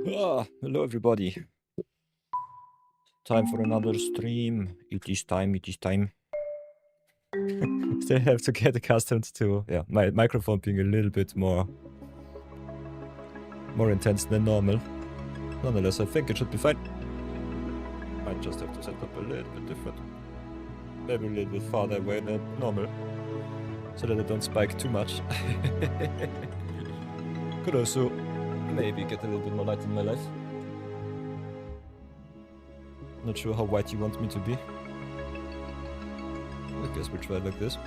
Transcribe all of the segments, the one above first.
Hello everybody. Time for another stream. It is time, it is time. Still have to get accustomed to my microphone being a little bit more intense than normal. Nonetheless, I think it should be fine. Might just have to set up a little bit different. Maybe a little bit farther away than normal. So that I don't spike too much. Could also maybe get a little bit more light in my life. Not sure how white you want me to be. I guess we'll try it like this.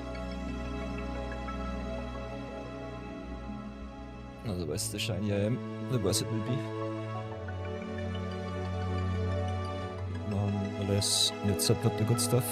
Otherwise, the shinier I am, the worse it will be. Nonetheless, let's set up the good stuff.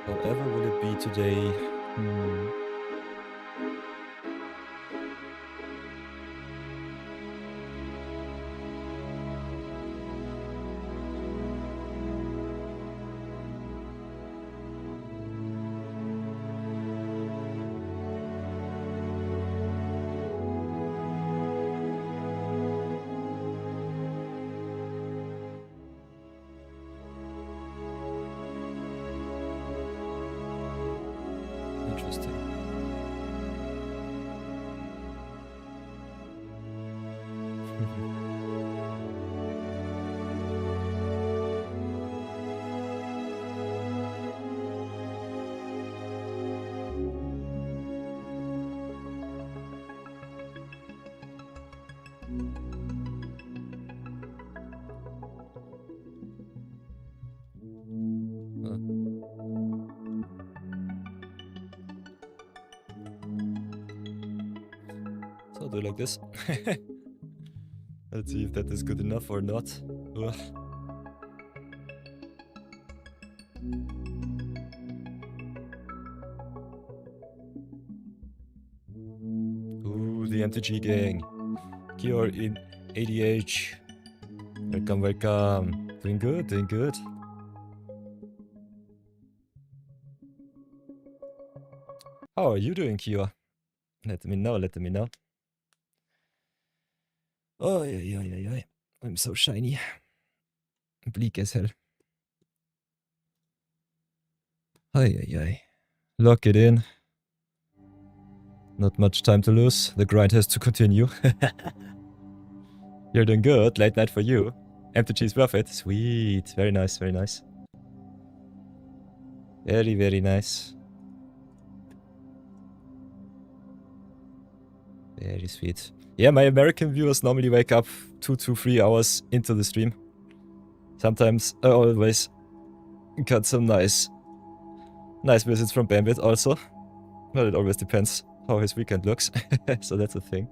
However will it be today? Interesting. So I'll do it like this. Let's see if that is good enough or not. Ugh. Ooh, the MTG gang. Kior in ADH. Welcome, welcome. Doing good, doing good. How are you doing, Kior? Let me know, let me know. Oh, yeah. I'm so shiny. Bleak as hell. Ay. Lock it in. Not much time to lose. The grind has to continue. You're doing good. Late night for you. MTG is worth it. Sweet. Very nice, very nice. Very, very nice. Very sweet. Yeah, my American viewers normally wake up 2 to 3 hours into the stream. Sometimes I always got some nice visits from Bambit also. Well, it always depends how his weekend looks. So that's a thing.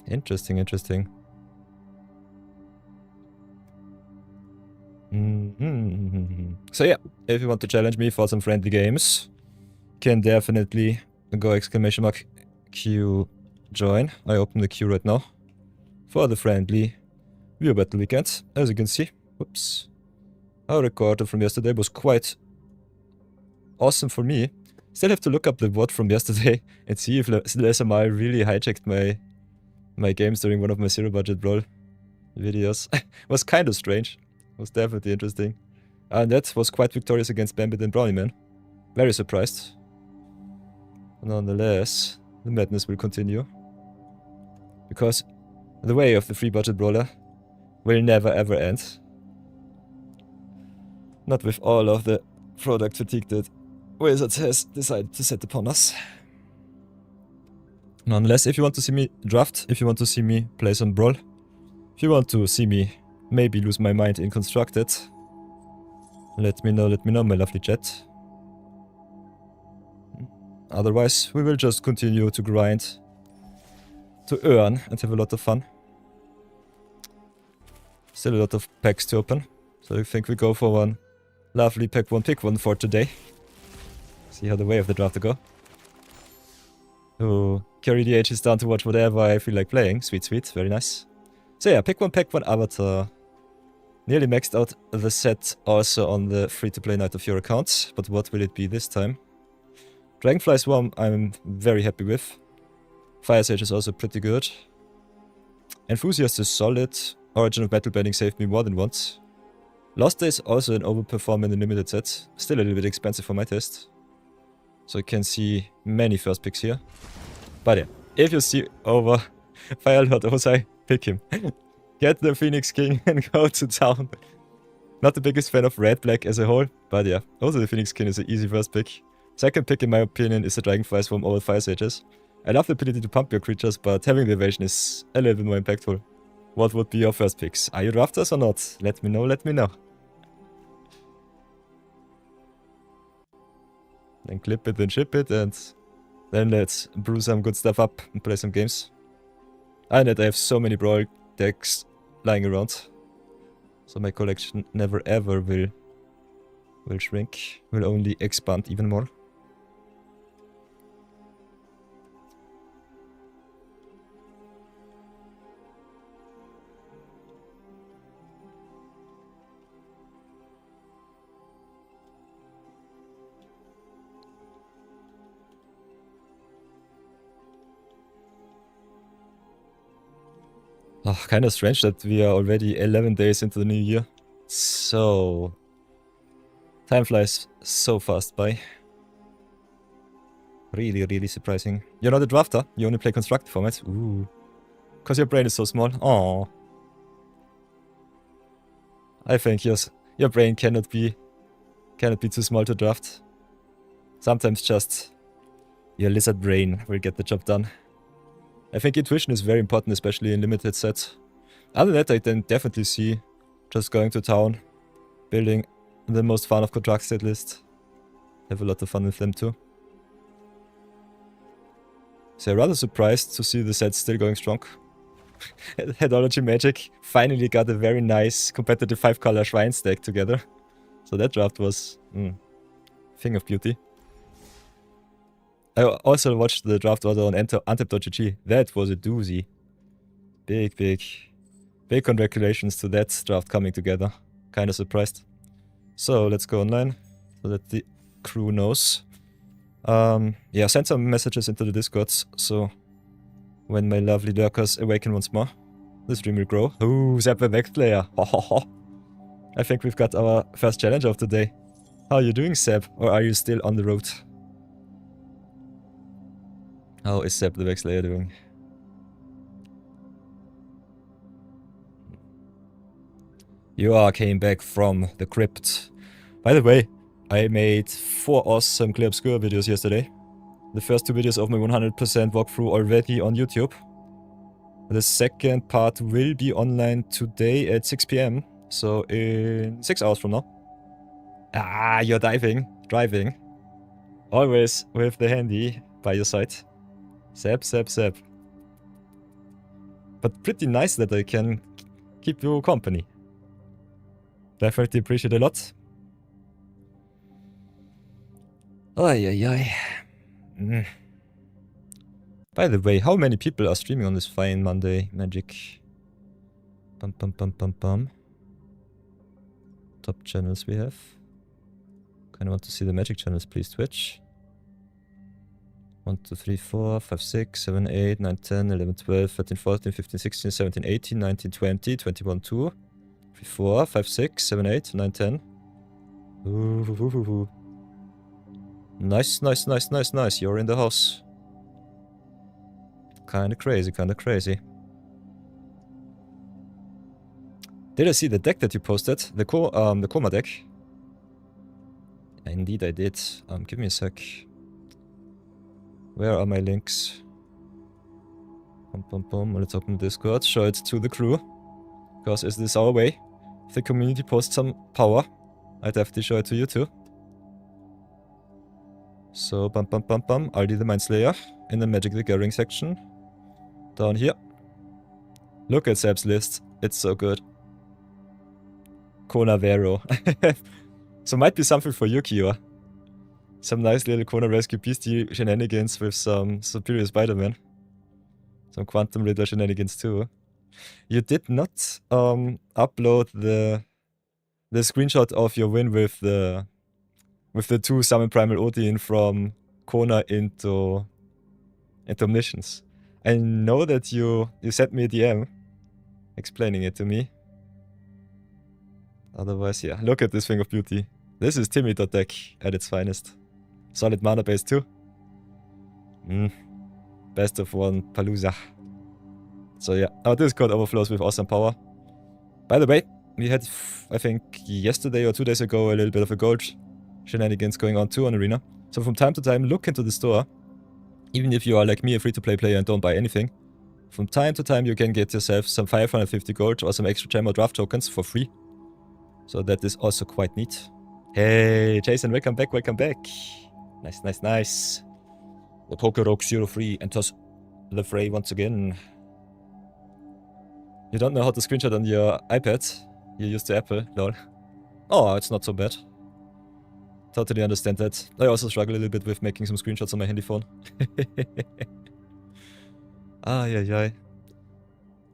Interesting, interesting. So yeah, if you want to challenge me for some friendly games, can definitely go !Q join. I open the queue right now for the friendly viewer battle weekend. As you can see, whoops, our record from yesterday was quite awesome for me. Still have to look up the VOD from yesterday and see if SMI really hijacked my games during one of my zero budget brawl videos. Was kind of strange. Was definitely interesting. And that was quite victorious against Bambit and Brownie Man. Very surprised. Nonetheless, the madness will continue. Because the way of the free budget brawler will never ever end. Not with all of the product fatigue that Wizards has decided to set upon us. Unless if you want to see me draft, if you want to see me play some Brawl, if you want to see me maybe lose my mind in Constructed, let me know, my lovely chat. Otherwise, we will just continue to grind, to earn, and have a lot of fun. Still a lot of packs to open, so I think we go for one lovely pack one, pick one for today. See how the way of the draft to go. Oh, carry the H's down to watch whatever I feel like playing. Sweet, sweet, very nice. So yeah, pick one avatar. Nearly maxed out the set also on the free-to-play Night of Your account, but what will it be this time? Dragonfly Swarm I'm very happy with. Fire Sage is also pretty good. Enthusiast is solid. Origin of Metal Bending saved me more than once. Lost Days also an overperform in the limited set. Still a little bit expensive for my taste. So I can see many first picks here. But yeah, if you see over Fire Lord Osai, pick him. Get the Phoenix King and go to town. Not the biggest fan of red black as a whole, but yeah, also the Phoenix King is an easy first pick. Second pick in my opinion is the Dragonfly Swarm over Fire Sages. I love the ability to pump your creatures, but having the evasion is a little bit more impactful. What would be your first picks? Are you drafters or not? Let me know, let me know. Then clip it and ship it, and then let's brew some good stuff up and play some games. And that I have so many Brawl Decks lying around. So my collection never ever will shrink, will only expand even more. Oh, kind of strange that we are already 11 days into the new year. So... time flies so fast by. Really, really surprising. You're not a drafter, you only play constructed formats. Ooh. Because your brain is so small. Aww. I think your brain cannot be too small to draft. Sometimes just your lizard brain will get the job done. I think intuition is very important, especially in limited sets. Other than that, I then definitely see just going to town, building the most fun of constructed list. Have a lot of fun with them too. So I'm rather surprised to see the set still going strong. Headology Magic finally got a very nice competitive 5-color shrine stack together. So that draft was thing of beauty. I also watched the draft order on Antep.gg. That was a doozy. Big congratulations to that draft coming together. Kinda surprised. So let's go online so that the crew knows. Yeah, send some messages into the Discords so when my lovely lurkers awaken once more, the stream will grow. Ooh, Zap back player. I think we've got our first challenge of the day. How are you doing, Seb? Or are you still on the road? How is Seb the Vexlayer doing? You came back from the crypt. By the way, I made 4 awesome Clear Obscure videos yesterday. The first 2 videos of my 100% walkthrough already on YouTube. The second part will be online today at 6 PM. So in 6 hours from now. Ah, you're driving. Always with the handy by your side. Seb. But pretty nice that I can keep you company. Definitely appreciate a lot. Ay. By the way, how many people are streaming on this fine Monday magic? Bum. Top channels we have. Kinda want to see the magic channels, please, Twitch. 1, 2, 3, 4, 5, 6, 7, 8, 9, 10, 11, 12, 13, 14, 15, 16, 17, 18, 19, 20, 21, 2, 3, 4, 5, 6, 7, 8, 9, 10. Ooh. Nice. You're in the house. Kinda crazy. Did I see the deck that you posted? The Coma deck? Indeed I did. Give me a sec. Where are my links? Boom, boom, boom. Let's open Discord, show it to the crew. Because is this our way? If the community posts some power, I'd definitely show it to you too. So, bum bum bum bum, Aldi the Mindslayer in the Magic the Gathering section. Down here. Look at Seb's list, it's so good. Kona Vero. So might be something for you, Kiwa. Some nice little Kona Rescue Beastie shenanigans with some Superior Spider-Man. Some Quantum Riddler shenanigans too. You did not upload the screenshot of your win with the 2 Summon Primal Odin from Kona into Omniscience. I know that you sent me a DM explaining it to me. Otherwise, yeah, look at this thing of beauty. This is Timmy.deck at its finest. Solid mana base too. Best of 1 Palooza. So yeah, our Discord overflows with awesome power. By the way, we had, I think, yesterday or 2 days ago, a little bit of a gold shenanigans going on too on Arena. So from time to time, look into the store. Even if you are like me, a free-to-play player and don't buy anything, from time to time you can get yourself some 550 gold or some extra gem or draft tokens for free. So that is also quite neat. Hey, Jason, welcome back, welcome back. Nice, nice, nice. The Pokerok 03 enters the fray once again. You don't know how to screenshot on your iPad? You use the Apple, lol. Oh, it's not so bad. Totally understand that. I also struggle a little bit with making some screenshots on my handy phone. Ay.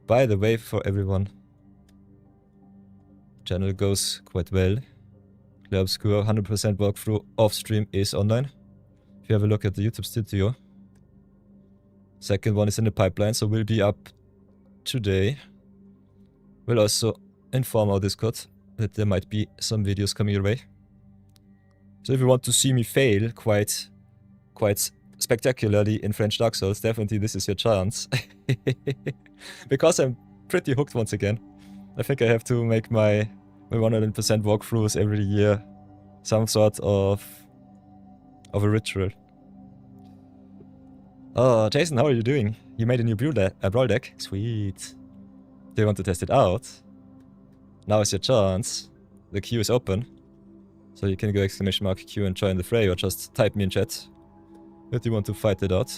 By the way, for everyone, channel goes quite well. Clear Obscure 100% walkthrough off stream is online. If you have a look at the YouTube studio. Second one is in the pipeline, so will be up today. We'll also inform our Discord that there might be some videos coming your way. So if you want to see me fail quite spectacularly in French Dark Souls, definitely this is your chance. Because I'm pretty hooked once again. I think I have to make my 100% walkthroughs every year some sort of a ritual. Oh, Jason, how are you doing? You made a new Brawl deck? Sweet. Do you want to test it out? Now is your chance. The queue is open. So you can go !Q and join the fray, or just type me in chat that you want to fight it out.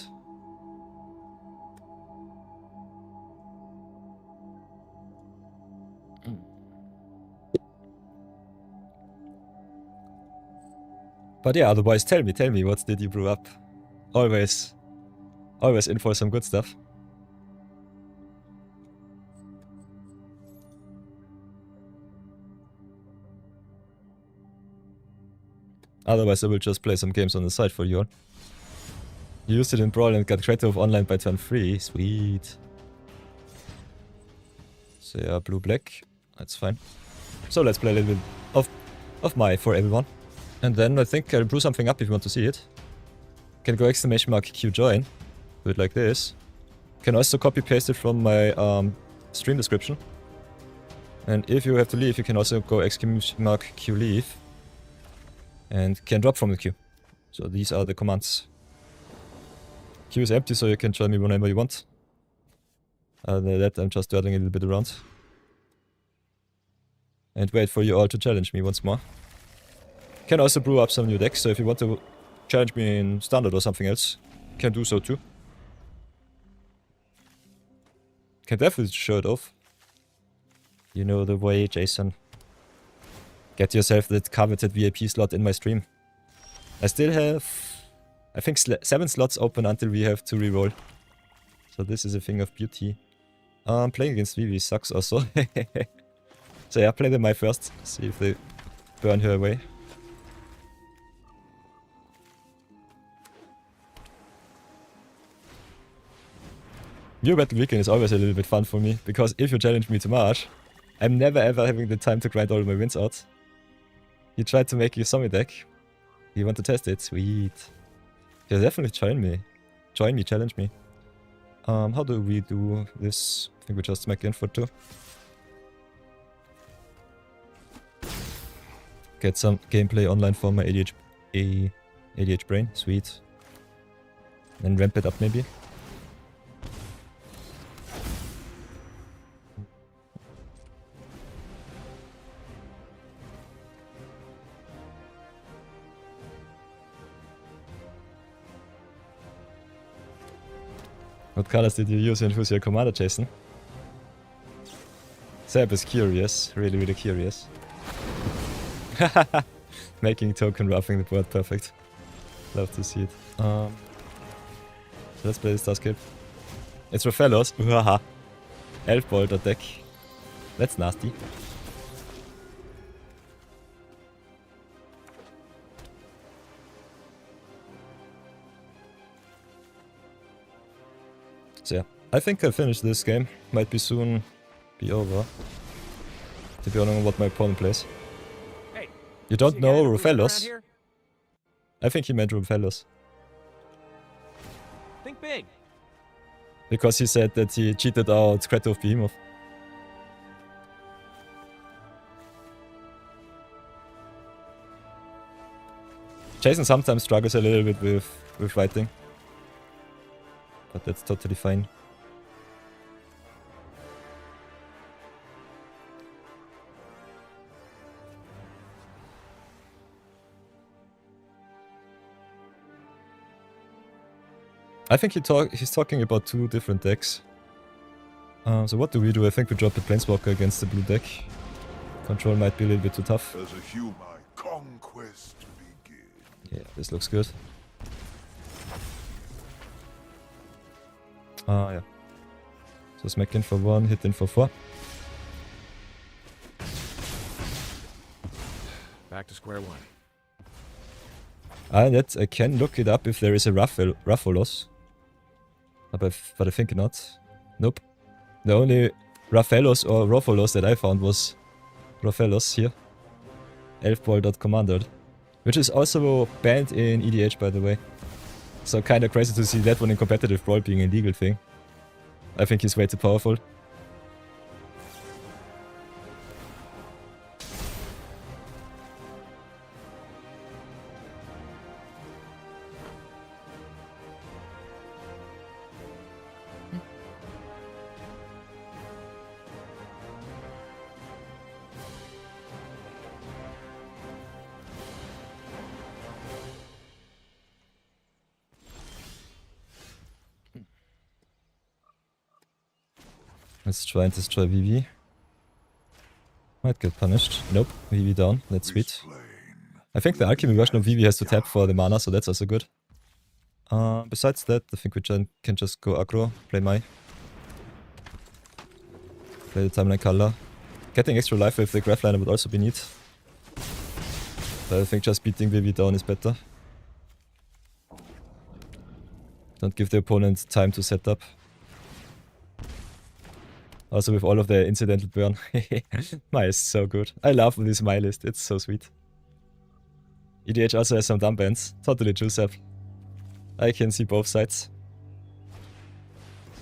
But yeah, otherwise tell me, what did you brew up? Always in for some good stuff. Otherwise I will just play some games on the side for you all. You used it in Brawl and got creative online by turn 3. Sweet. So yeah, blue-black. That's fine. So let's play a little bit of my for everyone. And then I think I'll brew something up if you want to see it. Can go !Q join. Do it like this. Can also copy paste it from my stream description. And if you have to leave, you can also go !Q leave. And can drop from the queue. So these are the commands. Queue is empty, so you can join me whenever you want. Other than that, I'm just dawdling a little bit around. And wait for you all to challenge me once more. Can also brew up some new decks, so if you want to challenge me in standard or something else, can do so too. Can definitely show it off. You know the way, Jason. Get yourself that coveted VIP slot in my stream. I still have, I think, 7 slots open until we have to reroll. So this is a thing of beauty. Playing against Vivi sucks also. So yeah, play them my first. See if they burn her away. New Battle Weekend is always a little bit fun for me, because if you challenge me too much, I'm never ever having the time to grind all my wins out. You tried to make your zombie deck. You want to test it? Sweet. Yeah, definitely join me. Join me, challenge me. How do we do this? I think we just make info too. Get some gameplay online for my ADH brain. Sweet. Then ramp it up maybe. What colors did you use and who's your commander, Jason? Seb is curious, really curious. Making token, roughing the board, perfect. Love to see it. Let's play this Starscape. It's Raffellos. Haha. Elf Boulder deck. That's nasty. So yeah, I think I'll finish this game. Might be soon be over. Depending on what my opponent plays. Hey, you don't know Ruffellos? Ruffellos? I think he meant Ruffellos. Think big. Because he said that he cheated out Kratos of Behemoth. Jason sometimes struggles a little bit with writing. But that's totally fine. I think he's talking about two different decks. So what do? I think we drop the Planeswalker against the blue deck. Control might be a little bit too tough. As a human, conquest begins. Yeah, this looks good. Yeah. So smack in for 1, hit in for 4. Back to square one. That I can look it up if there is a Raffellos. But I think not. Nope. The only Raffellos or Roffellos that I found was Raffellos here. Elfball.commanded. Which is also banned in EDH, by the way. So kinda crazy to see that one in competitive Brawl being a legal thing. I think he's way too powerful. Let's try and destroy Vivi. Might get punished. Nope, Vivi down. That's sweet. I think the alchemy version of Vivi has to tap for the mana, so that's also good. Besides that, I think we can just go aggro, play Mai. Play the timeline color. Getting extra life with the Graphliner would also be neat. But I think just beating Vivi down is better. Don't give the opponent time to set up. Also with all of the incidental burn. Mai is so good. I love this Mai list, it's so sweet. EDH also has some dumb bans. Totally true, Seb. I can see both sides.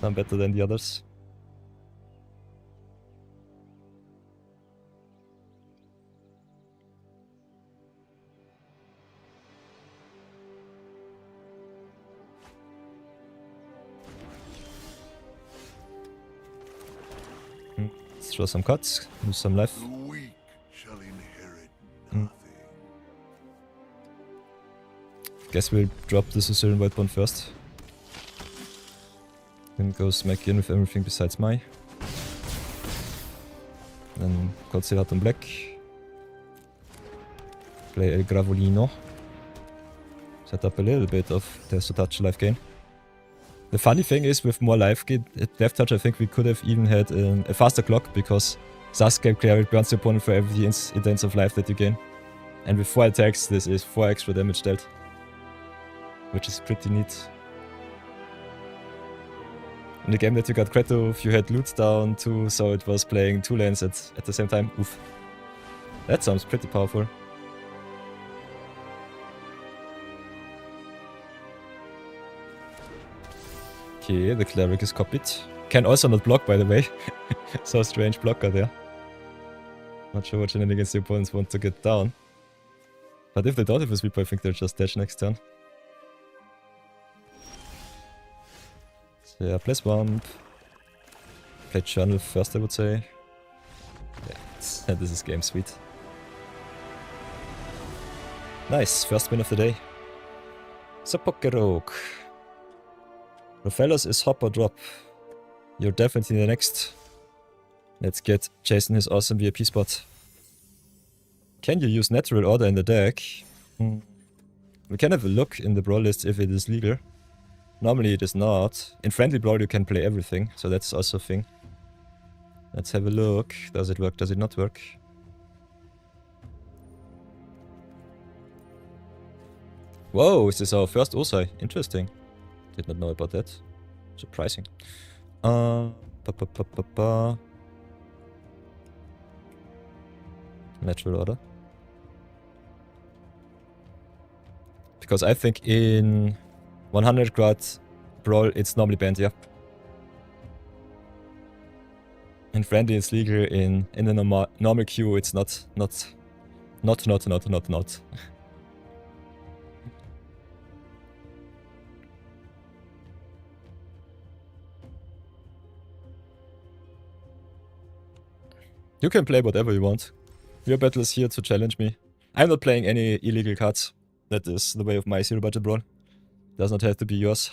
Some better than the others. Let's draw some cards, lose some life. The weak shall inherit nothing. Guess we'll drop the Sicilian Whitebone first. Then go smack in with everything besides Mai. Then Godzilla on black. Play El Gravolino. Set up a little bit of Test to Touch life gain. The funny thing is, with more life gain at left touch, I think we could have even had a faster clock, because Starscape Cleric burns the opponent for every instance of life that you gain. And with 4 attacks, this is 4 extra damage dealt. Which is pretty neat. In the game that you got Kratos, you had loot down too, so it was playing 2 lanes at the same time. Oof. That sounds pretty powerful. Okay, the Cleric is copied. Can also not block, by the way. So strange blocker there. Not sure what shenanigans the opponents want to get down. But if they don't have a sweep, I think they'll just dash next turn. So yeah, play Swamp. Play Journal first, I would say. Yeah, this is game sweet. Nice, first win of the day. So Pokerok. Rofellos is hop or drop. You're definitely the next. Let's get Jason his awesome VIP spot. Can you use natural order in the deck? We can have a look in the brawl list if it is legal. Normally it is not. In friendly brawl you can play everything, so that's also a thing. Let's have a look. Does it work? Does it not work? Whoa, is this our first Osai? Interesting. Did not know about that. Surprising. Natural order. Because I think in 100 grad brawl it's normally banned, yeah. In friendly it's legal, in the normal queue it's not. You can play whatever you want. Your battle is here to challenge me. I'm not playing any illegal cards. That is the way of my zero budget brawl. Does not have to be yours.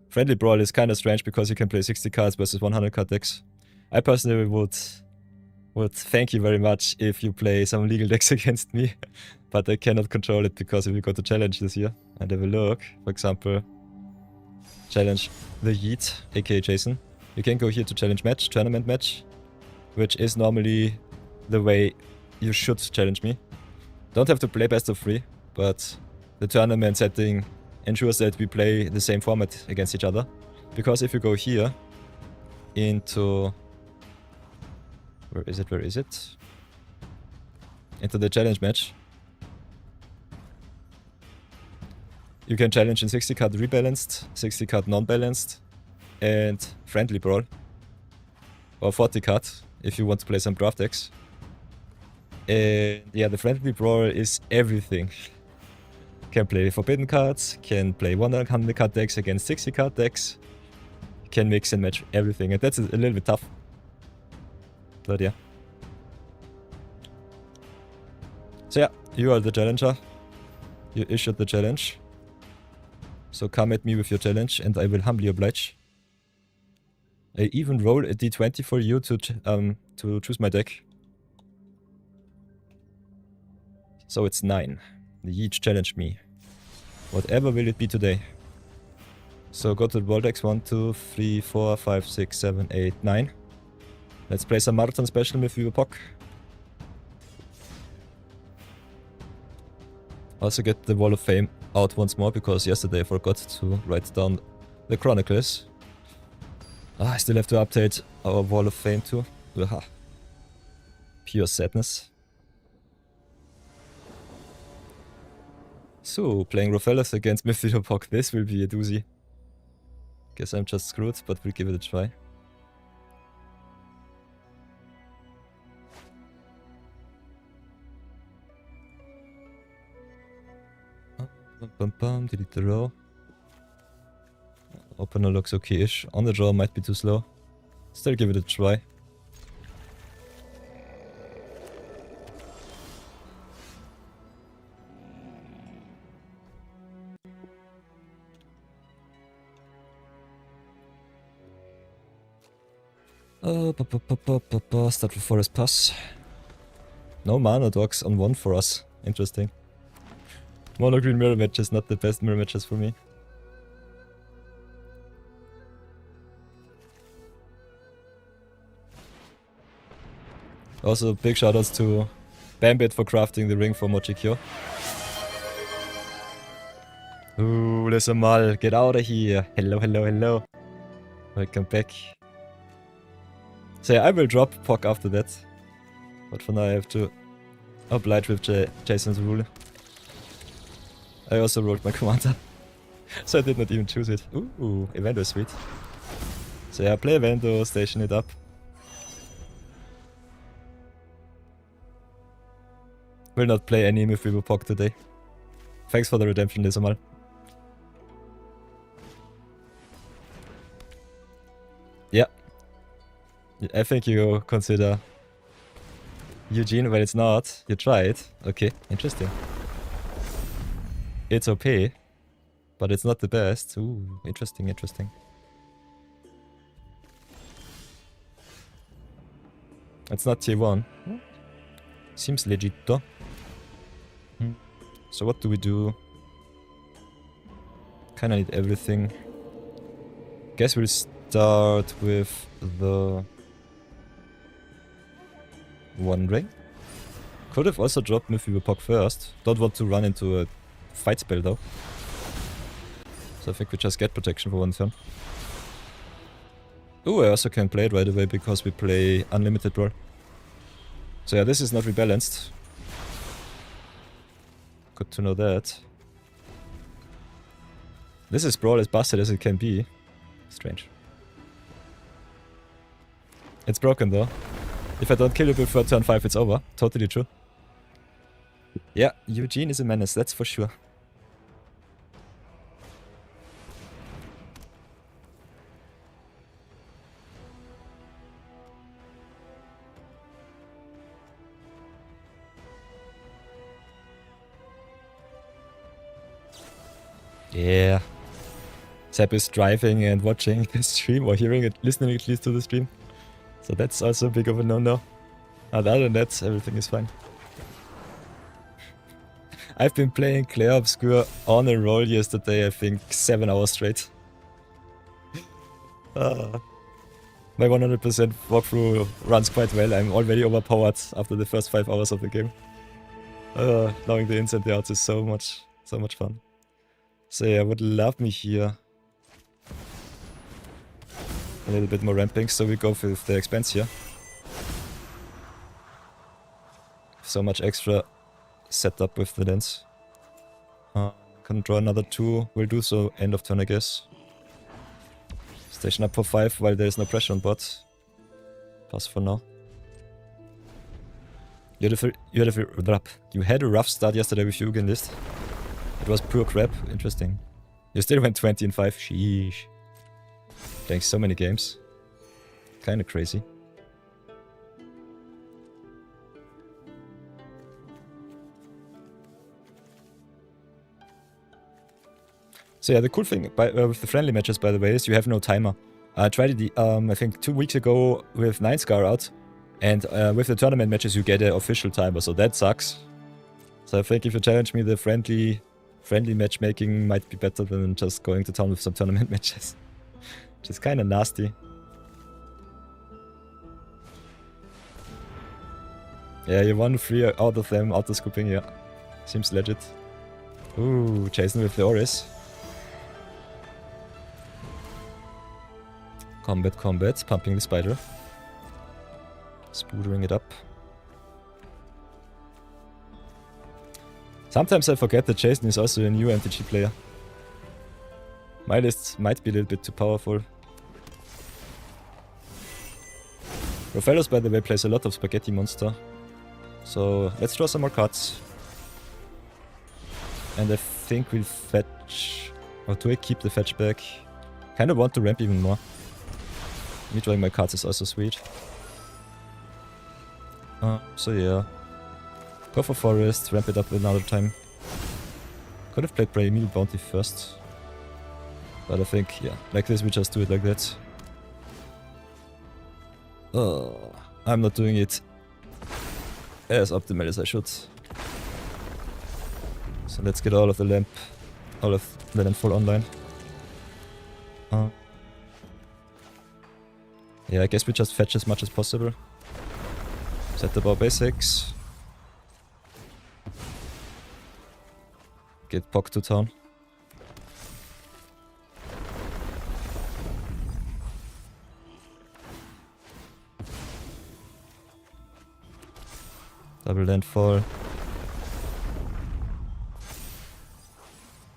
Friendly brawl is kinda strange because you can play 60 cards versus 100 card decks. I personally would thank you very much if you play some legal decks against me. But I cannot control it because if you go to challenge this year and have a look, for example, challenge the Yeet, aka Jason. You can go here to challenge match, tournament match, which is normally the way you should challenge me. Don't have to play best of 3, but the tournament setting ensures that we play the same format against each other. Because if you go here into... Where is it? Into the challenge match. You can challenge in 60 card rebalanced, 60 card non-balanced, and friendly brawl. Or 40 card if you want to play some draft decks. And yeah, the friendly brawl is everything. Can play forbidden cards, can play 100 card decks against 60 card decks. Can mix and match everything, and that's a little bit tough. But yeah. So yeah, you are the challenger. You issued the challenge. So come at me with your challenge and I will humbly oblige. I even roll a d20 for you to choose my deck. So it's 9. The Yeet challenged me. Whatever will it be today? So go to the Brawl Decks 1, 2, 3, 4, 5, 6, 7, 8, 9. Let's play some Marathon Special with Vivopok. Also get the Wall of Fame out once more because yesterday I forgot to write down the Chronicles. I still have to update our Wall of Fame too. Aha. Pure sadness. So, playing Rofellos against Vivopok, this will be a doozy. Guess I'm just screwed, but we'll give it a try. Delete the row. Opener looks okay-ish. On the draw might be too slow. Still give it a try. Start with Forest Pass. No mana dogs on 1 for us. Interesting. Mono green mirror matches, not the best mirror matches for me. Also, big shoutouts to Bambit for crafting the ring for Mochikyo. Ooh, listen mal, get out of here. Hello, hello, hello. Welcome back. So yeah, I will drop Pok after that. But for now I have to oblige with Jason's rule. I also rolled my commander. So I did not even choose it. Ooh, Evando is sweet. So yeah, play Evando, station it up. Will not play any with Vivopok today. Thanks for the redemption, Lisamal. Yeah. I think you consider Eugene, well it's not. You try it. Okay, interesting. It's OP, but But it's not the best. Ooh, interesting, interesting. It's not tier 1. Seems legit though. So what do we do? Kinda need everything. Guess we'll start with the One Ring. Could have also dropped Mythy Epoch first. Don't want to run into a fight spell though. So I think we just get protection for one turn. Ooh, I also can play it right away because we play unlimited brawl. So yeah, this is not rebalanced. Good to know that. This is brawl as busted as it can be. Strange. It's broken though. If I don't kill you before turn 5, it's over. Totally true. Yeah, Eugene is a menace, that's for sure. Yeah. Seb is driving and watching the stream, or hearing it, listening at least to the stream. So that's also a big of a no-no. Other than that, everything is fine. I've been playing Claire Obscure on a roll yesterday, I think 7 hours straight. My 100% walkthrough runs quite well. I'm already overpowered after the first 5 hours of the game. Knowing the ins and the outs is so much fun. So yeah, I would love me here a little bit more ramping, so we go with the expense here. So much extra setup with the dance. Can draw another 2, we'll do so end of turn I guess. Station up for 5 while there is no pressure on bot. Pass for now. You had a rough start yesterday with Yugen list. It was pure crap. Interesting. You still went 20 and 5. Sheesh. Playing so many games. Kinda crazy. So yeah, the cool thing with the friendly matches, by the way, is you have no timer. I tried it, I think 2 weeks ago with 9 Scar out. And with the tournament matches you get an official timer, so that sucks. So I think if you challenge me, the friendly matchmaking might be better than just going to town with some tournament matches. Which is kinda nasty. Yeah, you won 3 out of them, auto-scooping, yeah. Seems legit. Ooh, chasing with the Oris. Combat, pumping the spider. Spoodering it up. Sometimes I forget that Jason is also a new MTG player. My list might be a little bit too powerful. Rofellos, by the way, plays a lot of Spaghetti Monster. So let's draw some more cards. And I think we'll fetch... Or do I keep the fetch back? Kinda want to ramp even more. Me drawing my cards is also sweet. So yeah. Go for Forest, ramp it up another time. Could have played Primeval Bounty first. But I think, yeah, like this we just do it like that. I'm not doing it as optimal as I should. So let's get all of the landfall online. Yeah, I guess we just fetch as much as possible. Set up our basics. Get Pock to town. Double landfall.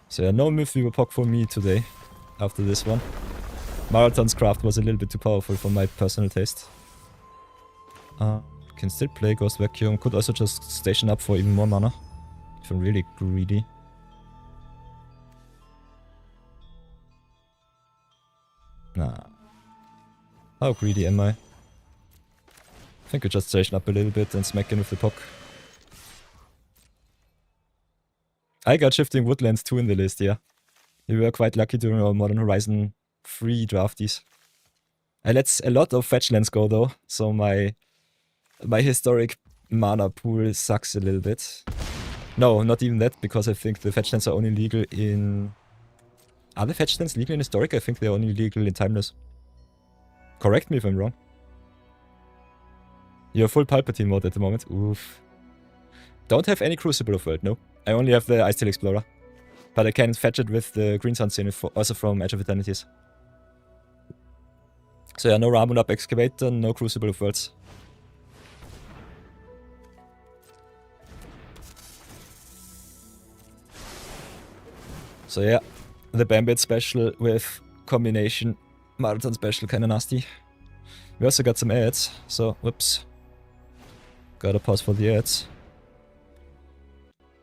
So yeah, no Mythy Pock for me today, after this one. Marathon's Craft was a little bit too powerful for my personal taste. Can still play Ghost Vacuum, could also just station up for even more mana. If I'm really greedy. Nah. How greedy am I? I think we just station up a little bit and smack in with the Pock. I got Shifting Woodlands 2 in the list, yeah. We were quite lucky during our Modern Horizon 3 drafties. I let a lot of fetch lands go though, so my historic mana pool sucks a little bit. No, not even that, because I think the fetch lands are only legal in... Are the fetch lands legal in historic? I think they're only legal in timeless. Correct me if I'm wrong. You're full Palpatine mode at the moment. Oof. Don't have any Crucible of World, no. I only have the Ice Tail Explorer. But I can fetch it with the Green Sun Scene, also from Edge of Eternities. So yeah, no Ramun up Excavator, no Crucible of Worlds. So yeah, the Bambit special with combination Marathon special kinda nasty. We also got some ads, so whoops. Gotta pause for the ads.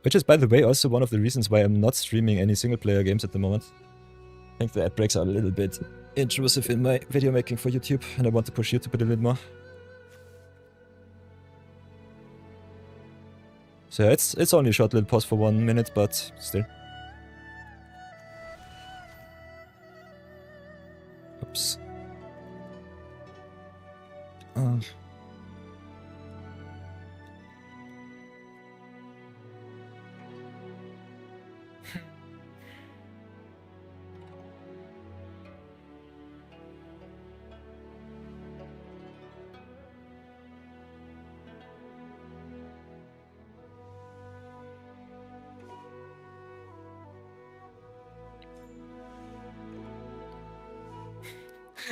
Which is, by the way, also one of the reasons why I'm not streaming any single player games at the moment. I think the ad breaks are a little bit intrusive in my video making for YouTube, and I want to push YouTube a little bit more. So yeah, it's only a short little pause for 1 minute, but still. Oops.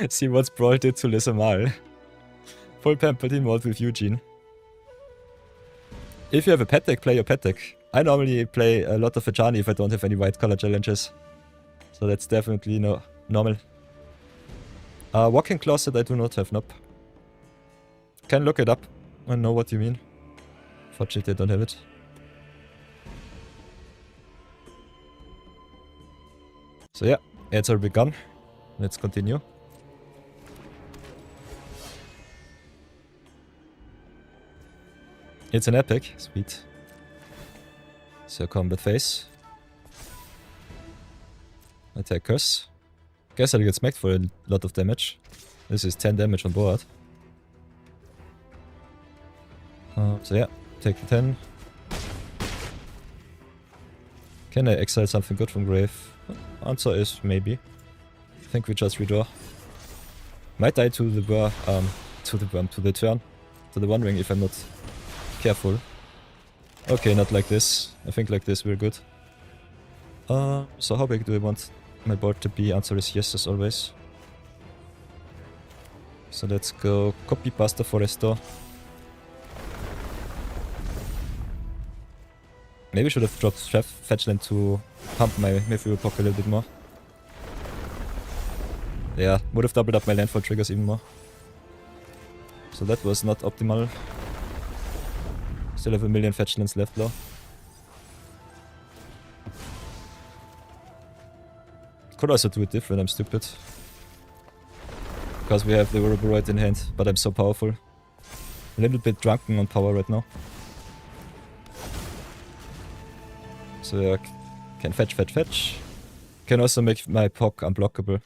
See what Brawl did to Lisamal. Full Palpatine mode with Eugene. If you have a pet deck, play your pet deck. I normally play a lot of Ajani if I don't have any white color challenges. So that's definitely normal. Walking Closet I do not have, nope. Can look it up. I know what you mean. Fortunately I don't have it. So yeah, ads are begun. Let's continue. It's an epic, sweet. So combat phase. Attackers. Guess I'll get smacked for a lot of damage. This is 10 damage on board. So yeah, take the 10. Can I exile something good from grave? Answer is maybe. I think we just redraw. Might die to the to the turn. To the One Ring if I'm not careful. Okay, not like this. I think like this we're good. So how big do I want my board to be? Answer is yes as always. So let's go copy pasta Foresto. Maybe I should have dropped Fetchland to pump my Mayfield pocket a little bit more. Yeah, would have doubled up my landfall triggers even more. So that was not optimal. Still have a million Fetchlands left though. Could also do it different, I'm stupid. Because we have the Ouroboros in hand, but I'm so powerful. A little bit drunken on power right now. So yeah, can fetch. Can also make my POC unblockable.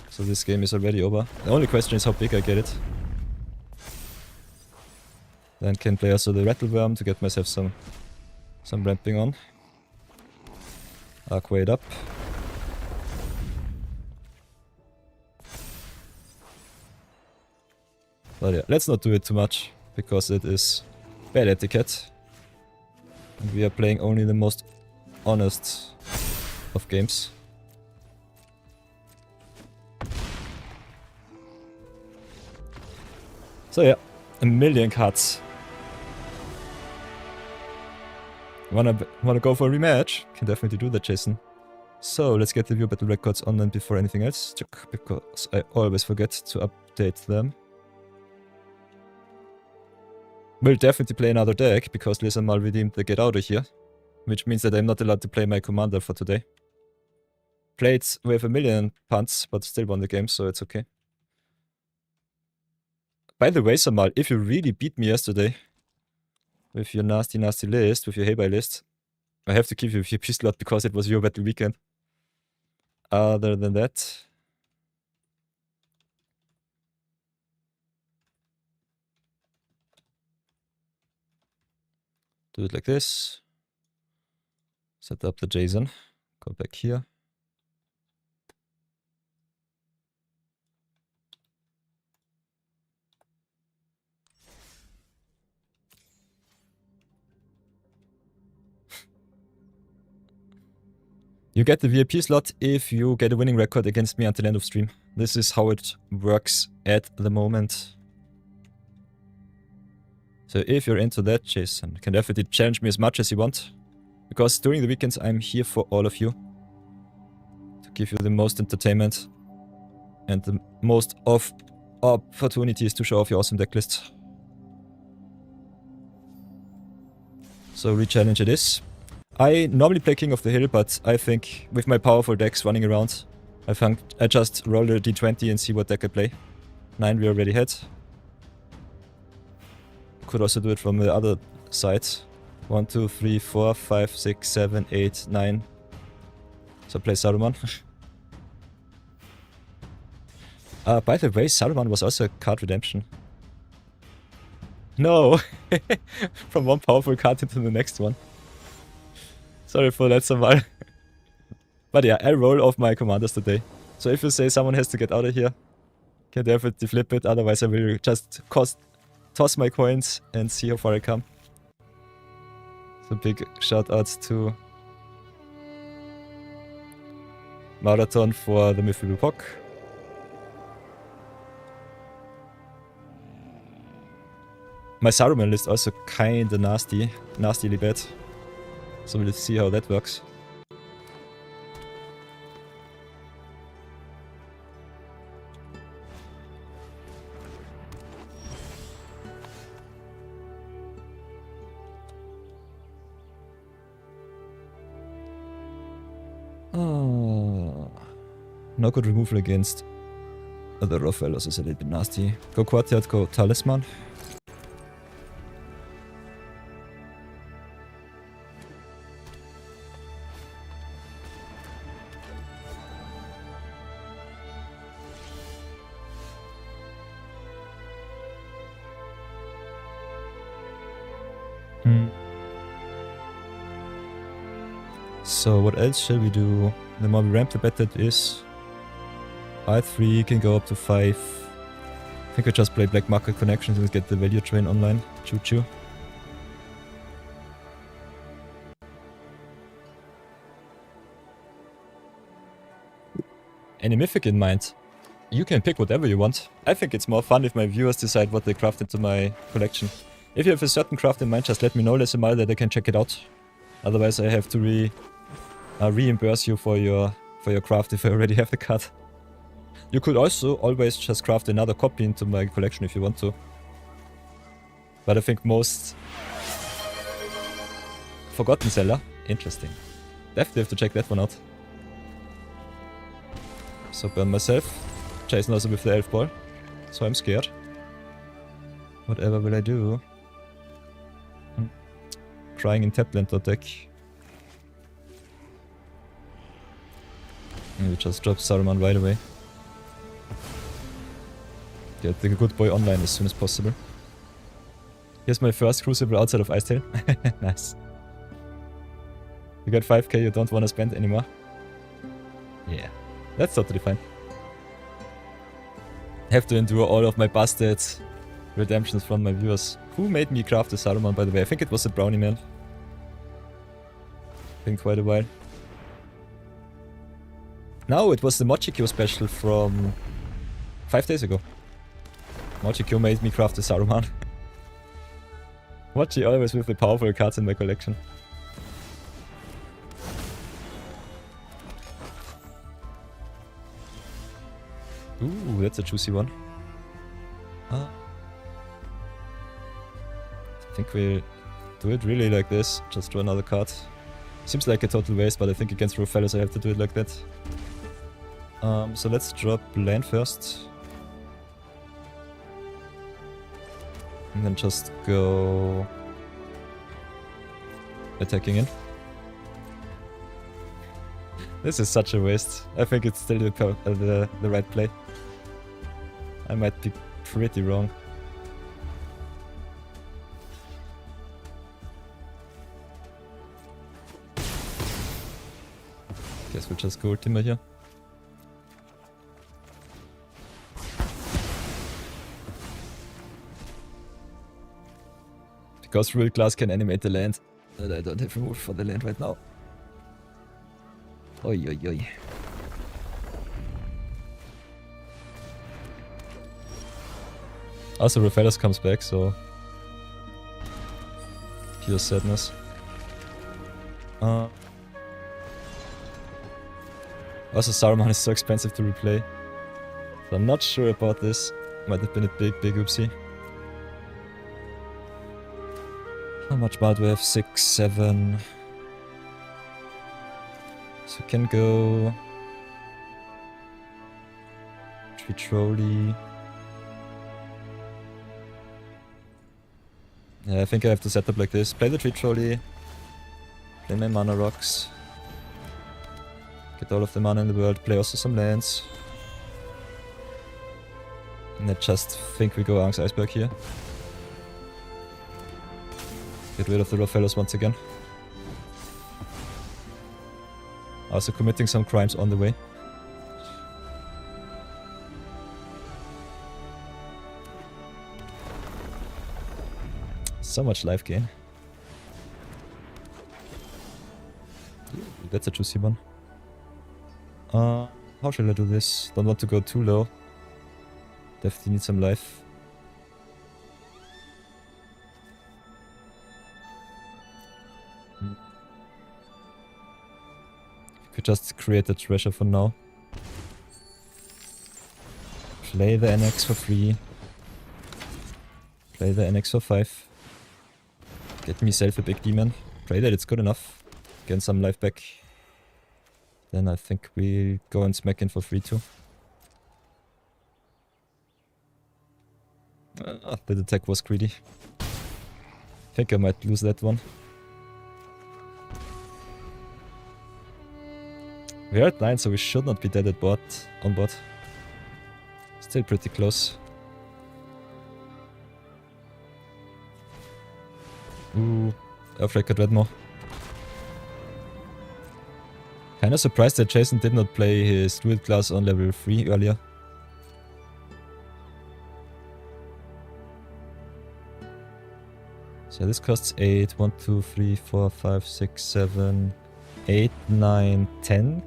So this game is already over. The only question is how big I get it. Then can play also the Rattleworm to get myself some ramping on. Arcwade up. But yeah, let's not do it too much, because it is bad etiquette. And we are playing only the most honest of games. So yeah, a million cards. Wanna go for a rematch? Can definitely do that, Jason. So let's get the view battle records on then before anything else, because I always forget to update them. Will definitely play another deck, because Lisamal redeemed the Get Out of Here. Which means that I'm not allowed to play my commander for today. Played with a million punts, but still won the game, so it's okay. By the way, Samal, if you really beat me yesterday, with your nasty list, with your Hey-Bye list, I have to give you your P-slot because it was your battle weekend. Other than that, do it like this. Set up the JSON. Go back here. You get the VIP slot if you get a winning record against me until end of stream. This is how it works at the moment. So if you're into that, Jason, you can definitely challenge me as much as you want. Because during the weekends I'm here for all of you. To give you the most entertainment. And the most of opportunities to show off your awesome deck list. So re-challenge it is. I normally play King of the Hill, but I think with my powerful decks running around, I just roll a d20 and see what deck I play. 9 we already had. Could also do it from the other side. 1, 2, 3, 4, 5, 6, 7, 8, 9. So play Saruman. By the way, Saruman was also a card redemption. No! From one powerful card into the next one. Sorry for that, Samal. But yeah, I roll off my commanders today. So if you say someone has to get out of here, can definitely flip it, otherwise I will just toss my coins and see how far I come. So big shout out to Marathon for the Mythical Puck. My Saruman list also kinda nastily bad. So we'll see how that works. No good removal against the rough fellows is a little bit nasty. Go Courtyard, go Talisman. So what else shall we do? The more we ramp, the better it is. I3 can go up to 5. I think I just play Black Market Connections and get the value train online. Choo choo. Any mythic in mind? You can pick whatever you want. I think it's more fun if my viewers decide what they craft into my collection. If you have a certain craft in mind, just let me know, Lesimar, that I can check it out. Otherwise I have to reimburse you for your craft if I already have the card. You could also always just craft another copy into my collection if you want to. But I think most... Forgotten Seller? Interesting. Definitely have to check that one out. So burn myself. Jason also with the elf ball. So I'm scared. Whatever will I do? Crying in Tapland deck. We just drop Saruman right away. Get the good boy online as soon as possible. Here's my first Crucible outside of Icetail. Nice. You got 5k you don't want to spend anymore. Yeah, that's totally fine. Have to endure all of my busted redemptions from my viewers. Who made me craft the Saruman, by the way? I think it was a brownie man. Been quite a while. No, it was the Mochikyo special from 5 days ago. Mochikyo made me craft the Saruman. Mochi always with the powerful cards in my collection. Ooh, that's a juicy one. I think we'll do it really like this. Just draw another card. Seems like a total waste, but I think against Rough Fellows I have to do it like that. So let's drop land first. And then just go attacking in. This is such a waste. I think it's still the right play. I might be pretty wrong. Guess we'll just go Ultima here. Because real class can animate the land. And I don't have room for the land right now. Oi oi oi. Also Raphaelis comes back, so pure sadness. Also Saruman is so expensive to replay. So I'm not sure about this. Might have been a big oopsie. How much mana do we have? 6, 7. So we can go... Tree Trolley. Yeah, I think I have to set up like this. Play the Tree Trolley. Play my mana rocks. Get all of the mana in the world. Play also some lands. And I just think we go Ang's Iceberg here. Get rid of the Raphaelis once again. Also committing some crimes on the way. So much life gain. That's a juicy one. How shall I do this? Don't want to go too low. Definitely need some life. Could just create a treasure for now. Play the NX for 3. Play the NX for 5. Get myself a big demon. Pray that it's good enough. Get some life back. Then I think we'll go and smack in for 3 too. That attack was greedy. Think I might lose that one. We're at 9, so we should not be dead at on bot. Still pretty close. Ooh, Earthraker Dreadmore. Kinda surprised that Jason did not play his Druid class on level 3 earlier. So this costs 8, 1, 2, 3, 4, 5, 6, 7, 8, 9, 10.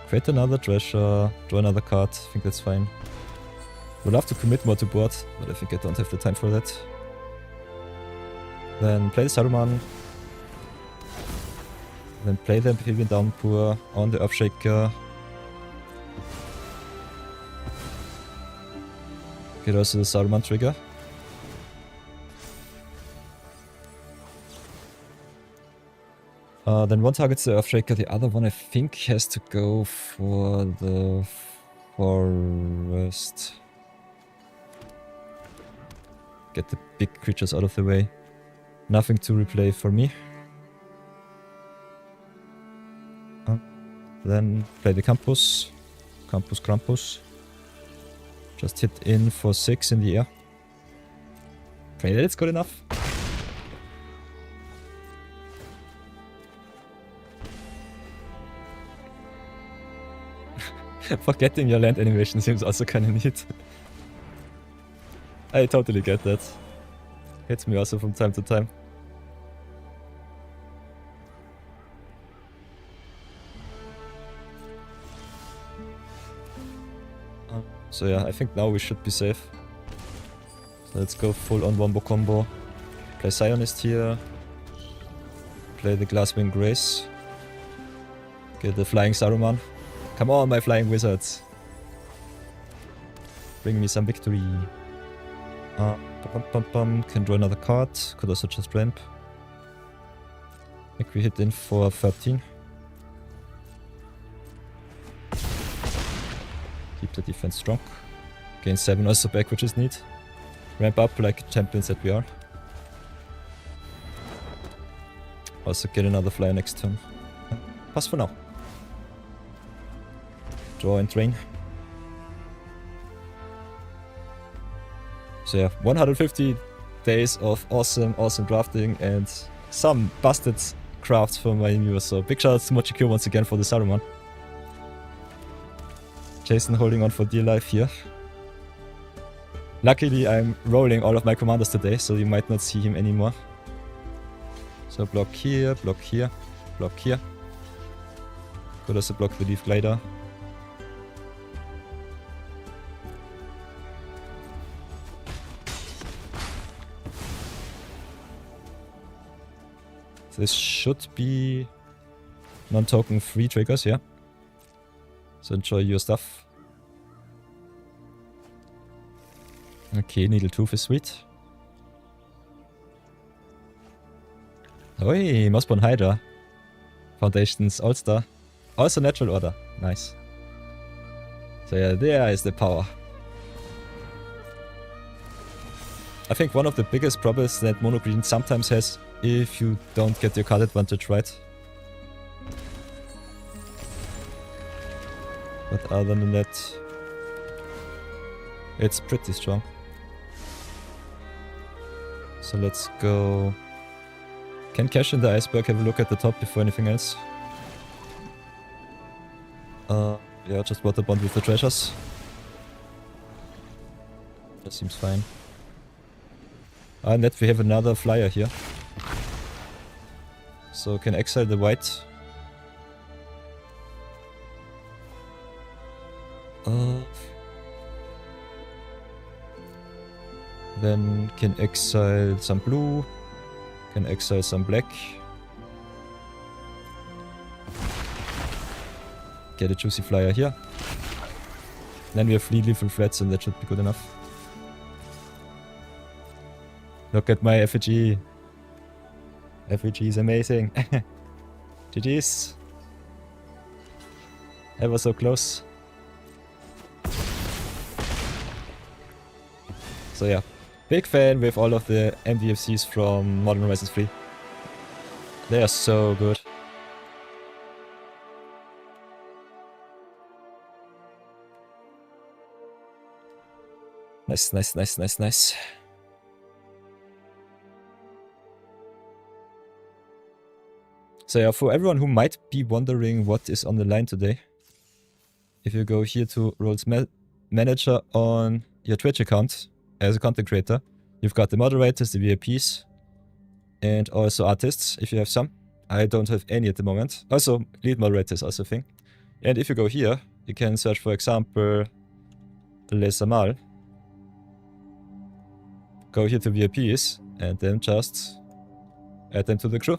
Create another treasure, draw another card, I think that's fine. Would love to commit more to board, but I think I don't have the time for that. Then play the Saruman. Then play the Amphibian Downpour on the Earthshaker. Get also the Saruman trigger. Then one targets the Earthshaker, the other one I think has to go for the forest. Get the big creatures out of the way. Nothing to replay for me. Then play the Campus. Campus Krampus. Just hit in for 6 in the air. Pray that it's good enough. Forgetting your land animation seems also kinda neat. I totally get that. Hits me also from time to time. So yeah, I think now we should be safe. So let's go full on wombo combo. Play Zionist here. Play the Glasswing Grace. Get the Flying Saruman. Come on, my flying wizards. Bring me some victory. Can draw another card. Could also just ramp. think we hit in for 13. Keep the defense strong. Gain 7 also back, which is neat. Ramp up like champions that we are. Also get another flyer next turn. Pass for now. Draw and drain. So yeah, 150 days of awesome drafting and some busted crafts for my viewers. So big shout out to Mochikyo once again for the Saruman. Jason holding on for dear life here. Luckily I'm rolling all of my commanders today, so you might not see him anymore. So block here, block here, block here. Could also block the leaf glider. This should be non-token free triggers, yeah. So enjoy your stuff. Okay, Needle Tooth is sweet. Oi, Mossborn Hydra. Foundations All-Star. Also natural order. Nice. So yeah, there is the power. I think one of the biggest problems that mono green sometimes has if you don't get your card advantage right. But other than that, it's pretty strong. So let's go. Can cash in the iceberg, have a look at the top before anything else. Yeah, just water bond with the treasures. That seems fine. And that we have another flyer here. So can exile the white. Then can exile some blue. Can exile some black. Get a juicy flyer here. Then we have 3 lethal threats and that should be good enough. Look at my effigy. Effigy is amazing. GG's. Ever so close. So yeah, big fan with all of the MDFCs from Modern Horizons 3. They are so good. Nice, nice, nice, nice, nice. So yeah, for everyone who might be wondering what is on the line today, if you go here to Roles Manager on your Twitch account as a content creator, you've got the moderators, the VIPs, and also artists, if you have some. I don't have any at the moment. Also, lead moderators also a thing. And if you go here, you can search, for example, Les Amal. Go here to VIPs, and then just add them to the crew.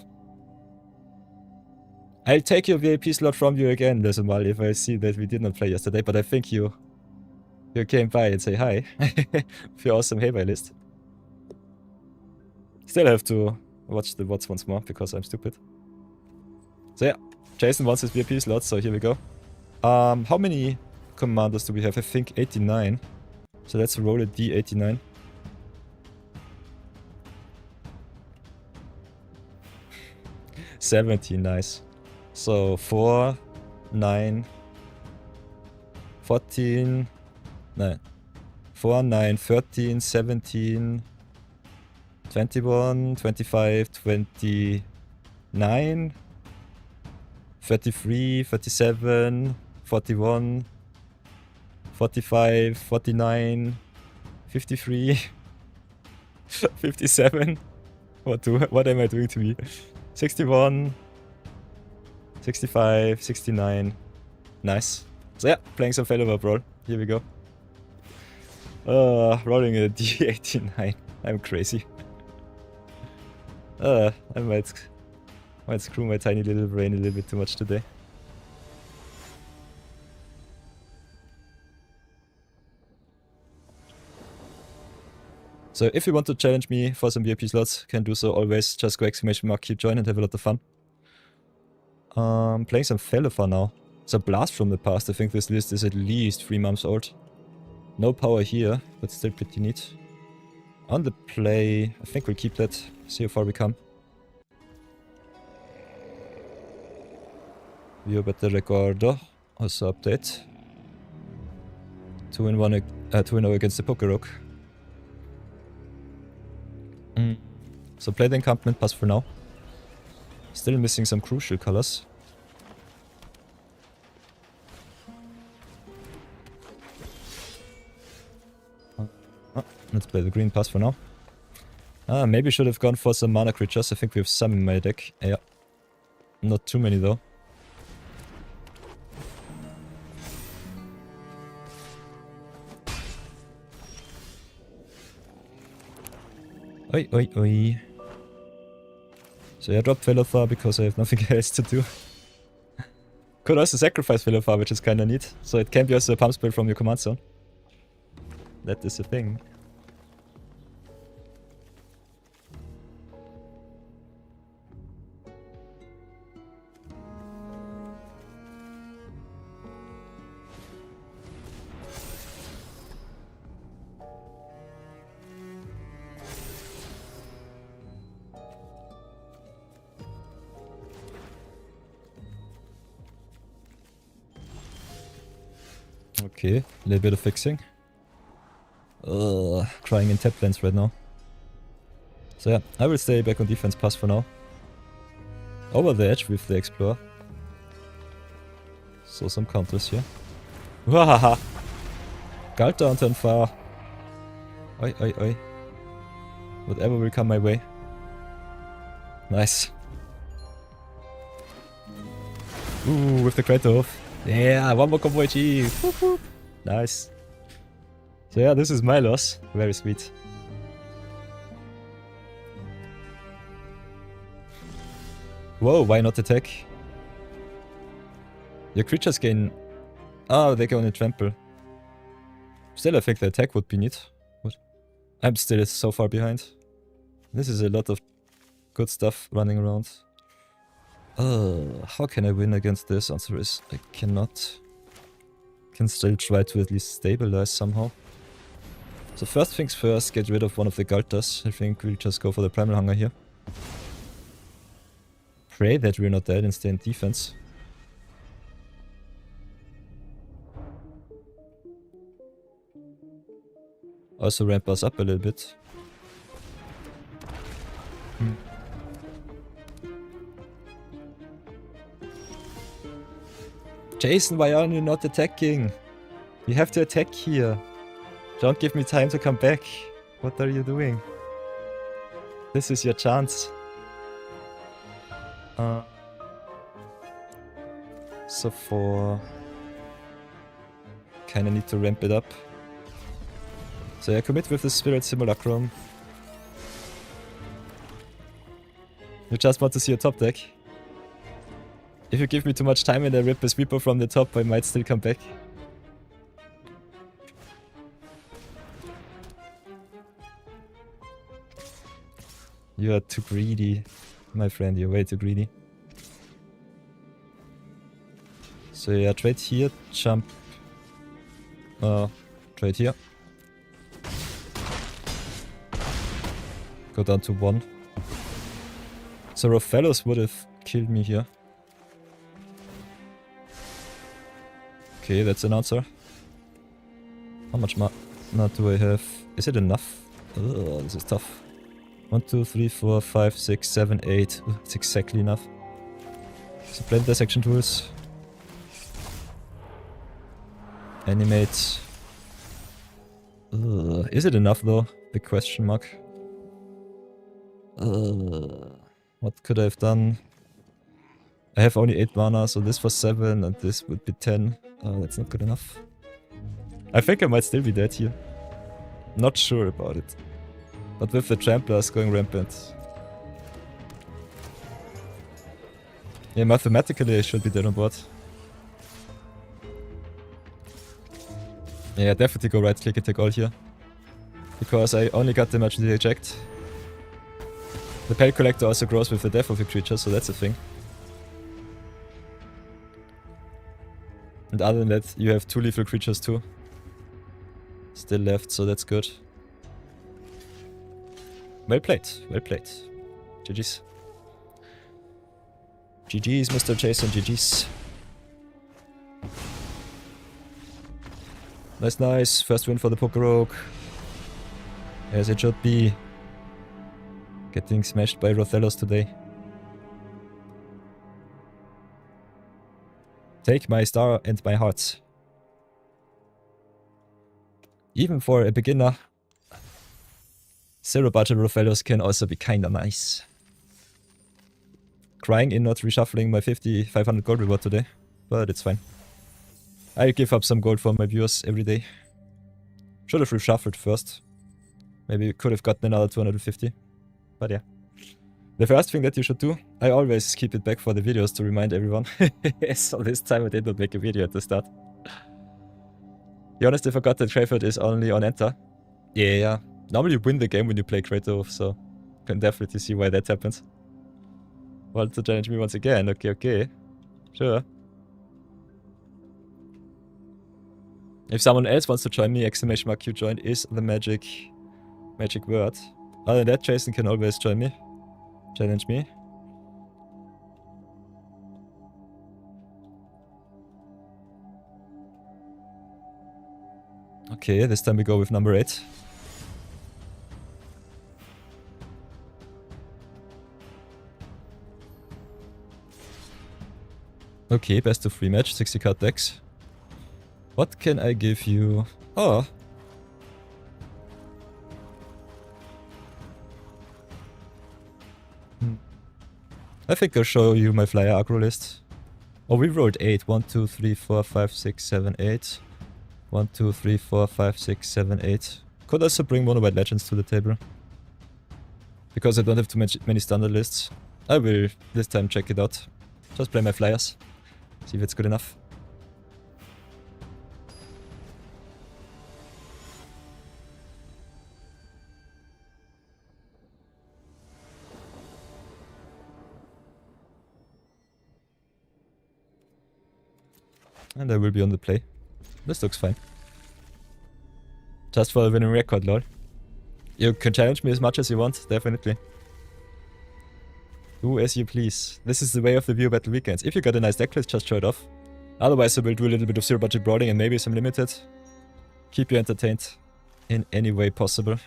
I'll take your VIP slot from you again, Les Amal, if I see that we did not play yesterday, but I think you came by and say hi with your awesome Hey Bye list. Still have to watch the VODs once more because I'm stupid. So yeah, Jason wants his VIP slot, so here we go. How many commanders do we have? I think 89. So let's roll a D89. $70, nice. So 4, 9, 14, 9, 4, 9, 13, 17, 21, 25, 29, 33, 37, 41, 45, 49, 53, 57. What am I doing to me? 61, 65, 69. Nice. So yeah, playing some Failure Brawl. Here we go. Rolling a D89. I'm crazy. I might screw my tiny little brain a little bit too much today. So if you want to challenge me for some VIP slots, can do so always. Just go !, keep join and have a lot of fun. Playing some Felifar now. It's a blast from the past. I think this list is at least 3 months old. No power here, but still pretty neat. On the play, I think we'll keep that. See how far we come. View better recorder. Also update. 2-1, 2-0 against the Pokerok. So play the encampment pass for now. Still missing some crucial colors. Let's play the green pass for now. Maybe should have gone for some mana creatures. I think we have some in my deck. Yeah. Not too many though. Oi, oi, oi. So I dropped Felifar because I have nothing else to do. Could also sacrifice Felifar, which is kinda neat. So it can be also a pump spell from your command zone. That is a thing. Okay, a little bit of fixing. Crying in tap lands right now. So yeah, I will stay back on defense pass for now. Over the edge with the Explorer. So some counters here. Wahaha! Galta on turn far. Oi, oi, oi. Whatever will come my way. Nice. Ooh, with the Kratos. Yeah, one more combo achieved. Whoop, whoop. Nice. So yeah, this is my loss. Very sweet. Whoa, why not attack? Your creatures gain... Oh, they can only trample. Still, I think the attack would be neat. What? I'm still so far behind. This is a lot of good stuff running around. How can I win against this? Answer is I cannot. Can still try to at least stabilize somehow. So first things first, get rid of one of the Galtas. I think we'll just go for the Primal Hunger here. Pray that we're not dead and stay in defense. Also ramp us up a little bit. Jason, why are you not attacking? You have to attack here. Don't give me time to come back. What are you doing? This is your chance. So for... Kinda need to ramp it up. So yeah, commit with the Spirit Simulacrum. You just want to see a top deck. If you give me too much time and I rip a sweeper from the top, I might still come back. You are too greedy, my friend, you're way too greedy. So yeah, trade here, jump... trade here. Go down to 1. So Rofellos would have killed me here. Okay, that's an answer. How much mana do I have? Is it enough? Ugh, this is tough. 1, 2, 3, 4, 5, 6, 7, 8. It's exactly enough. So play the dissection tools. Animate. Ugh, is it enough though? Big question mark. What could I have done? I have only 8 mana, so this was 7 and this would be 10. That's not good enough. I think I might still be dead here. Not sure about it. But with the Tramplers going rampant. Yeah, mathematically I should be dead on board. Yeah, definitely go right click and take all here. Because I only got the emergency eject. The Pale Collector also grows with the death of your creature, so that's a thing. And other than that, you have 2 lethal creatures too. Still left, so that's good. Well played, well played. GG's. GG's, Mr. Jason, GG's. Nice, nice. First win for the Poker Rogue. As it should be. Getting smashed by Rothellos today. Take my star and my heart. Even for a beginner, 0 budget Rothellos can also be kinda nice. Crying in not reshuffling my 500 gold reward today, but it's fine. I give up some gold for my viewers every day. Should have reshuffled first. Maybe could have gotten another 250. But yeah. The first thing that you should do, I always keep it back for the videos to remind everyone. So this time I did not make a video at the start. You honestly forgot that Crayford is only on enter. Yeah. Normally you win the game when you play Kratos, so can definitely see why that happens. Want to challenge me once again? Okay. Sure. If someone else wants to join me, !Q join is the magic word. Other than that, Jason can always join me. Challenge me. Okay, this time we go with number 8. Okay, best of 3 match, 60 card decks. What can I give you? Oh. I think I'll show you my flyer aggro list. Oh, we rolled 8. 1, 2, 3, 4, 5, 6, 7, 8. 1, 2, 3, 4, 5, 6, 7, 8. Could also bring Mono White Legends to the table. Because I don't have too many standard lists. I will this time check it out. Just play my flyers. See if it's good enough. And I will be on the play. This looks fine. Just for a winning record, lol. You can challenge me as much as you want, definitely. Do as you please. This is the way of the view battle weekends. If you got a nice deck list, just show it off. Otherwise I will do a little bit of 0 budget brawling and maybe some limited. Keep you entertained in any way possible.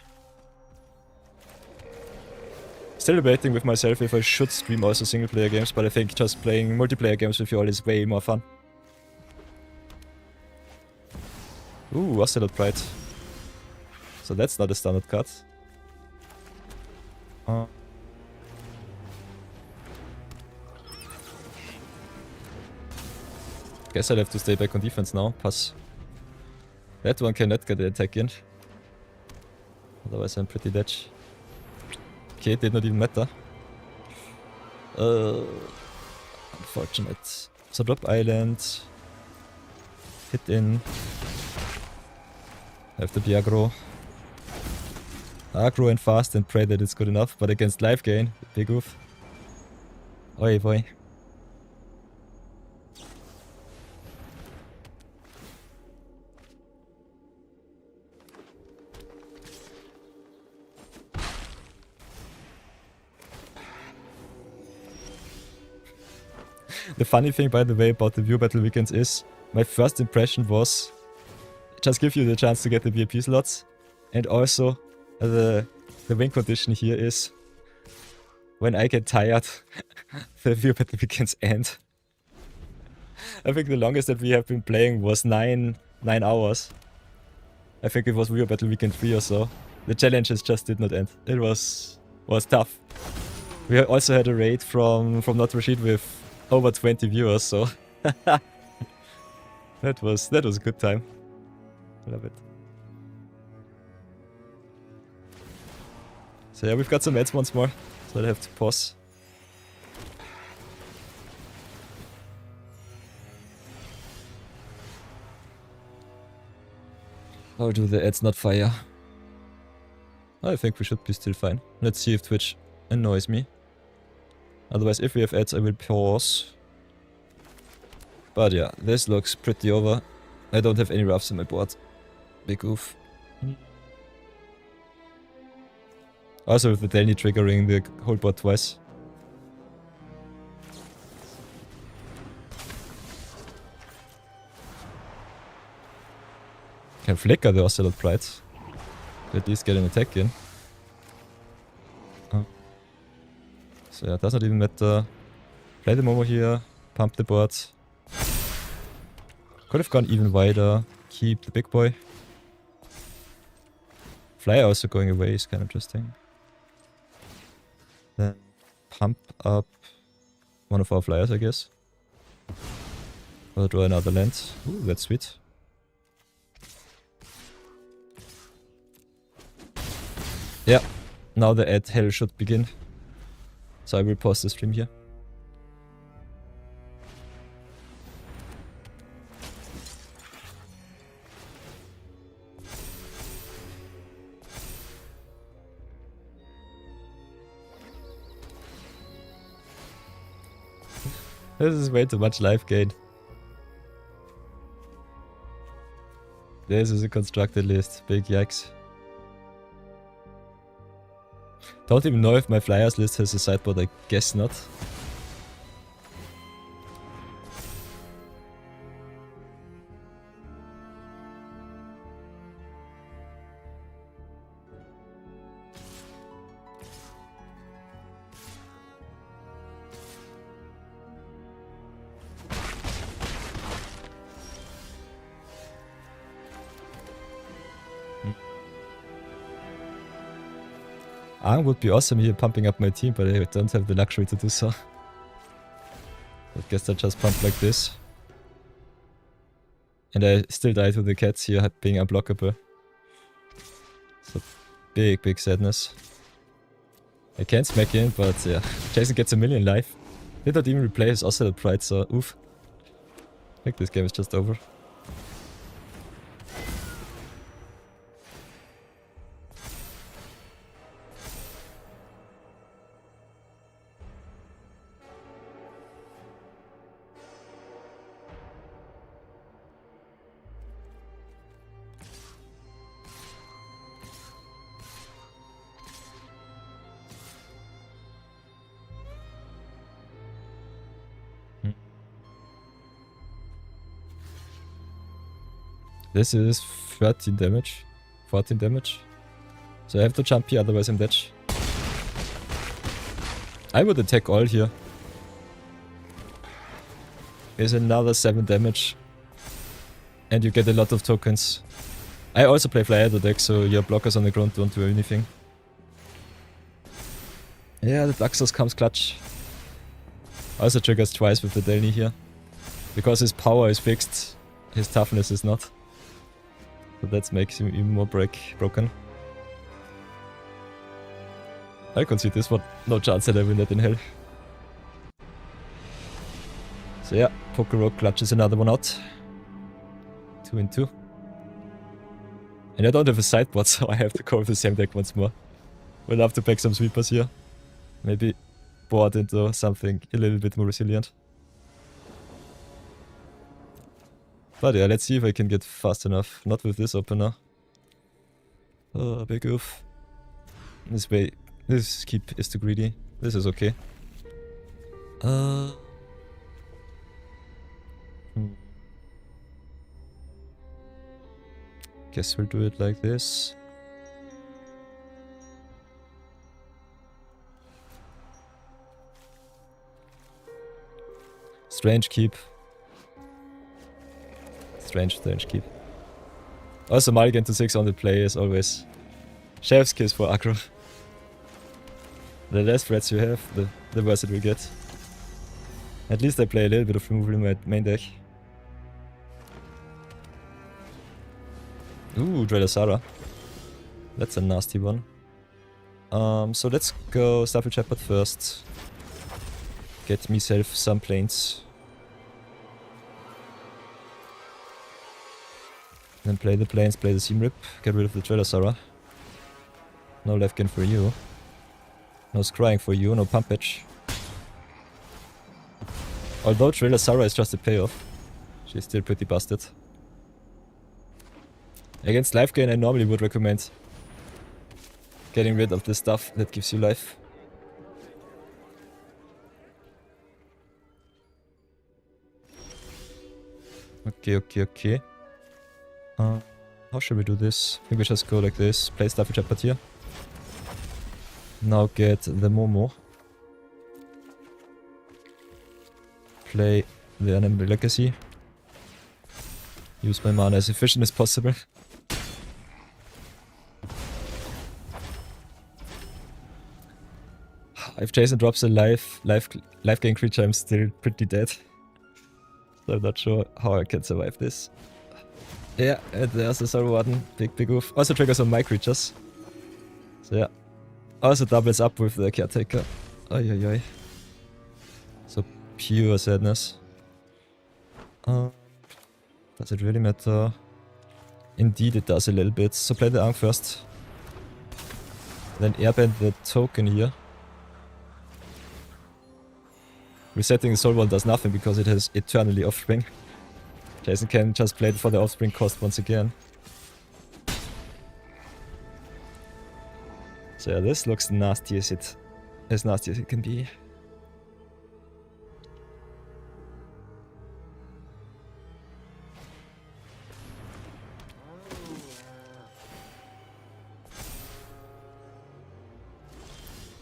Still debating with myself if I should stream also single player games, but I think just playing multiplayer games with you all is way more fun. Ooh, Ocelot Pride. So that's not a standard card. Guess I'll have to stay back on defense now. Pass. That one cannot get the attack in. Otherwise I'm pretty dead. Okay, it did not even matter. Unfortunate. So drop island. Hit in. Have to be aggro. Aggro and fast and pray that it's good enough. But against life gain, big oof. Oi boy. The funny thing, by the way, about the view battle weekends is my first impression was just give you the chance to get the VIP slots, and also the win condition here is when I get tired, the view battle weekends end. I think the longest that we have been playing was 9 hours. I think it was view battle weekend 3 or so. The challenges just did not end. It was tough. We also had a raid from Not Rashid with over 20 viewers, so that was a good time. Love it. So yeah, we've got some ads once more, so I have to pause. How do the ads not fire? I think we should be still fine. Let's see if Twitch annoys me. Otherwise, if we have ads, I will pause. But yeah, this looks pretty over. I don't have any roughs on my board. Big oof. Also with the Danny triggering the whole board twice. Can flicker the Ocelot Pride. At least get an attack in. Oh. So yeah, does not even matter. Play the Momo here, pump the board. Could have gone even wider, keep the big boy. Flyer also going away is kind of interesting. Then pump up one of our flyers, I guess. Or draw another land. Ooh, that's sweet. Yeah, now the ad hell should begin. So I will pause the stream here. This is way too much life gain. This is a constructed list. Big yikes. Don't even know if my flyers list has a sideboard, I guess not. Arm would be awesome here pumping up my team, but I don't have the luxury to do so. I guess I just pump like this. And I still die to the cats here being unblockable. So big sadness. I can smack in, but yeah, Jason gets a million life. Did not even replay his Ocelot Pride, so oof. I think this game is just over. This is 13 damage, 14 damage. So I have to jump here, otherwise I'm dead. I would attack all here. There's another 7 damage. And you get a lot of tokens. I also play Flyer deck, so your blockers on the ground don't do anything. Yeah, the Daxos comes clutch. Also triggers twice with the Delny here. Because his power is fixed, his toughness is not. So that makes him even more broken. I concede this one. No chance that I win that in hell. So yeah, Poker Rogue clutches another one out. 2 in 2. And I don't have a sideboard, so I have to go with the same deck once more. We'll have to pack some sweepers here. Maybe board into something a little bit more resilient. But yeah, let's see if I can get fast enough. Not with this opener. Oh, big oof. This way, this keep is too greedy. This is okay. Guess we'll do it like this. Strange keep. Strange keep. Also mulligan to 6 on the play as always. Chef's kiss for aggro. The less threats you have, the worse it will get. At least I play a little bit of removal in my main deck. Ooh, Dreadasara. That's a nasty one. So let's go Starfield Shepherd first. Get myself some planes. Then play the planes, play the Seam Rip, get rid of the Dreadasara. No left gain for you. No scrying for you, no pumpage. Although Dreadasara is just a payoff. She's still pretty busted. Against life gain, I normally would recommend getting rid of the stuff that gives you life. Okay. How should we do this? I think we just go like this. Play Staffy Shepherd here. Now get the Momo. Play the Animal Legacy. Use my mana as efficient as possible. If Jason drops a life gain creature, I'm still pretty dead. So I'm not sure how I can survive this. Yeah, and there's a Soul Warden. Big oof. Also triggers on my creatures. So yeah. Also doubles up with the Caretaker. Oi. So pure sadness. Does it really matter? Indeed it does a little bit. So play the Ankh first. Then airbend the token here. Resetting the Soul Wall does nothing because it has eternally offspring. Jason can just play it for the offspring cost once again. So yeah, this looks nasty as it can be.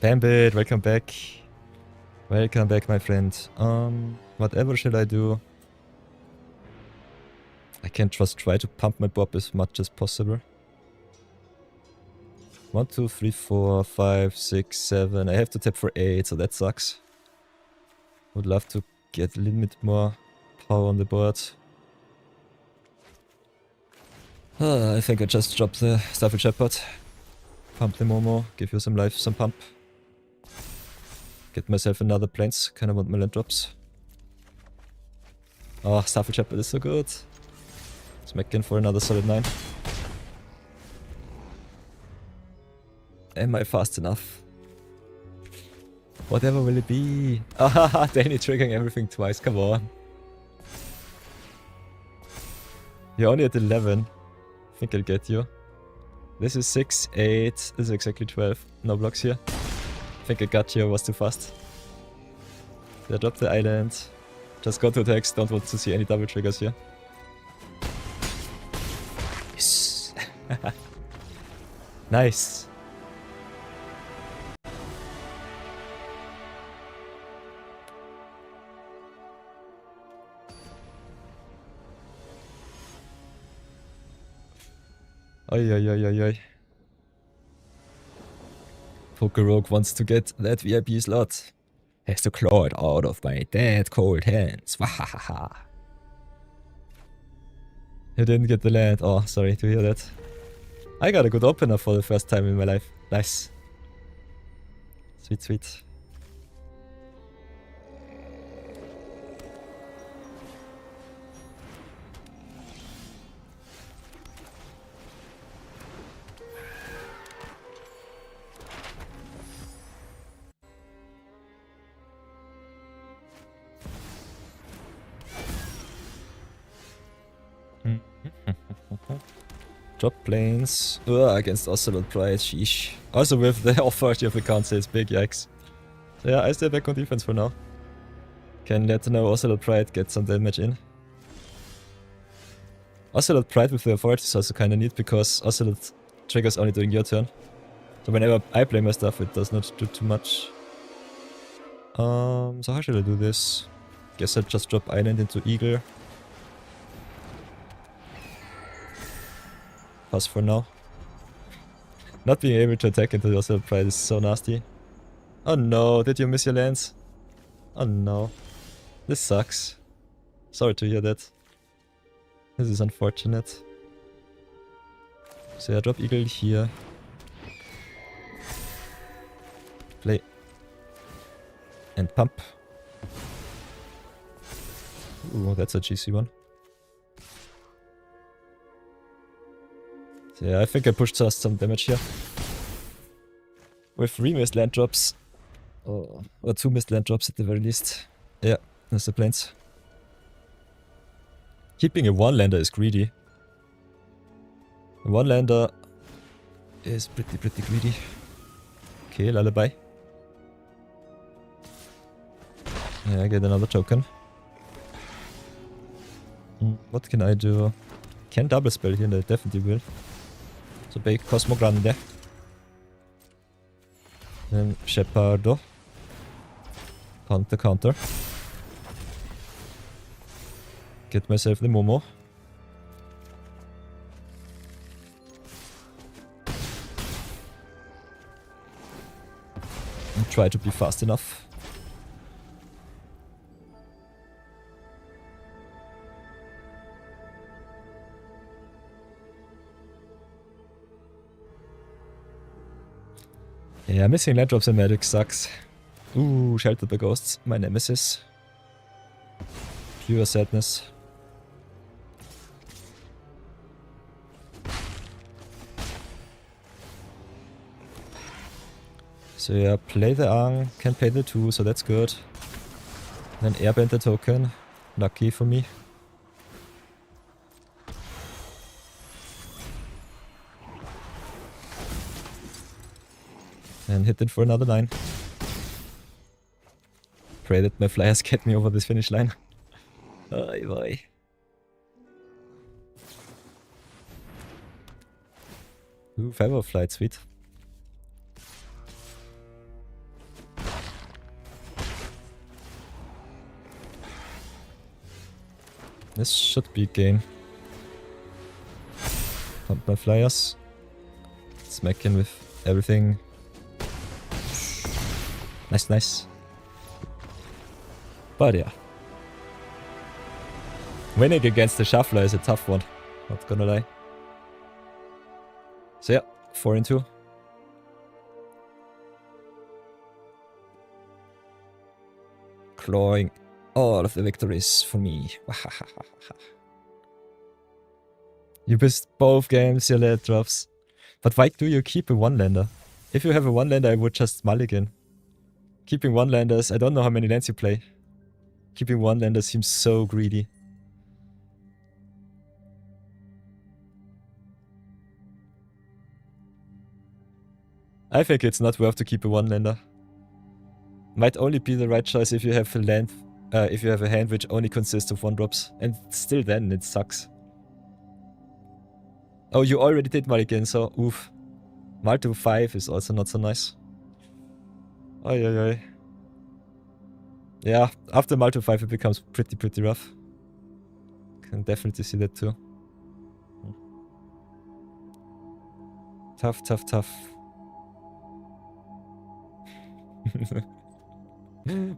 Bambit, welcome back. Welcome back, my friend. Whatever shall I do? I can just try to pump my Bob as much as possible. 1, 2, 3, 4, 5, 6, 7. I have to tap for 8, so that sucks. Would love to get a little bit more power on the board. I think I just dropped the Staffy Shepherd. Pump the Momo, give you some life, some pump. Get myself another planes, kinda want my land drops. Oh, Staffy Shepherd is so good. Smack in for another solid 9. Am I fast enough? Whatever will it be? Ah, Danny triggering everything twice, come on. You're only at 11. I think I'll get you. This is 6, 8, this is exactly 12. No blocks here. I think I got you, I was too fast. Yeah, drop the island. Just go to attacks, don't want to see any double triggers here. Yes! Nice! Oi. Poker Rogue wants to get that VIP slot. Has to claw it out of my dead cold hands. Wahahaha. You didn't get the land. Oh, sorry to hear that. I got a good opener for the first time in my life. Nice. Sweet. Drop planes. Against Ocelot Pride, sheesh. Also with the authority of the council is big, yikes. So yeah, I stay back on defense for now. Can let now Ocelot Pride get some damage in. Ocelot Pride with the authority is also kinda neat because Ocelot triggers only during your turn. So whenever I play my stuff, it does not do too much. So how should I do this? Guess I'll just drop Island into Eagle. Pass for now. Not being able to attack into the Ocelot Pride is so nasty. Oh no, did you miss your lands? Oh no. This sucks. Sorry to hear that. This is unfortunate. So yeah, drop Eagle here. Play. And pump. Ooh, that's a GC one. So yeah, I think I pushed just some damage here. With 3 missed land drops. Or 2 missed land drops at the very least. Yeah, that's the planes. Keeping a one-lander is greedy. A one-lander is pretty greedy. Okay, lullaby. Yeah, I get another token. What can I do? Can double spell here, I definitely will. So big Cosmo Grande. Then Shepardo. Counter. Get myself the Momo. And try to be fast enough. Yeah, missing land drops and magic sucks. Ooh, Sheltered by Ghosts, my nemesis. Pure sadness. So yeah, play the Ang, can pay the 2, so that's good. Then airbend the token, lucky for me. And hit it for another 9. Pray that my flyers get me over this finish line. Oy boy. Ooh, Feather Flight, sweet. This should be gain. Pump my flyers. Smack in with everything. Nice. But yeah. Winning against the Shuffler is a tough one. Not gonna lie. So yeah, 4-2. Clawing all of the victories for me. You missed both games, your lead drops. But why do you keep a one-lander? If you have a one-lander, I would just mulligan. Keeping one-landers, I don't know how many lands you play. Keeping one-lander seems so greedy. I think it's not worth to keep a one-lander. Might only be the right choice if you have a land, if you have a hand which only consists of 1-drops. And still then, it sucks. Oh, you already did mulligan, so oof. Multi 5 is also not so nice. Oi. Yeah, after multi 5 it becomes pretty rough. Can definitely see that too. Tough.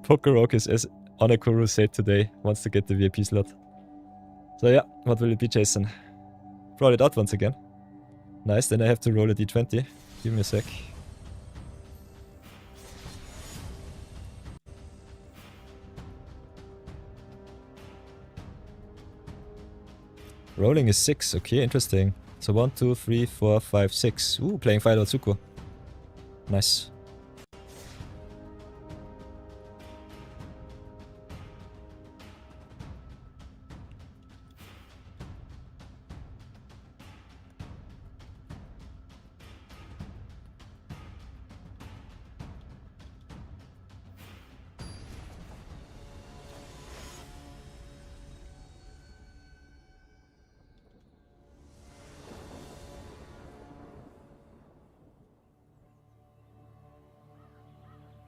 Pokerok is as on a crusade today, wants to get the VIP slot. So yeah, what will it be, Jason? Roll it out once again. Nice, then I have to roll a d20. Give me a sec. Rolling is 6, okay, interesting. So 1, 2, 3, 4, 5, 6. Ooh, playing Fire Tsuko. Nice.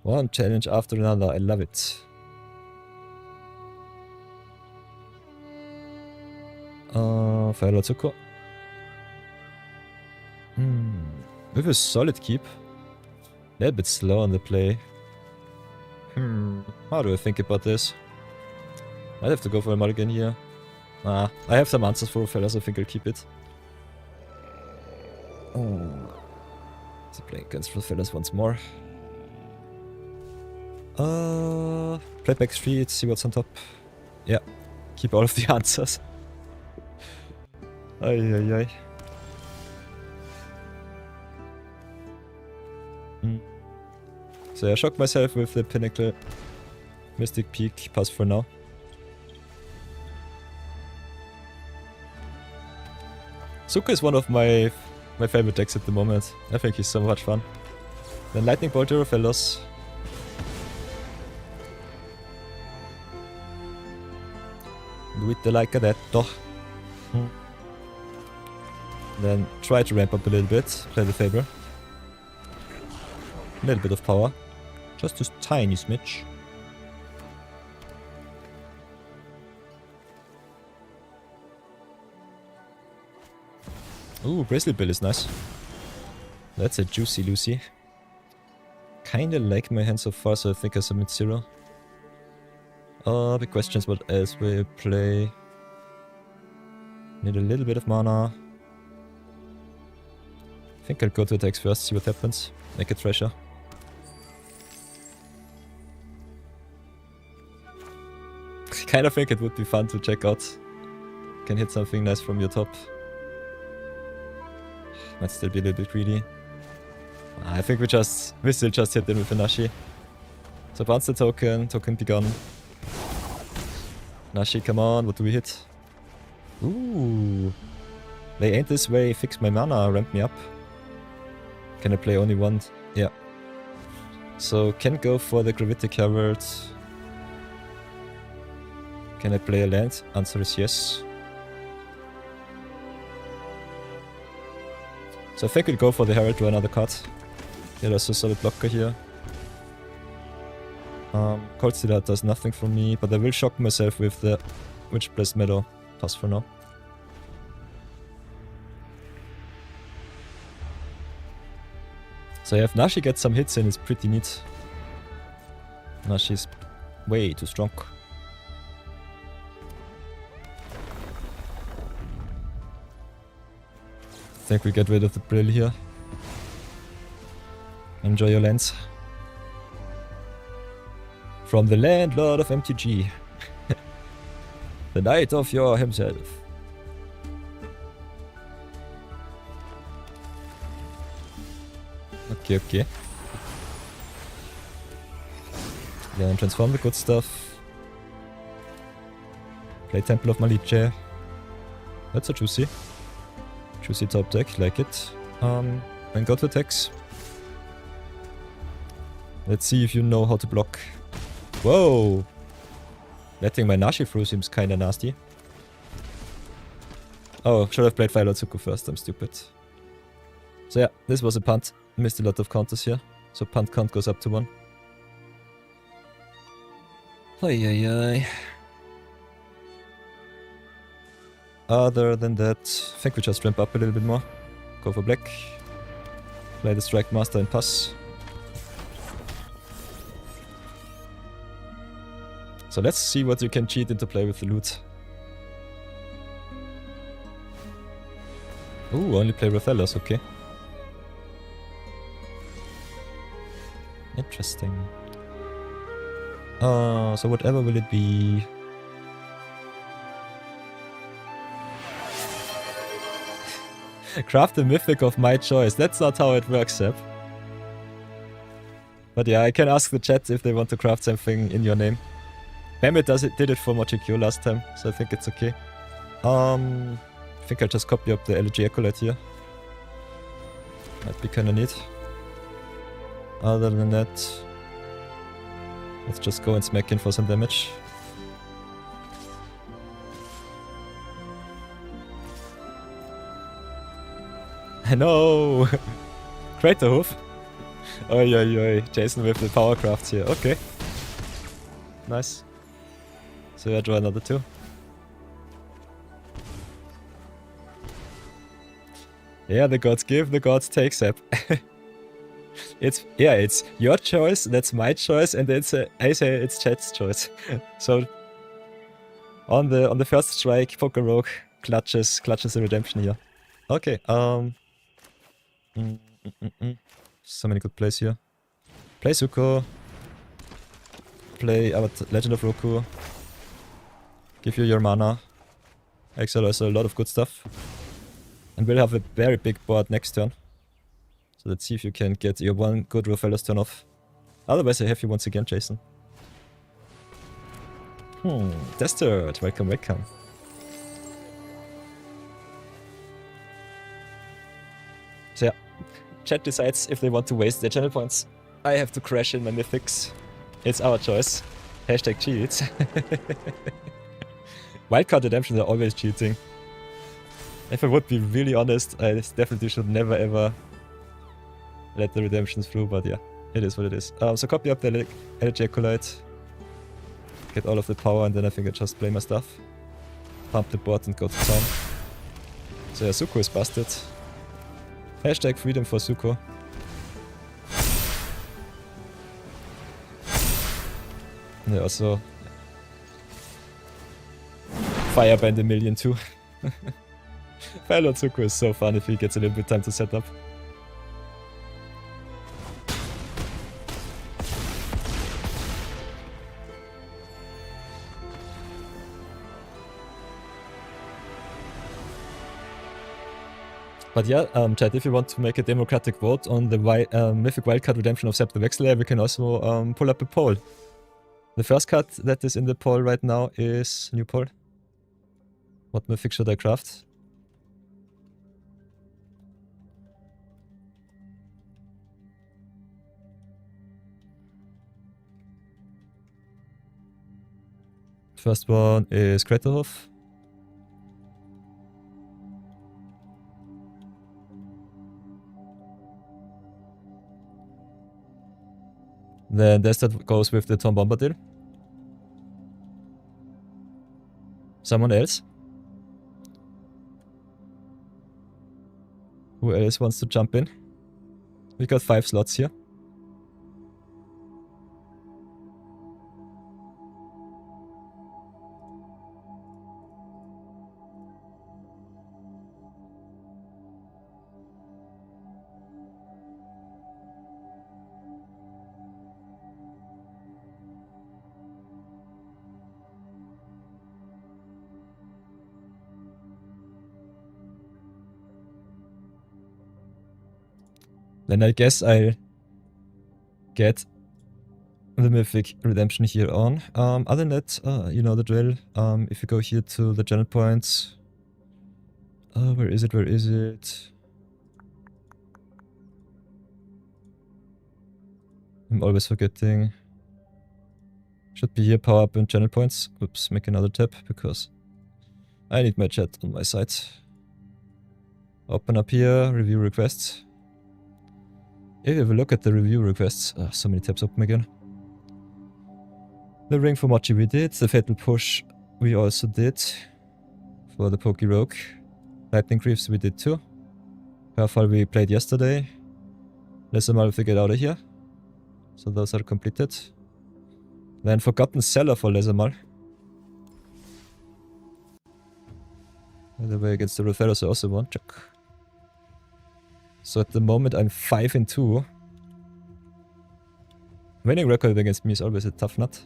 One challenge after another, I love it. Fire Tsuko. With a solid keep. A little bit slow on the play. How do I think about this? I'd have to go for a mulligan here. I have some answers for fellas, I think I'll keep it. So playing against fellas once more. Play back 3, see what's on top. Yeah, keep all of the answers. Ay. So I shocked myself with the Pinnacle Mystic Peak pass for now. Zuko is one of my favorite decks at the moment. I think he's so much fun. Then Lightning Bolt Fellows. Do it like that, doch. Then try to ramp up a little bit, play the Faber. A little bit of power. Just a tiny smidge. Ooh, Bracelet Bill is nice. That's a juicy Lucy. Kinda like my hand so far, so I think I submit 0. The question is what else will I play? Need a little bit of mana. I think I'll go to attacks first, see what happens. Make a treasure. I kinda think it would be fun to check out. Can hit something nice from your top. Might still be a little bit greedy. I think we still just hit in with a Nashi. So bounce the token be gone. Nashi, come on, what do we hit? Ooh. They ain't this way, fix my mana, ramp me up. Can I play only one? Yeah. So can go for the Gravitic Herald. Can I play a land? Answer is yes. So I think we'll go for the Herald, draw another card. Yeah, there's a solid blocker here. Cold Steel Heart does nothing for me, but I will shock myself with the Witch Blast Meadow. Pass for now. So yeah, if Nashi gets some hits in, it's pretty neat. Nashi's way too strong. I think we get rid of the Brill here. Enjoy your lands. From the landlord of MTG. The knight of your himself. Okay. Then transform the good stuff. Play Temple of Maliche. That's a juicy. Juicy top deck, like it. Then go to attacks. Let's see if you know how to block. Whoa! Letting my Nashi through seems kinda nasty. Oh, should have played Fire Lord Zuko first, I'm stupid. So yeah, this was a punt. Missed a lot of counters here. So punt count goes up to 1. Ay. Other than that, I think we just ramp up a little bit more. Go for black. Play the Strike Master and pass. So let's see what you can cheat into play with the loot. Ooh, only play Rathalos, okay. Interesting. So whatever will it be? Craft a mythic of my choice. That's not how it works, Seb. But yeah, I can ask the chat if they want to craft something in your name. Bamit did it for Mochikyo last time, so I think it's okay. I think I'll just copy up the Elegy Acolyte here. Might be kinda neat. Other than that, let's just go and smack in for some damage. No! Craterhoof? Oi. Jason with the power crafts here. Okay. Nice. So I draw another 2. Yeah, the gods give, the gods take, Seb. It's your choice, that's my choice, and I say it's chat's choice. So on the first strike, Poker Rogue clutches the redemption here. Okay, so many good plays here. Play Zuko. Play Legend of Roku. Give you your mana. Exile also a lot of good stuff. And we'll have a very big board next turn. So let's see if you can get your one good Rathalos turn off. Otherwise I have you once again, Jason. Desert, welcome. Chat decides if they want to waste their channel points. I have to crash in my mythics. It's our choice. Hashtag cheats. Wildcard redemptions are always cheating. If I would be really honest, I definitely should never ever let the redemptions through, but yeah, it is what it is. So copy up the Ejaculate, get all of the power, and then I think I just play my stuff. Pump the board and go to town. So yeah, Suko is busted. Hashtag freedom for Suko. Yeah, also Fireband a million too. Firelord Suko is so fun if he gets a little bit time to set up. But yeah, chat, if you want to make a democratic vote on the Mythic Wildcard Redemption of Scepter Vexlayer, we can also pull up a poll. The first card that is in the poll right now is... new poll. What Mythic should I craft? First one is Kraterhof. Then that goes with the Tom Bombadil. Someone else? Who else wants to jump in? We got 5 slots here. Then I guess I'll get the Mythic Redemption here on. Other than that, you know the drill. If you go here to the channel points... where is it? Where is it? I'm always forgetting. Should be here, power up and channel points. Oops, make another tab because I need my chat on my side. Open up here, review requests. If you have a look at the review requests, so many tabs open again. The Ring for Mochi we did, the Fatal Push we also did for the Poke Rogue. Lightning Greaves we did too. Perfall we played yesterday. Lesamal if we get out of here. So those are completed. Then Forgotten Cellar for Lesamal. By the way, against the Rotheros I also won. Check. So at the moment I'm 5-2. Winning record against me is always a tough nut.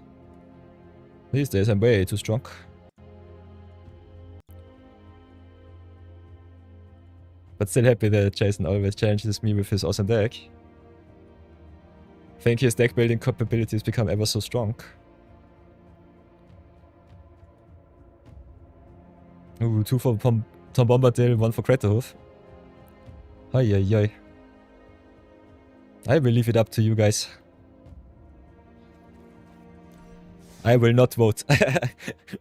These days I'm way too strong. But still happy that Jason always challenges me with his awesome deck. I think his deck building capabilities become ever so strong. Ooh, 2 for Tom Bombadil, 1 for Kraterhof. Ay ay ay. I will leave it up to you guys. I will not vote.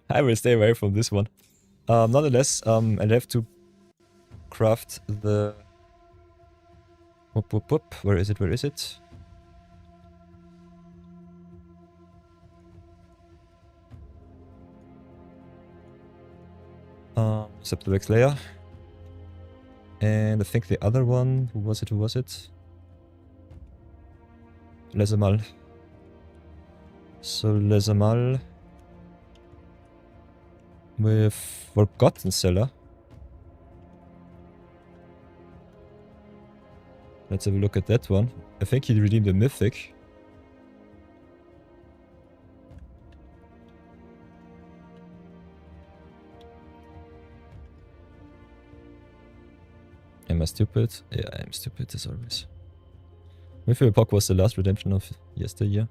I will stay away from this one. Nonetheless, I'll have to craft the... Whoop, whoop, whoop. Where is it? Where is it? Scepter Vexlayer. And I think the other one, who was it? Who was it? Lesamal. So Lesamal with Forgotten Cellar. Let's have a look at that one. I think he redeemed a Mythic. Am I stupid? Yeah, I am stupid as always. Mythic Epoch was the last redemption of yesteryear.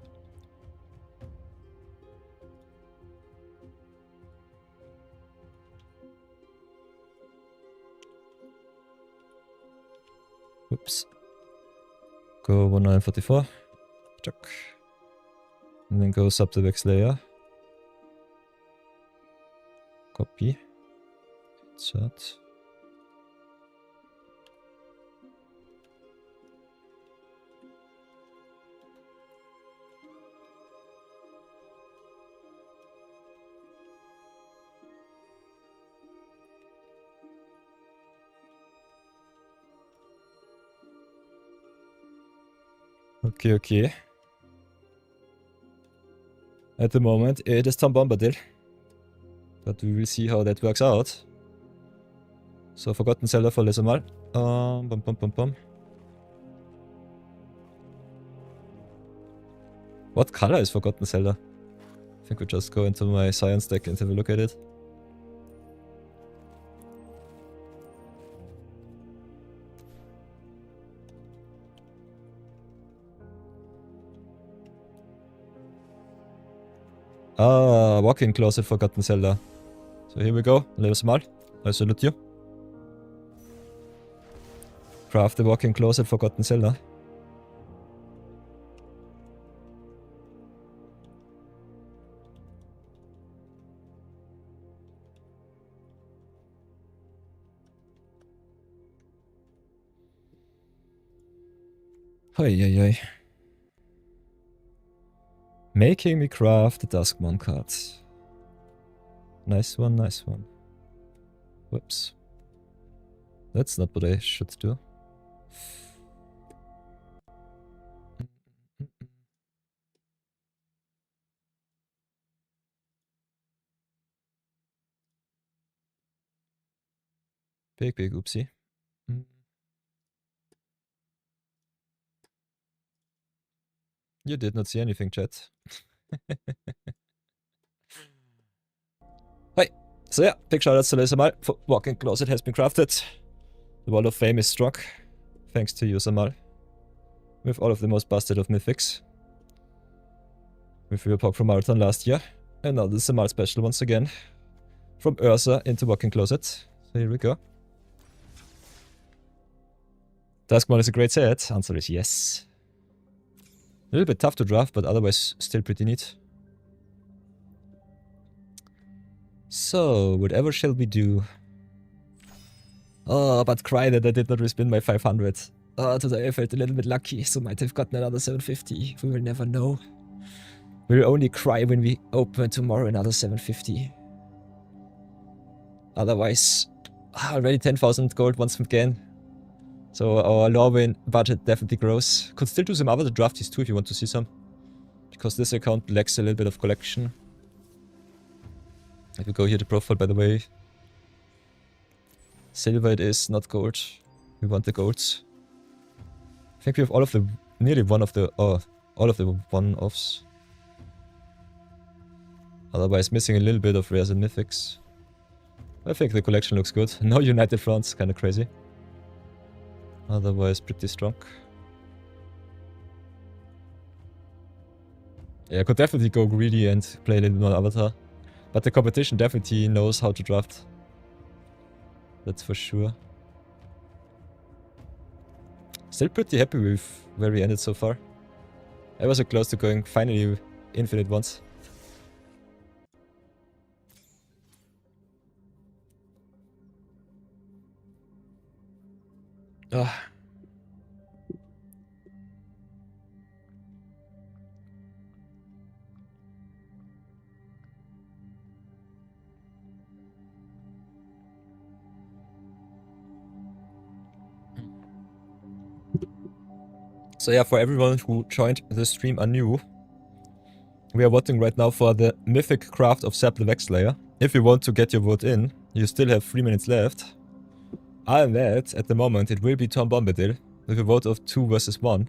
Oops. Go 1944. Chuck. And then go sub the Vex layer. Copy. Insert. Okay, okay. At the moment, it is Tom Bombadil. But we will see how that works out. So, Forgotten Zelda vorlese mal. Bum, bum, bum, bum. What color is Forgotten Zelda? I think we just go into my science deck and have a look at it. Ah, walk-in closet Forgotten Zelda. So here we go, leve oss mal. I salute you. Craft the walk-in closet Forgotten Zelda. Oi, oi, oi. Making me craft the Duskmon card. Nice one, nice one. Whoops. That's not what I should do. Big, big oopsie. You did not see anything, chat. Hi. So yeah, big shoutouts to Samal for walk-in closet has been crafted. The Wall of Fame is struck. Thanks to you, Samal. With all of the most busted of mythics. With your pop from Marathon last year. And now the Samal special once again. From Ursa into walk-in closet. So here we go. Duskmon is a great set. Answer is yes. A little bit tough to draft, but otherwise still pretty neat. So, whatever shall we do? Oh, but cry that I did not respin my 500. Oh, today I felt a little bit lucky, so might have gotten another 750. We will never know. We'll only cry when we open tomorrow another 750. Otherwise, already 10,000 gold once again. So our Lorwyn budget definitely grows. Could still do some other drafties too if you want to see some. Because this account lacks a little bit of collection. If we go here to profile, by the way. Silver it is, not gold. We want the golds. I think we have all of the, nearly one of the, all of the one-offs. Otherwise missing a little bit of rares and mythics. I think the collection looks good. No United Fronts, kinda crazy. Otherwise pretty strong. Yeah, I could definitely go greedy and play a little more Avatar. But the competition definitely knows how to draft. That's for sure. Still pretty happy with where we ended so far. I was so close to going finally infinite once. Ah. So yeah, for everyone who joined the stream anew, we are voting right now for the Mythic Craft of Zap the Vexlayer. If you want to get your vote in, you still have 3 minutes left. Other than that, at the moment, it will be Tom Bombadil with a vote of 2 versus 1.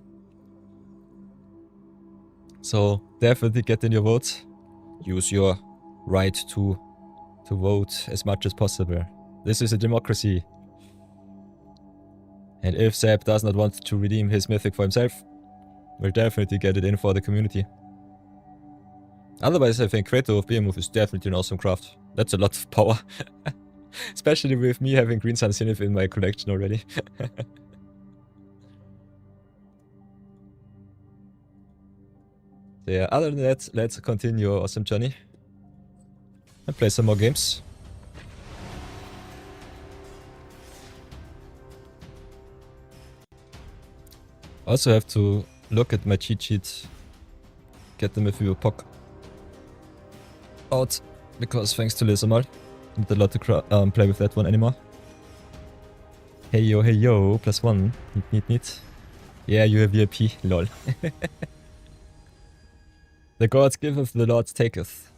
So definitely get in your vote. Use your right to vote as much as possible. This is a democracy. And if Zap does not want to redeem his mythic for himself, we'll definitely get it in for the community. Otherwise, I think Kratos of Behemoth is definitely an awesome craft. That's a lot of power. Especially with me having Green Sun Zenith in my collection already. So yeah, other than that, let's continue our awesome journey. And play some more games. Also have to look at my cheat sheet. Get them if we will poke out. Because thanks to Lizamal, not allowed to play with that one anymore. Hey yo, +1. Neat. Yeah, you have VIP, lol. The gods giveth, the lords taketh.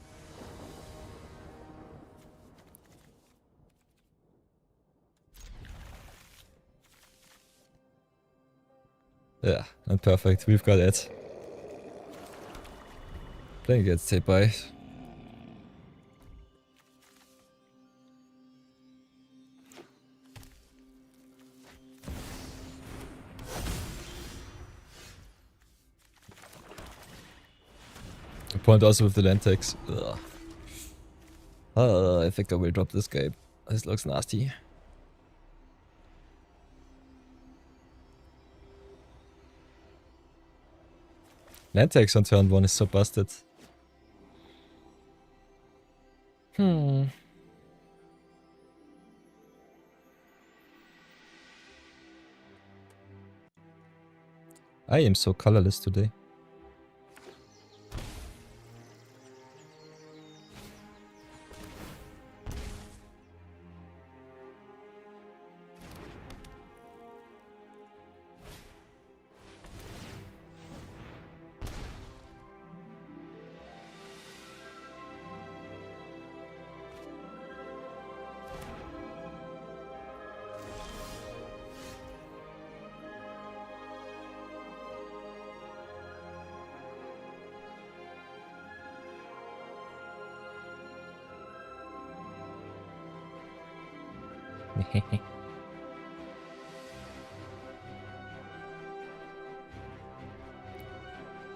Yeah, and perfect, we've got it. Playing against say bye. Point also with the land tax. I think I will drop this game. This looks nasty. Land tax on turn 1 is so busted. I am so colorless today.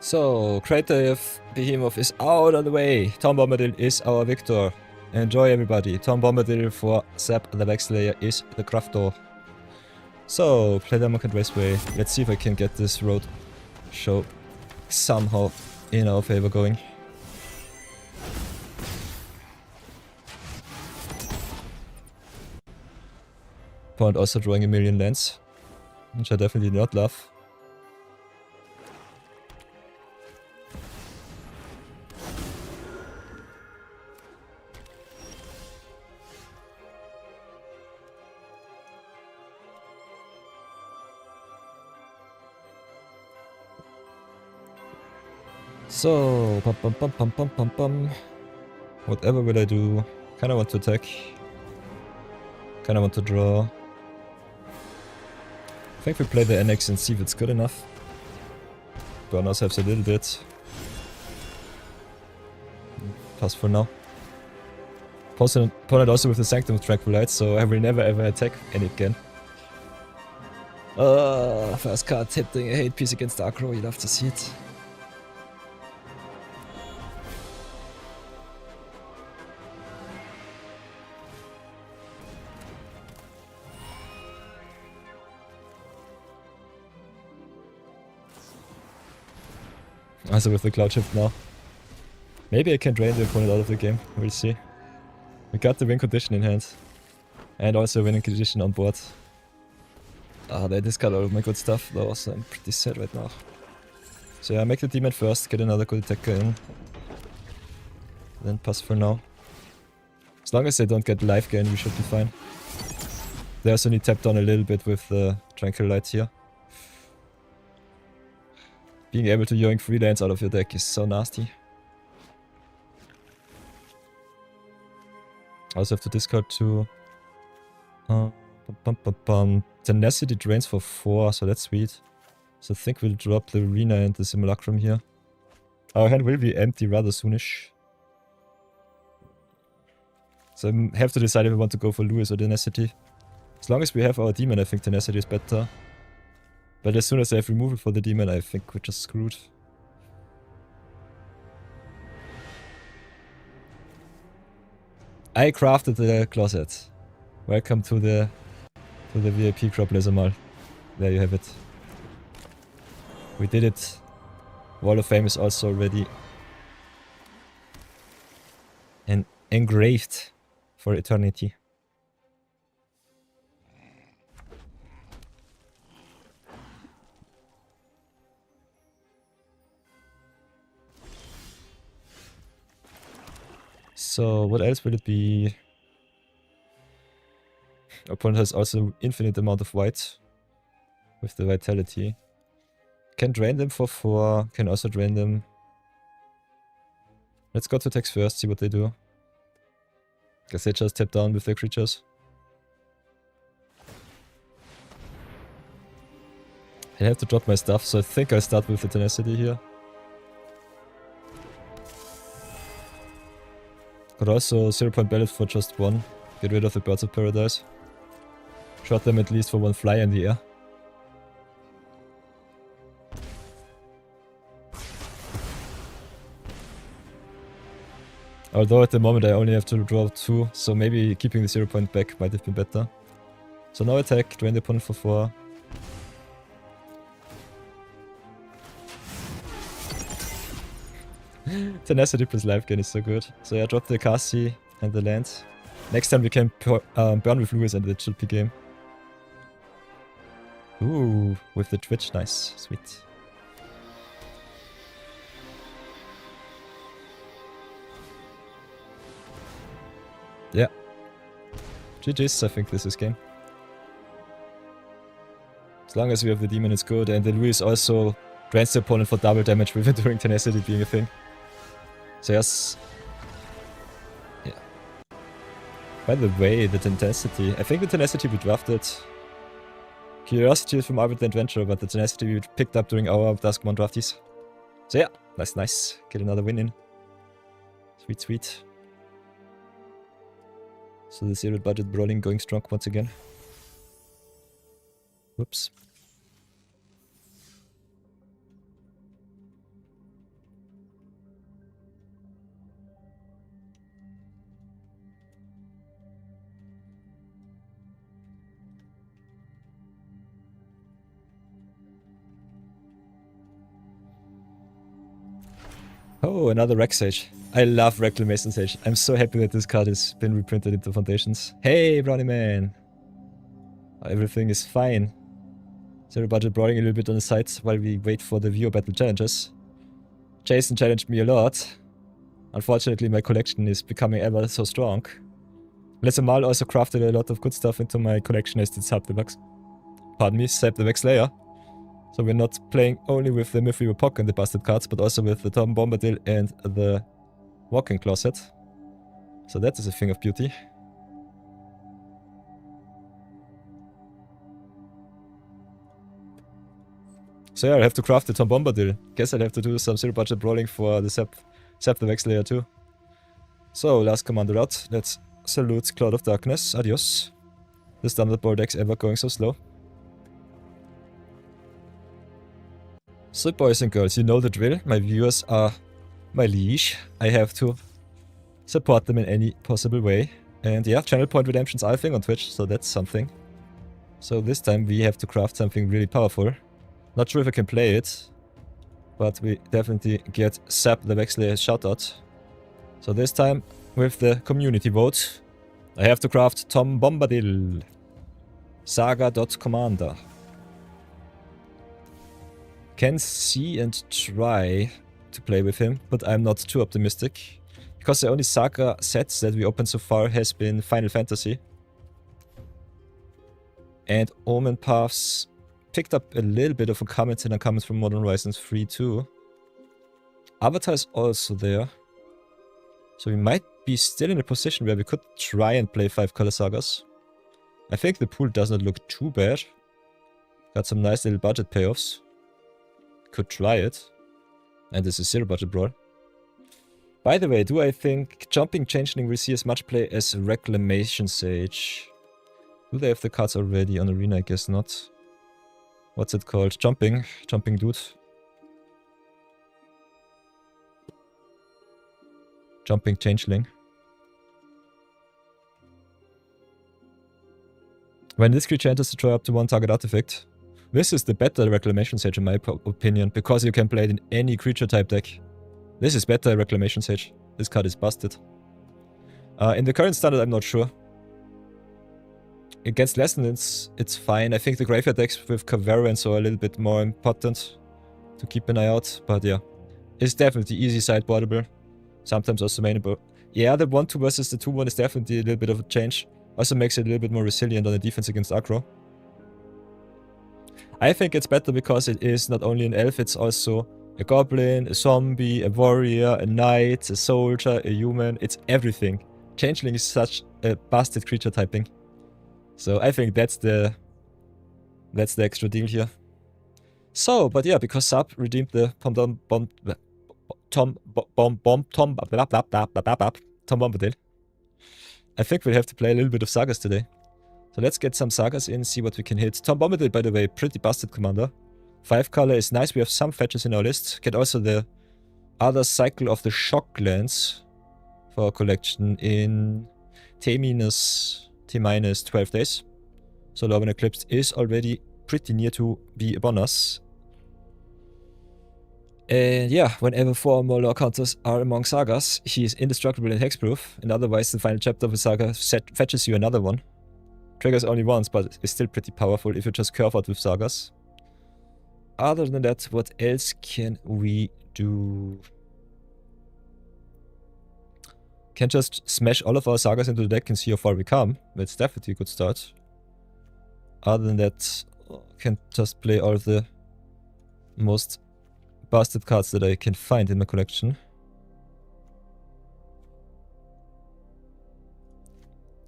So, Creative Behemoth is out of the way. Tom Bombadil is our victor. Enjoy everybody. Tom Bombadil for Zap the Backslayer is the crafter. So, play Democrat Raceway. Let's see if I can get this road show somehow in our favor going. Point also drawing a million lands, which I definitely do not love. So, whatever will I do? Kinda want to attack. Kinda want to draw. I think we play the NX and see if it's good enough. Burn ourselves a little bit. Pass for now. Opponent also with the Sanctum of Tranquilite, so I will never ever attack any again. First card hitting a hate piece against Darkrow, you love to see it. Also with the cloud shift now. Maybe I can drain the opponent out of the game, we'll see. We got the win condition in hand. And also a winning condition on board. They discard all of my good stuff though, so I'm pretty sad right now. So yeah, make the demon first, get another good attacker in. Then pass for now. As long as they don't get life gain, we should be fine. They also need tap down a little bit with the Tranquilite here. Being able to yoink 3 lands out of your deck is so nasty. I also have to discard 2. Tenacity drains for 4, so that's sweet. So I think we'll drop the Arena and the Simulacrum here. Our hand will be empty rather soonish. So I have to decide if I want to go for Lewis or Tenacity. As long as we have our Demon, I think Tenacity is better. But as soon as I have removal for the Demon, I think we're just screwed. I crafted the closet. Welcome to the VIP crop, Lezamal. There you have it. We did it. Wall of Fame is also already engraved for eternity. So what else will it be? Opponent has also infinite amount of white with the vitality. Can drain them for 4, can also drain them. Let's go to attacks first, see what they do. Guess they just tap down with their creatures. I have to drop my stuff, so I think I'll start with the tenacity here. Could also 0-point ballot for just 1. Get rid of the Birds of Paradise. Shot them at least for 1 fly in the air. Although at the moment I only have to draw 2, so maybe keeping the 0-point back might have been better. So now attack, drain the opponent for 4. Tenacity plus life gain is so good. So yeah, drop the Kasi and the land. Next time we can burn with Lewis and it should be game. Ooh, with the Twitch, nice, sweet. Yeah. GG's, I think this is game. As long as we have the demon, it's good. And the Lewis also grants the opponent for double damage with enduring tenacity being a thing. So yes. Yeah. By the way, the tenacity. I think the tenacity we drafted. Curiosity is from Arbiter Adventure, but the tenacity we picked up during our Duskmon drafties. So yeah, nice. Get another win in. Sweet. So the zero budget brawling going strong once again. Whoops. Oh, another Rex Sage. I love Reclamation Sage. I'm so happy that this card has been reprinted into Foundations. Hey, Brownie Man! Everything is fine. Zero budget brawling a little bit on the side while we wait for the viewer battle challenges. Jason challenged me a lot. Unfortunately, my collection is becoming ever so strong. Lesamal also crafted a lot of good stuff into my collection as did Sap the Vex. Pardon me, Sap the Vex Slayer. So we're not playing only with the Mithril Pock and the Busted cards, but also with the Tom Bombadil and the Walking Closet. So that is a thing of beauty. So yeah, I'll have to craft the Tom Bombadil. Guess I'll have to do some zero budget brawling for the Sap the Vex Layer too. So, last commander out. Let's salute Cloud of Darkness. Adios. The standard Brawl Decks ever going so slow. So boys and girls, you know the drill. My viewers are my leash. I have to support them in any possible way. And yeah, Channel Point Redemption's our thing on Twitch, so that's something. So this time we have to craft something really powerful. Not sure if I can play it, but we definitely get Sap the Vexlayer shoutout. So this time, with the community vote, I have to craft Tom Bombadil. Saga.commander. Can see and try to play with him, but I'm not too optimistic. Because the only Saga sets that we opened so far has been Final Fantasy. And Omen Paths picked up a little bit of uncommons and uncommons from Modern Horizons 3 too. Avatar is also there. So we might be still in a position where we could try and play 5 color sagas. I think the pool does not look too bad. Got some nice little budget payoffs. Could try it. And this is zero budget brawl. By the way, do I think Jumping Changeling will see as much play as Reclamation Sage? Do they have the cards already on Arena? I guess not. What's it called? Jumping Dude. Jumping Changeling. When this creature enters, destroy up to 1 target artifact. This is the better Reclamation Sage in my opinion, because you can play it in any creature type deck. This is better Reclamation Sage. This card is busted. In the current standard, I'm not sure. Against Lessons, it's fine. I think the graveyard decks with Caverns are a little bit more important to keep an eye out, but yeah. It's definitely easy sideboardable. Sometimes also mainable. Yeah, the 1-2 versus the 2-1 is definitely a little bit of a change. Also makes it a little bit more resilient on the defense against aggro. I think it's better because it is not only an elf, it's also a goblin, a zombie, a warrior, a knight, a soldier, a human. It's everything. Changeling is such a busted creature typing. So I think that's the extra deal here. So, but yeah, because Sub redeemed the Tom Bombadil, I think we'll have to play a little bit of Sagas today. So let's get some Sagas in, see what we can hit. Tom Bombadil, by the way, pretty busted commander. 5 color is nice, we have some fetches in our list. Get also the other cycle of the Shocklands for our collection in T-minus 12 days. So Lorwyn Eclipse is already pretty near to be upon us. And yeah, whenever 4 or more lore counters are among sagas, he is indestructible and hexproof, and otherwise the final chapter of a saga fetches you another one. Triggers only once, but is still pretty powerful if you just curve out with sagas. Other than that, what else can we do? Can just smash all of our sagas into the deck and see how far we come. That's definitely a good start. Other than that, can just play all of the most busted cards that I can find in my collection.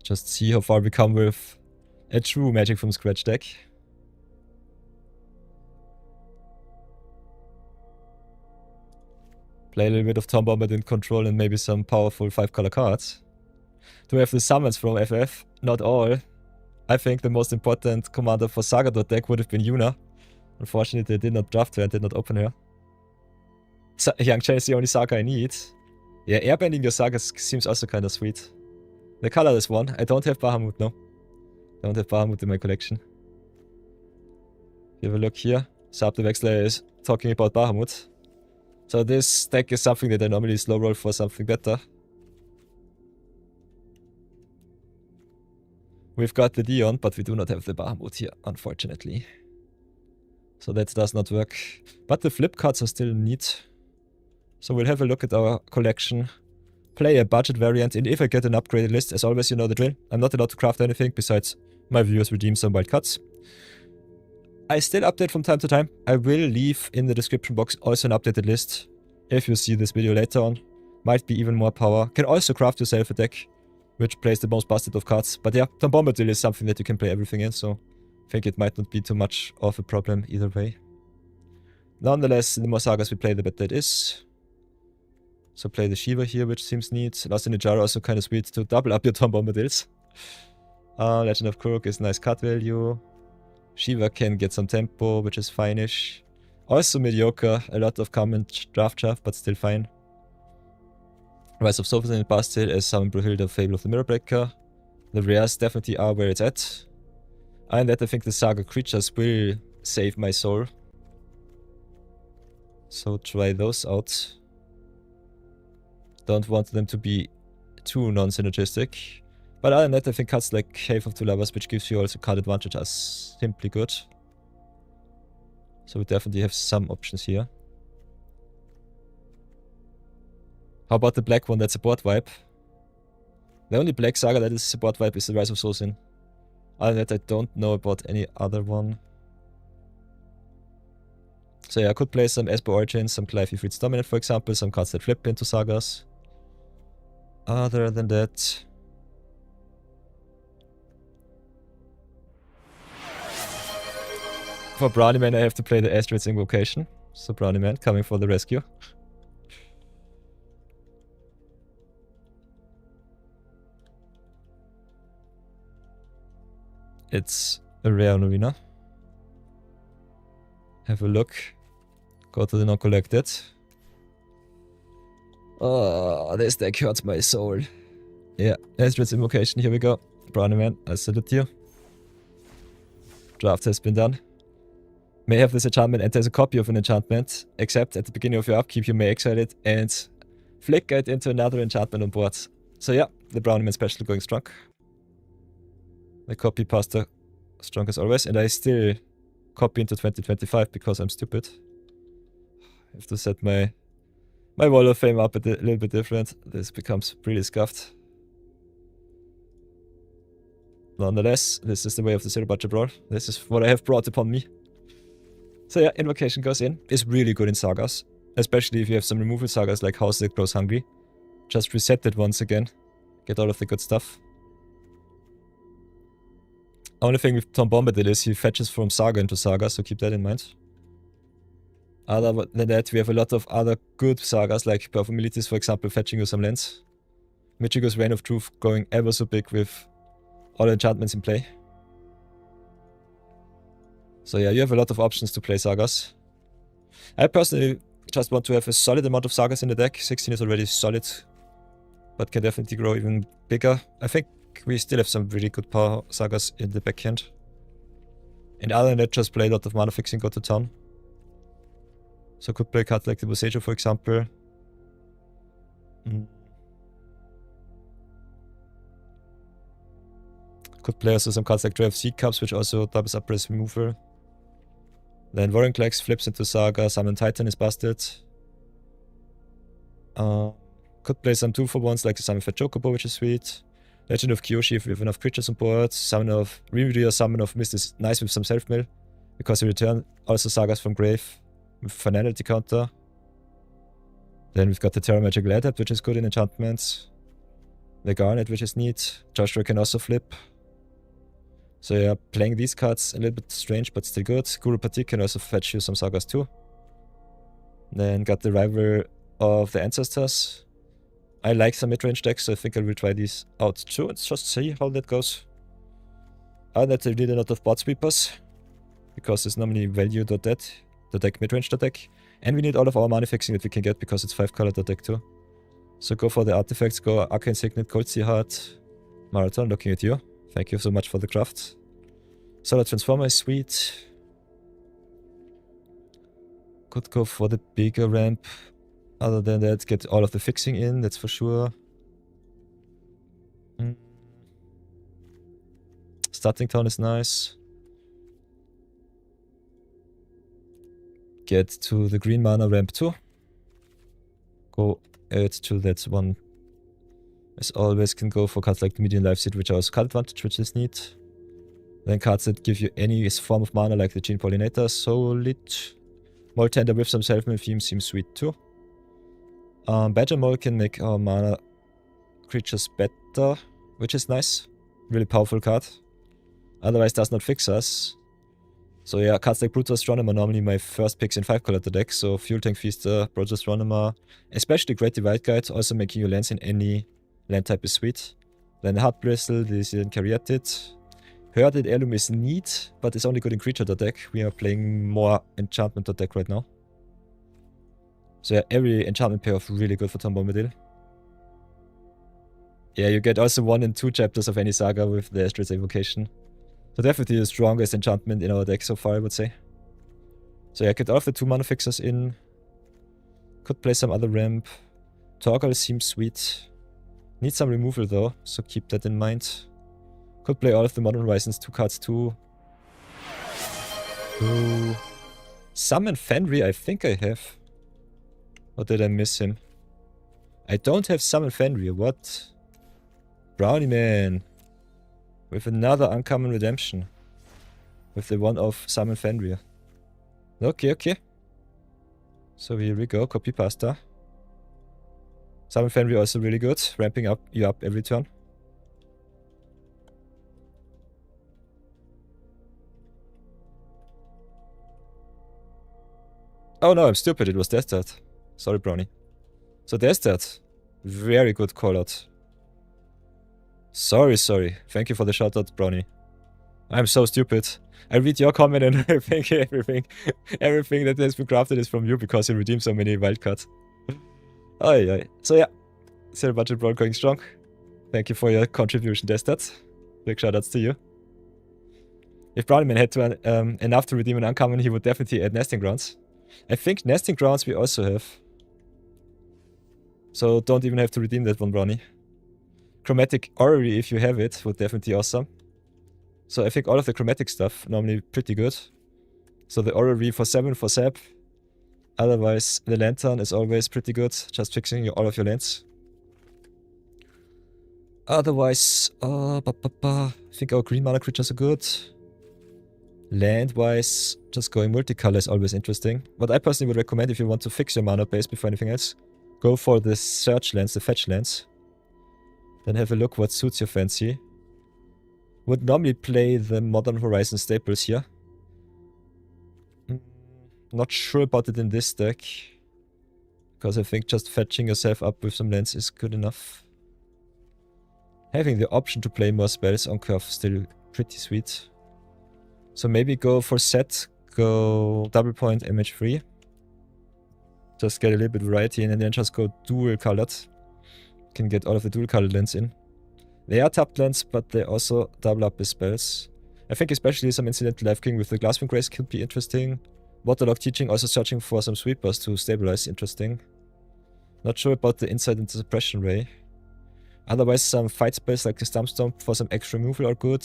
Just see how far we come with a true Magic from Scratch deck. Play a little bit of Tom Bombadil Control and maybe some powerful 5-color cards. Do we have the summons from FF? Not all. I think the most important commander for Saga deck would have been Yuna. Unfortunately, I did not draft her and did not open her. Young Chen is the only Saga I need. Yeah, airbending your Sagas seems also kind of sweet. The colorless one. I don't have Bahamut, no. Don't have Bahamut in my collection. If you have a look here, Sab the Wexler is talking about Bahamut. So this deck is something that I normally slow roll for something better. We've got the Dion, but we do not have the Bahamut here, unfortunately. So that does not work. But the flip cards are still neat. So we'll have a look at our collection. Play a budget variant, and if I get an upgraded list, as always, you know the drill. I'm not allowed to craft anything besides my viewers redeem some wild cards. I still update from time to time. I will leave in the description box also an updated list. If you see this video later on. Might be even more power. Can also craft yourself a deck which plays the most busted of cards. But yeah, Tom Bombadil is something that you can play everything in, so I think it might not be too much of a problem either way. Nonetheless, the more sagas we play, the better it is. So play the Shiva here, which seems neat. Lost in the Jar also kind of sweet to double up your Tom Bombadils. Legend of Kuruk is nice card value. Shiva can get some tempo, which is fine-ish. Also mediocre, a lot of common draft chaff, but still fine. Rise of Sophis and Bastille as Summon Brunhilde, Fable of the Mirrorbreaker. The rares definitely are where it's at. And that I think the Saga creatures will save my soul. So try those out. Don't want them to be too non-synergistic. But other than that, I think cards like Cave of Two Lovers, which gives you also card advantage, are simply good. So we definitely have some options here. How about the black one that's a board wipe? The only black saga that is a board wipe is the Rise of Soulsin. Other than that, I don't know about any other one. So yeah, I could play some Esper Origins, some Clive Ifrit's Dominant, for example, some cards that flip into sagas. Other than that... For Brownie Man, I have to play the Astrid's Invocation. So Brownie Man coming for the rescue. It's a rare arena. Have a look. Go to the non-collected. Oh, this deck hurts my soul. Yeah, Astrid's Invocation, here we go. Brownie Man, I salute you. Draft has been done. may have this enchantment and there's a copy of an enchantment, except at the beginning of your upkeep you may exile it and flick it into another enchantment on board. So yeah, the Brownie special going strong. The copy pasta strong as always, and I still copy into 2025 because I'm stupid. I have to set my wall of fame up a little bit different. This becomes pretty scuffed. Nonetheless, this is the way of the zero budget brawl. This is what I have brought upon me. So yeah, Invocation goes in. It's really good in sagas. Especially if you have some removal sagas like House that grows hungry. Just reset it once again. Get all of the good stuff. Only thing with Tom Bombadil is he fetches from saga into saga, so keep that in mind. Other than that, we have a lot of other good sagas like Perfumilitis, for example, fetching you some lands. Michigo's Reign of Truth going ever so big with all enchantments in play. So yeah, you have a lot of options to play sagas. I personally just want to have a solid amount of sagas in the deck. 16 is already solid, but can definitely grow even bigger. I think we still have some really good power sagas in the backhand. And other than that, just play a lot of mana fixing, go to town. So could play a card like the Bosejo, for example. Could play also some cards like Dray of Sea Cups, which also doubles up as removal. Then Warring Clags flips into Saga, Summon Titan is busted. Could play some 2-for-1s like the Summon Fat Chocobo, which is sweet. Legend of Kyoshi if we have enough creatures on board. Summon of Rereader, Summon of Mist is nice with some self-mill, because you return also Sagas from Grave with Finality counter. Then we've got the Terra Magical Adept, which is good in enchantments. The Garnet, which is neat. Joshua can also flip. So yeah, playing these cards a little bit strange, but still good. Guru Patik can also fetch you some sagas too. Then got the Rival of the Ancestors. I like some mid-range decks, so I think I will try these out too. Let's just see how that goes. Other than that, I did a lot of Bot Sweepers, because it's normally value.dead, the deck mid-range deck. And we need all of our money fixing that we can get, because it's 5-color deck too. So go for the artifacts, go Arcane Signet, Cold Sea Heart, Marathon, looking at you. Thank you so much for the craft. Solar Transformer is sweet. Could go for the bigger ramp. Other than that, get all of the fixing in, that's for sure. Starting Town is nice. Get to the green mana ramp too. Go add to that one. As always, can go for cards like Median Life Seed, which are also card advantage, which is neat. Then cards that give you any form of mana, like the Gene Pollinator, solid. Mole Tender with some self-mill theme seems sweet too. Badger Mole can make our mana creatures better, which is nice. Really powerful card. Otherwise does not fix us. So yeah, cards like Brutal Astronomer normally my first picks in 5-color deck. So Fuel Tank Feaster, Brutal Astronomer, especially Great Divide Guide, also making you lands in any land type is sweet. Then Heart Bristle, this is Caryatid. Herded Heirloom is neat, but it's only good in creature deck. We are playing more enchantment deck right now. So yeah, every enchantment payoff really good for Tom Bombadil. Yeah, you get also 1 and 2 chapters of any saga with the Astra's Evocation. So definitely the strongest enchantment in our deck so far, I would say. So yeah, get all of the 2 mana fixers in. Could play some other ramp. Torgal seems sweet. Need some removal though, so keep that in mind. Could play all of the Modern Horizons 2 cards too. Ooh. Summon Fenrir, I think I have. Or did I miss him? I don't have Summon Fenrir, what? Brownie Man. With another Uncommon Redemption. With the one of Summon Fenrir. Okay, okay. So here we go, copy pasta. Summon Fenrir also really good, ramping up you up every turn. Oh no, I'm stupid, it was Death Dart. Sorry, Brownie. So Death Dart. Very good call out. Sorry. Thank you for the shout out, Brownie. I'm so stupid. I read your comment and I think everything that has been crafted is from you because you redeemed so many wildcards. Aye. So yeah, Zero Budget Brawl going strong. Thank you for your contribution, Death Dart. Big shout outs to you. If Brownieman had to, enough to redeem an uncommon, he would definitely add Nesting Grounds. I think Nesting Grounds we also have. So don't even have to redeem that one, Brownie. Chromatic Orrery, if you have it, would definitely be awesome. So I think all of the chromatic stuff normally pretty good. So the Orrery for 7 for Sap. Otherwise, the Lantern is always pretty good, just fixing all of your lands. Otherwise, I think our green mana creatures are good. Land-wise, just going multicolor is always interesting. What I personally would recommend if you want to fix your mana base before anything else, go for the search lands, the fetch lands. Then have a look what suits your fancy. Would normally play the Modern Horizon staples here. Not sure about it in this deck. Because I think just fetching yourself up with some lands is good enough. Having the option to play more spells on curve still pretty sweet. So maybe go for set, go double point MH3. Just get a little bit of variety in and then just go dual colored. Can get all of the dual colored lands in. They are tapped lands, but they also double up with spells. I think especially some Incidental Life King with the Glasswing Grace could be interesting. Waterlogged Teaching, also searching for some sweepers to stabilize, interesting. Not sure about the Insight into Suppression Ray. Otherwise some fight spells like the Stump Stomp for some extra removal are good.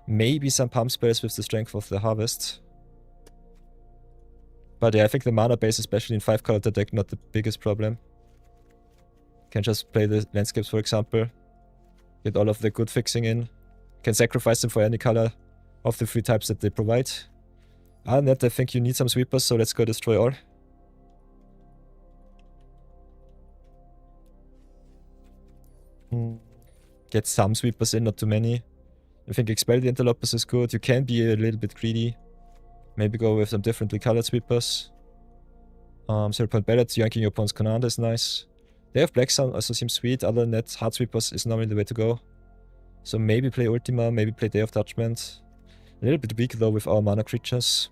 Maybe some pump spells with the Strength of the Harvest. But yeah, I think the mana base, especially in 5-color deck, not the biggest problem. Can just play the landscapes, for example. Get all of the good fixing in. Can sacrifice them for any color of the 3 types that they provide. And that I think you need some sweepers, so let's go destroy all. Get some sweepers in, not too many. I think Expel the Interlopers is good. You can be a little bit greedy. Maybe go with some differently colored sweepers. 0-point Ballot, yanking your opponent's commander is nice. Day of Black Sun also seems sweet. Other than that, Heart Sweepers is normally the way to go. So maybe play Ultima, maybe play Day of Judgment. A little bit weak though with our mana creatures.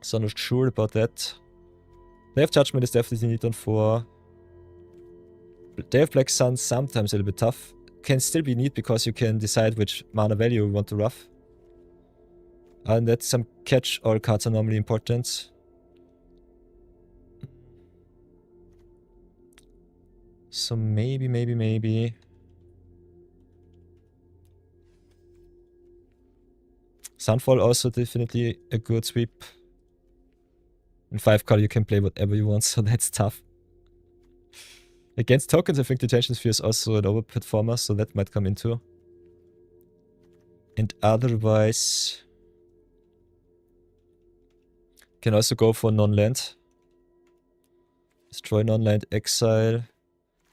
So not sure about that. Day of Judgment is definitely neat on 4. Day of Black Sun sometimes a little bit tough. Can still be neat because you can decide which mana value you want to rough. And that some catch-all cards are normally important. So maybe. Sunfall also definitely a good sweep. In 5-color you can play whatever you want, so that's tough. Against tokens I think Detention Sphere is also an overperformer, so that might come into. And otherwise... can also go for non-land. Destroy non-land, exile.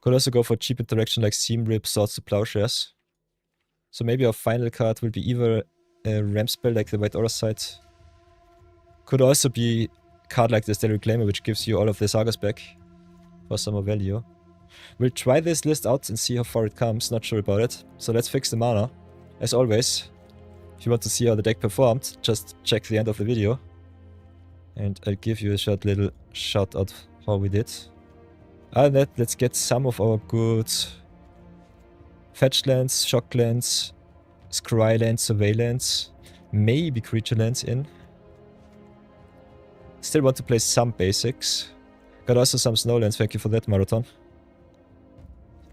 Could also go for cheap interaction like Seam Rip, Swords to Plowshares. So maybe our final card will be either a ramp spell like the White Aura Sight. Could also be a card like the Stellar Reclaimer, which gives you all of the Sagas back for some more value. We'll try this list out and see how far it comes, not sure about it. So let's fix the mana. As always, if you want to see how the deck performed, just check the end of the video. And I'll give you a short little shout out how we did. And that, let's get some of our good fetch lands, shock lands, scry lands, survey lands, maybe creature lands in. Still want to play some basics. Got also some snow lands, thank you for that, Marathon.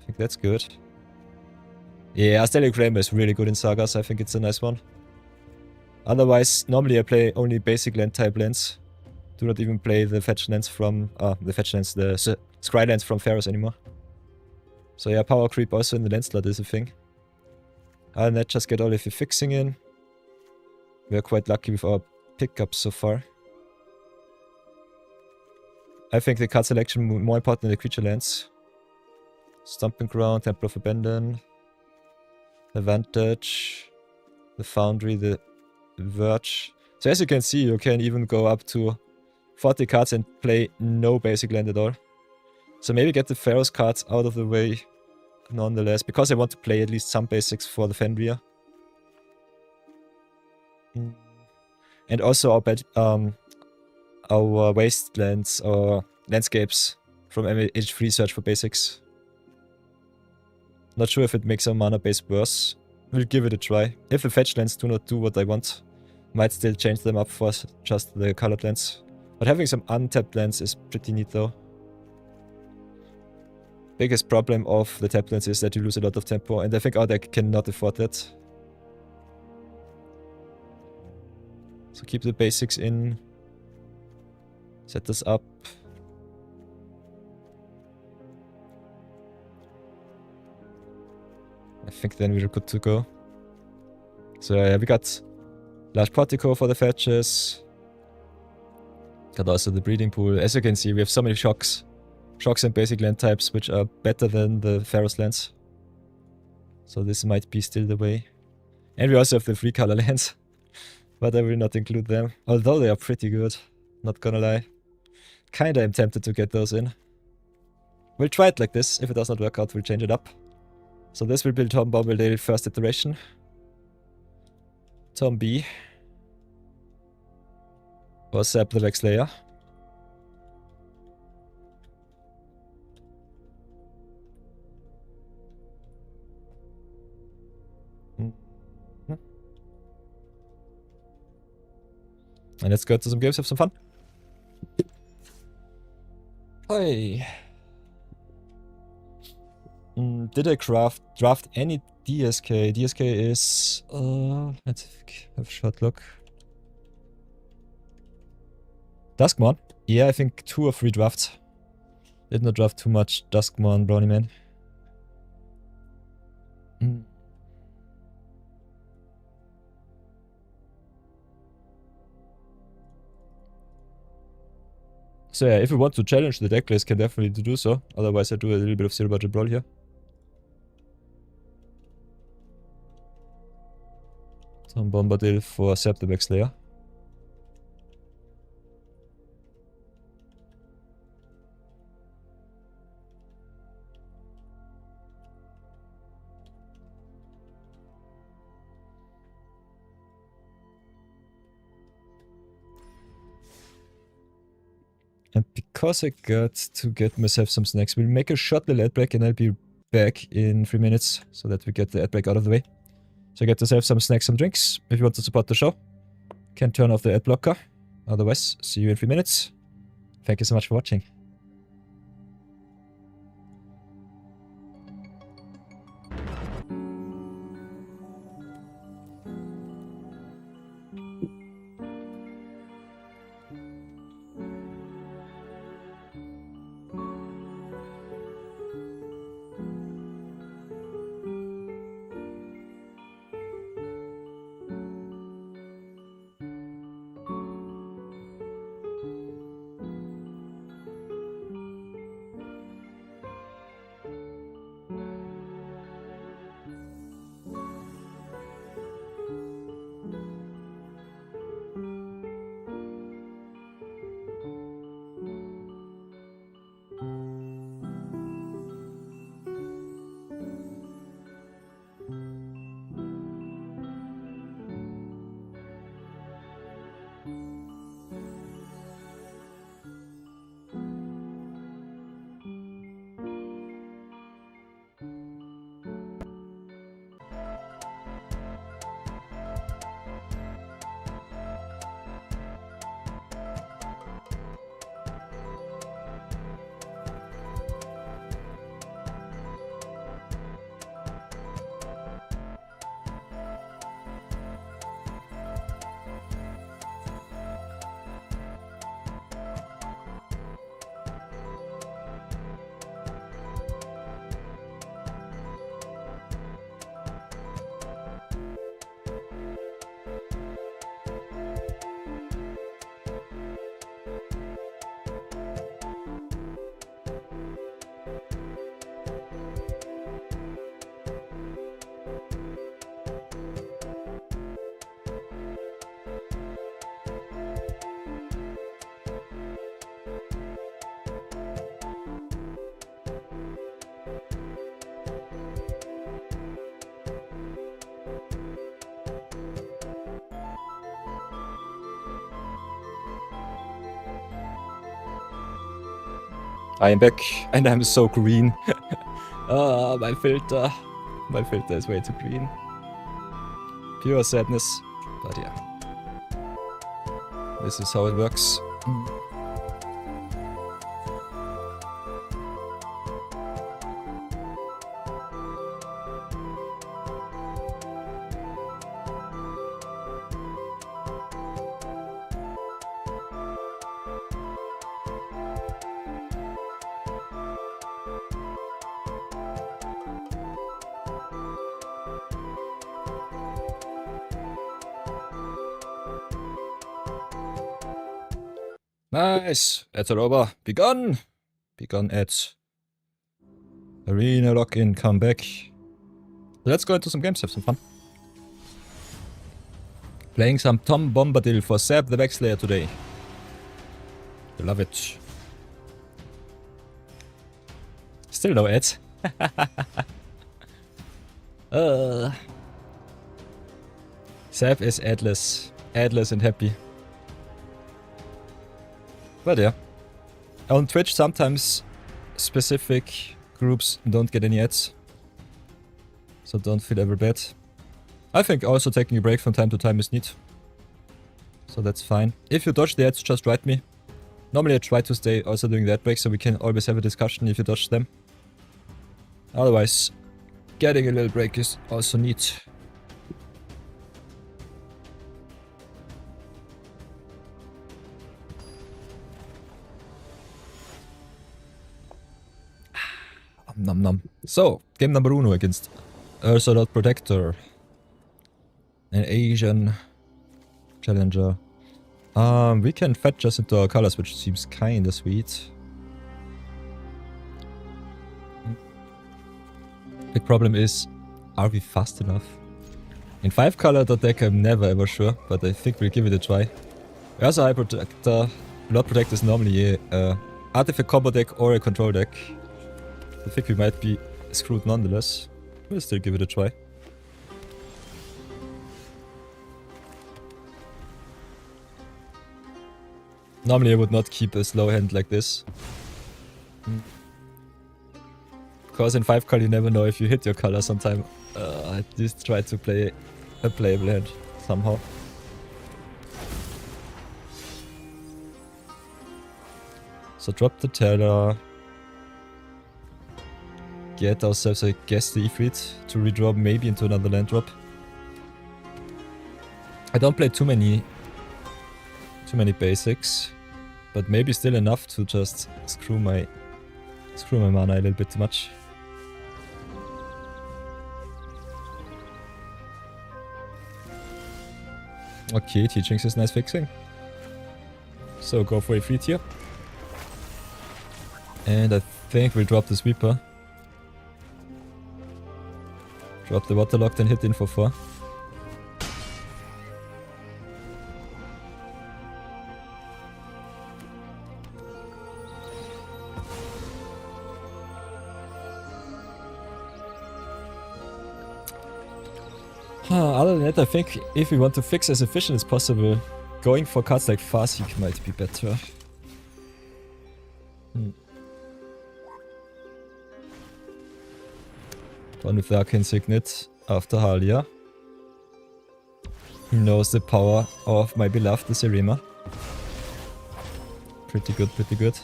I think that's good. Yeah, Stellar Reclaimer is really good in Sagas, I think it's a nice one. Otherwise, normally I play only basic land type lands. Do not even play the fetch lands from, the scry lands from Pharaohs anymore. So yeah, power creep also in the land slot is a thing. And that just get all of your fixing in. We are quite lucky with our pickups so far. I think the card selection more important than the creature lands. Stomping Ground, Temple of Abandon, the Vantage, the Foundry, the Verge. So as you can see, you can even go up to 40 cards and play no basic land at all. So maybe get the Pharaoh's cards out of the way nonetheless, because I want to play at least some basics for the Fenrir. And also our wastelands or landscapes from MH3 search for basics. Not sure if it makes our mana base worse We'll give it a try. If the fetch lands do not do what I want, might still change them up for just the colored lands. But having some untapped lands is pretty neat though. Biggest problem of the tapped lands is that you lose a lot of tempo, and I think our deck cannot afford that. So keep the basics in. Set this up. I think then we're good to go. So yeah, we got large portico for the fetches. Got also the breeding pool. As you can see, we have so many shocks. Shocks and basic land types, which are better than the Pharaoh's lands. So this might be still the way. And we also have the 3-color lands. But I will not include them. Although they are pretty good. Not gonna lie. Kinda am tempted to get those in. We'll try it like this. If it does not work out, we'll change it up. So this will be Tom Bombadil first iteration. Tom B. Or Sap the Vexlayer. And let's go to some games, have some fun. Hi. Did I draft any DSK? DSK is... let's have a short look. Duskmon? Yeah, I think 2 or 3 drafts. Did not draft too much Duskmon, Brownie Man. So yeah, if you want to challenge the deck list, can definitely do so. Otherwise I do a little bit of zero budget brawl here. Some Bombadil for Sap the Vexlayer. And because I got to get myself some snacks, we'll make a short little ad break and I'll be back in 3 minutes so that we get the ad break out of the way. So get yourself some snacks, some drinks. If you want to support the show, can turn off the ad blocker. Otherwise, see you in 3 minutes. Thank you so much for watching. I am back, and I'm so green. Ah, my filter. My filter is way too green. Pure sadness. But yeah. This is how it works. Nice! Ads are over. Begun! Begun ads. Arena lock-in, come back. Let's go into some games, have some fun. Playing some Tom Bombadil for Sab the Backslayer today. I love it. Still no ads. Sab is adless. Adless and happy. But yeah. On Twitch sometimes specific groups don't get any ads. So don't feel ever bad. I think also taking a break from time to time is neat. So that's fine. If you dodge the ads, just write me. Normally I try to stay also during that break so we can always have a discussion if you dodge them. Otherwise, getting a little break is also neat. Nom nom. So, game number uno against Ursa Protector. An Asian challenger. We can fetch us into our colors, which seems kinda sweet. Big problem is, are we fast enough? In 5-color deck I'm never ever sure, but I think we'll give it a try. Ursa High Protector, Lord Protector is normally a artifact combo deck or a control deck. I think we might be screwed nonetheless. We'll still give it a try. Normally I would not keep a slow hand like this. Because in 5-color you never know if you hit your color sometime. At least try to play a playable hand somehow. So drop the Terror. Get ourselves, I guess, the Ifrit to redraw maybe into another land drop. I don't play too many basics, but maybe still enough to just screw my mana a little bit too much. Okay, teachings is nice fixing. So go for Ifrit here. And I think we'll drop the Sweeper. Drop the Waterlogged and hit in for 4. Other than that, I think if we want to fix as efficient as possible, going for cards like Farseek might be better. One with the Arcane Signet after Halia. He knows the power of my beloved Zerima. Pretty good, pretty good.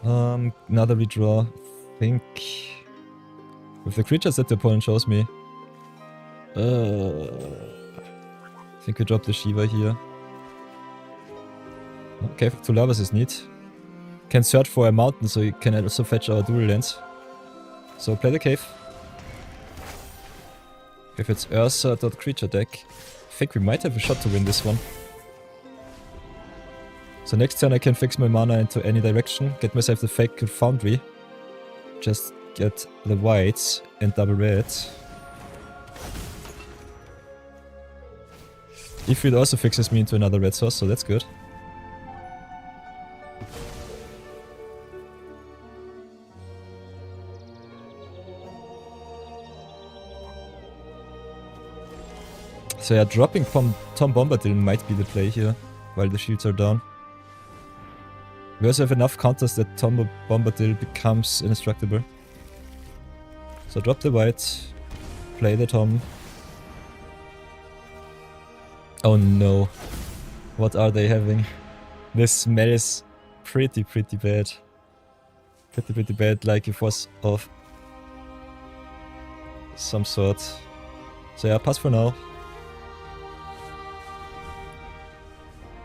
Another redraw. I think with the creatures that the opponent shows me. I think we drop the Shiva here. Okay, 2 Lavas is neat. Can search for a mountain so you can also fetch our dual lands. So play the cave. If it's Ursa.creature deck, I think we might have a shot to win this one. So next turn I can fix my mana into any direction, get myself the fake foundry. Just get the whites and double red. If it also fixes me into another red source, so that's good. So yeah, dropping from Tom Bombadil might be the play here, while the shields are down. We also have enough counters that Tom Bombadil becomes indestructible. So drop the white, play the Tom, Oh no. What are they having? This smells pretty bad. Pretty bad, like it was of some sort. So yeah, pass for now.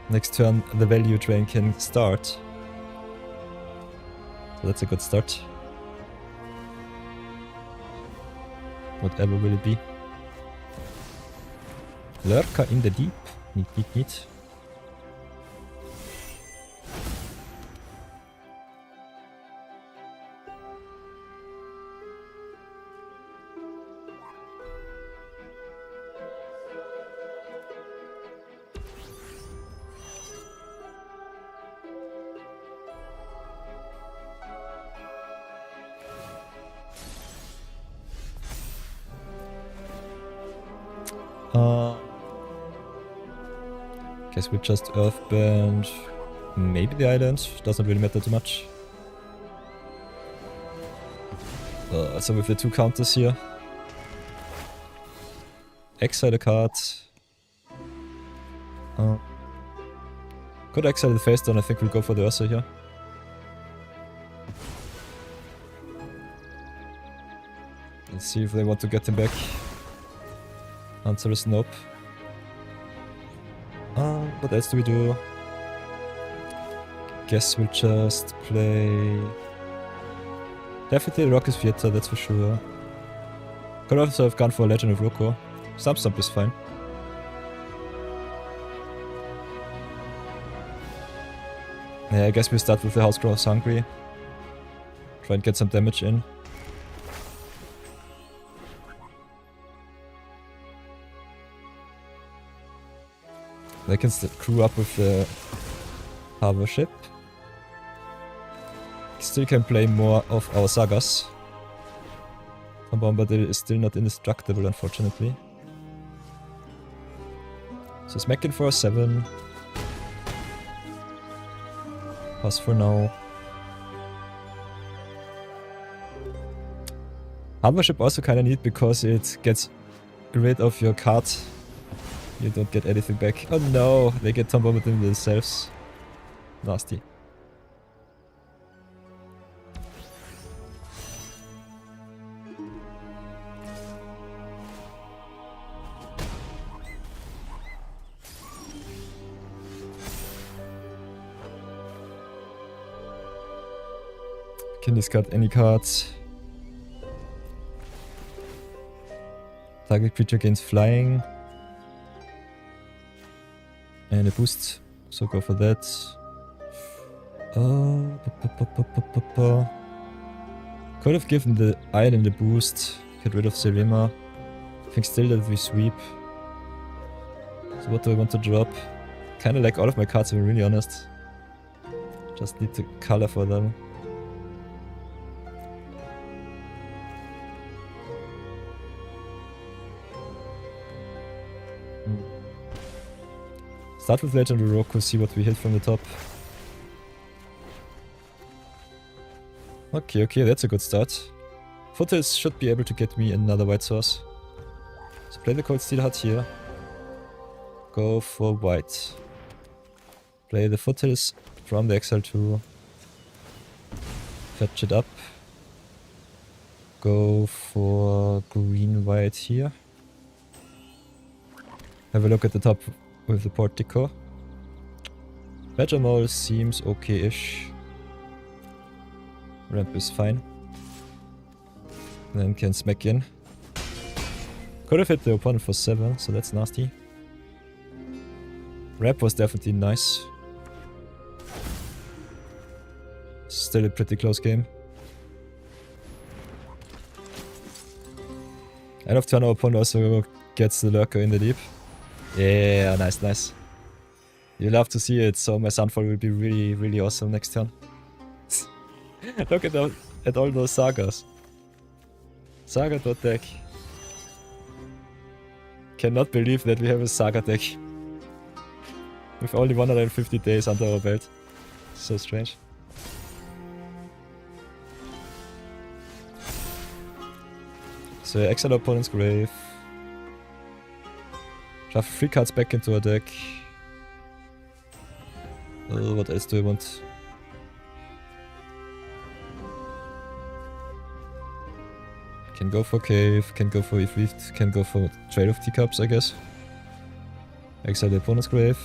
Next turn the value drain can start. So that's a good start. Whatever will it be? Lurker in the deep. Neat. Guess we just earthband maybe the island, doesn't really matter too much. So with the 2 counters here. Exile a card. Could exile the face down, I think we'll go for the Ursa here. Let's see if they want to get him back. Answer is nope. What else do we do? Guess we'll just play... Definitely Rock's Theater, that's for sure. Could also have gone for Legend of Roko. Stump is fine. Yeah, I guess we start with the House Crows Hungry. Try and get some damage in. They can crew up with the harbor ship. Still can play more of our sagas. Bombardil is still not indestructible, unfortunately. So smacking for a 7. Pass for now. Harbor ship also kinda neat because it gets rid of your card. You don't get anything back. Oh no, they get Tom Bombardil themselves. Nasty. Can discard any cards. Target creature gains flying. And a boost, so go for that. Could have given the island a boost, get rid of Serema. I think still that we sweep. So what do I want to drop? Kinda like all of my cards, if I'm really honest. Just need the color for them. Start with Legend of Roku, see what we hit from the top. Okay, that's a good start. Foothills should be able to get me another white source. So play the Cold Steel Hut here. Go for white. Play the Foothills from the Exile 2. Fetch it up. Go for green-white here. Have a look at the top with the portico. Badger Mole seems okay-ish. Ramp is fine. Then can smack in. Could have hit the opponent for 7, so that's nasty. Ramp was definitely nice. Still a pretty close game. End of turn, our opponent also gets the Lurker in the deep. Yeah, nice. You love to see it, so my Sunfall will be really awesome next turn. Look at all those sagas. Saga deck. Cannot believe that we have a saga deck. With only 150 days under our belt. So strange. So exile opponent's grave. Shuffle 3 cards back into our deck. What else do I want? Can go for Cave, can go for Ifrit, can go for Trade of Teacups, I guess. Exile the opponent's grave.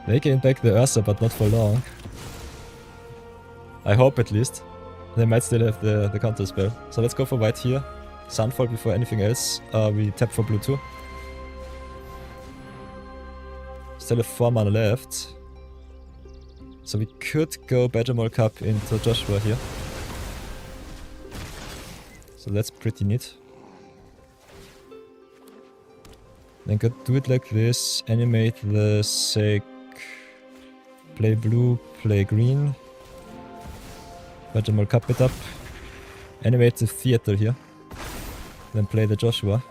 They gain back the Ursa, but not for long. I hope at least. They might still have the counter spell. So let's go for white here. Sunfall before anything else. We tap for blue too. Still have 4 mana left. So we could go Badgermole Cup into Joshua here. So that's pretty neat. Then could do it like this. Animate the Sake. Play blue, play green. Badgermole Cup it up. Animate the Theater here. Then play the Joshua.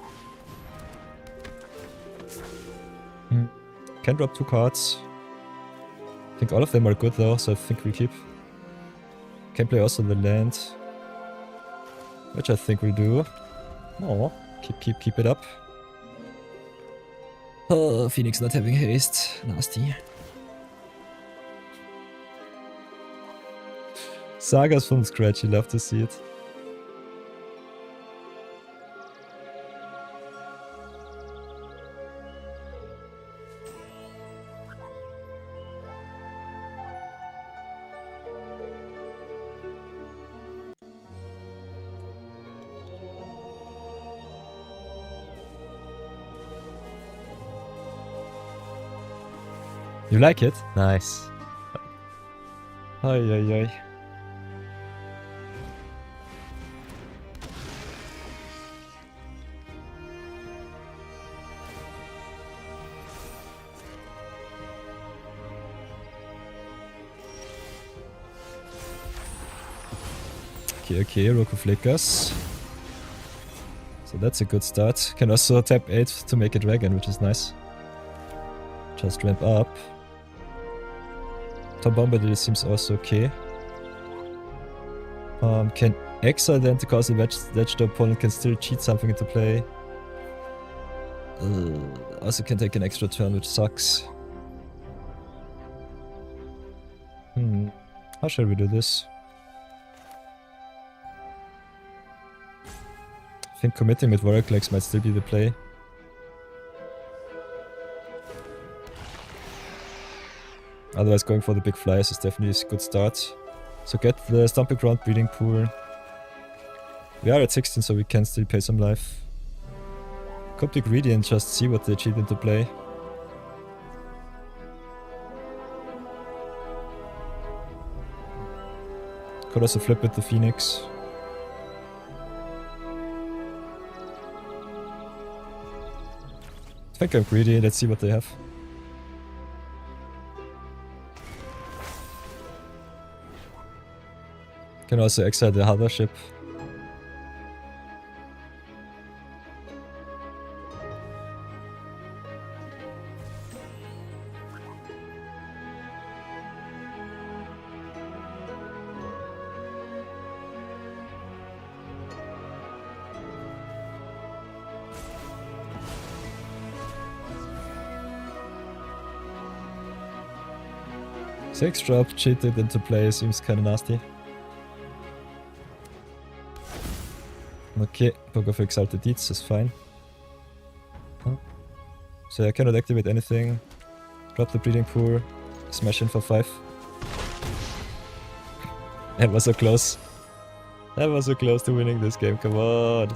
Can drop 2 cards. I think all of them are good though, so I think we'll keep. Can play also the land. Which I think we'll do. Oh, keep it up. Oh, Phoenix not having haste. Nasty. Sagas from scratch, you love to see it. You like it? Nice. Ay, ay, ay. Okay, Roku Flickers. So that's a good start. Can also tap 8 to make a dragon, which is nice. Just ramp up. Tom Bombadil seems also okay. Can exile then to cause a wedge the opponent can still cheat something into play. Also can take an extra turn, which sucks. How shall we do this? I think committing with Warrior Legs might still be the play. Otherwise going for the big flyers is definitely a good start. So get the Stomping Ground Breeding Pool. We are at 16, so we can still pay some life. Could be greedy and just see what they cheat into play. Could also flip with the Phoenix. I think I'm greedy, let's see what they have. Can also exile the other ship. Six drop cheated into play seems kinda nasty. Okay, Book of Exalted Deeds is fine. So I cannot activate anything. Drop the Breeding Pool. Smash in for 5. That was so close. That was so close to winning this game, come on.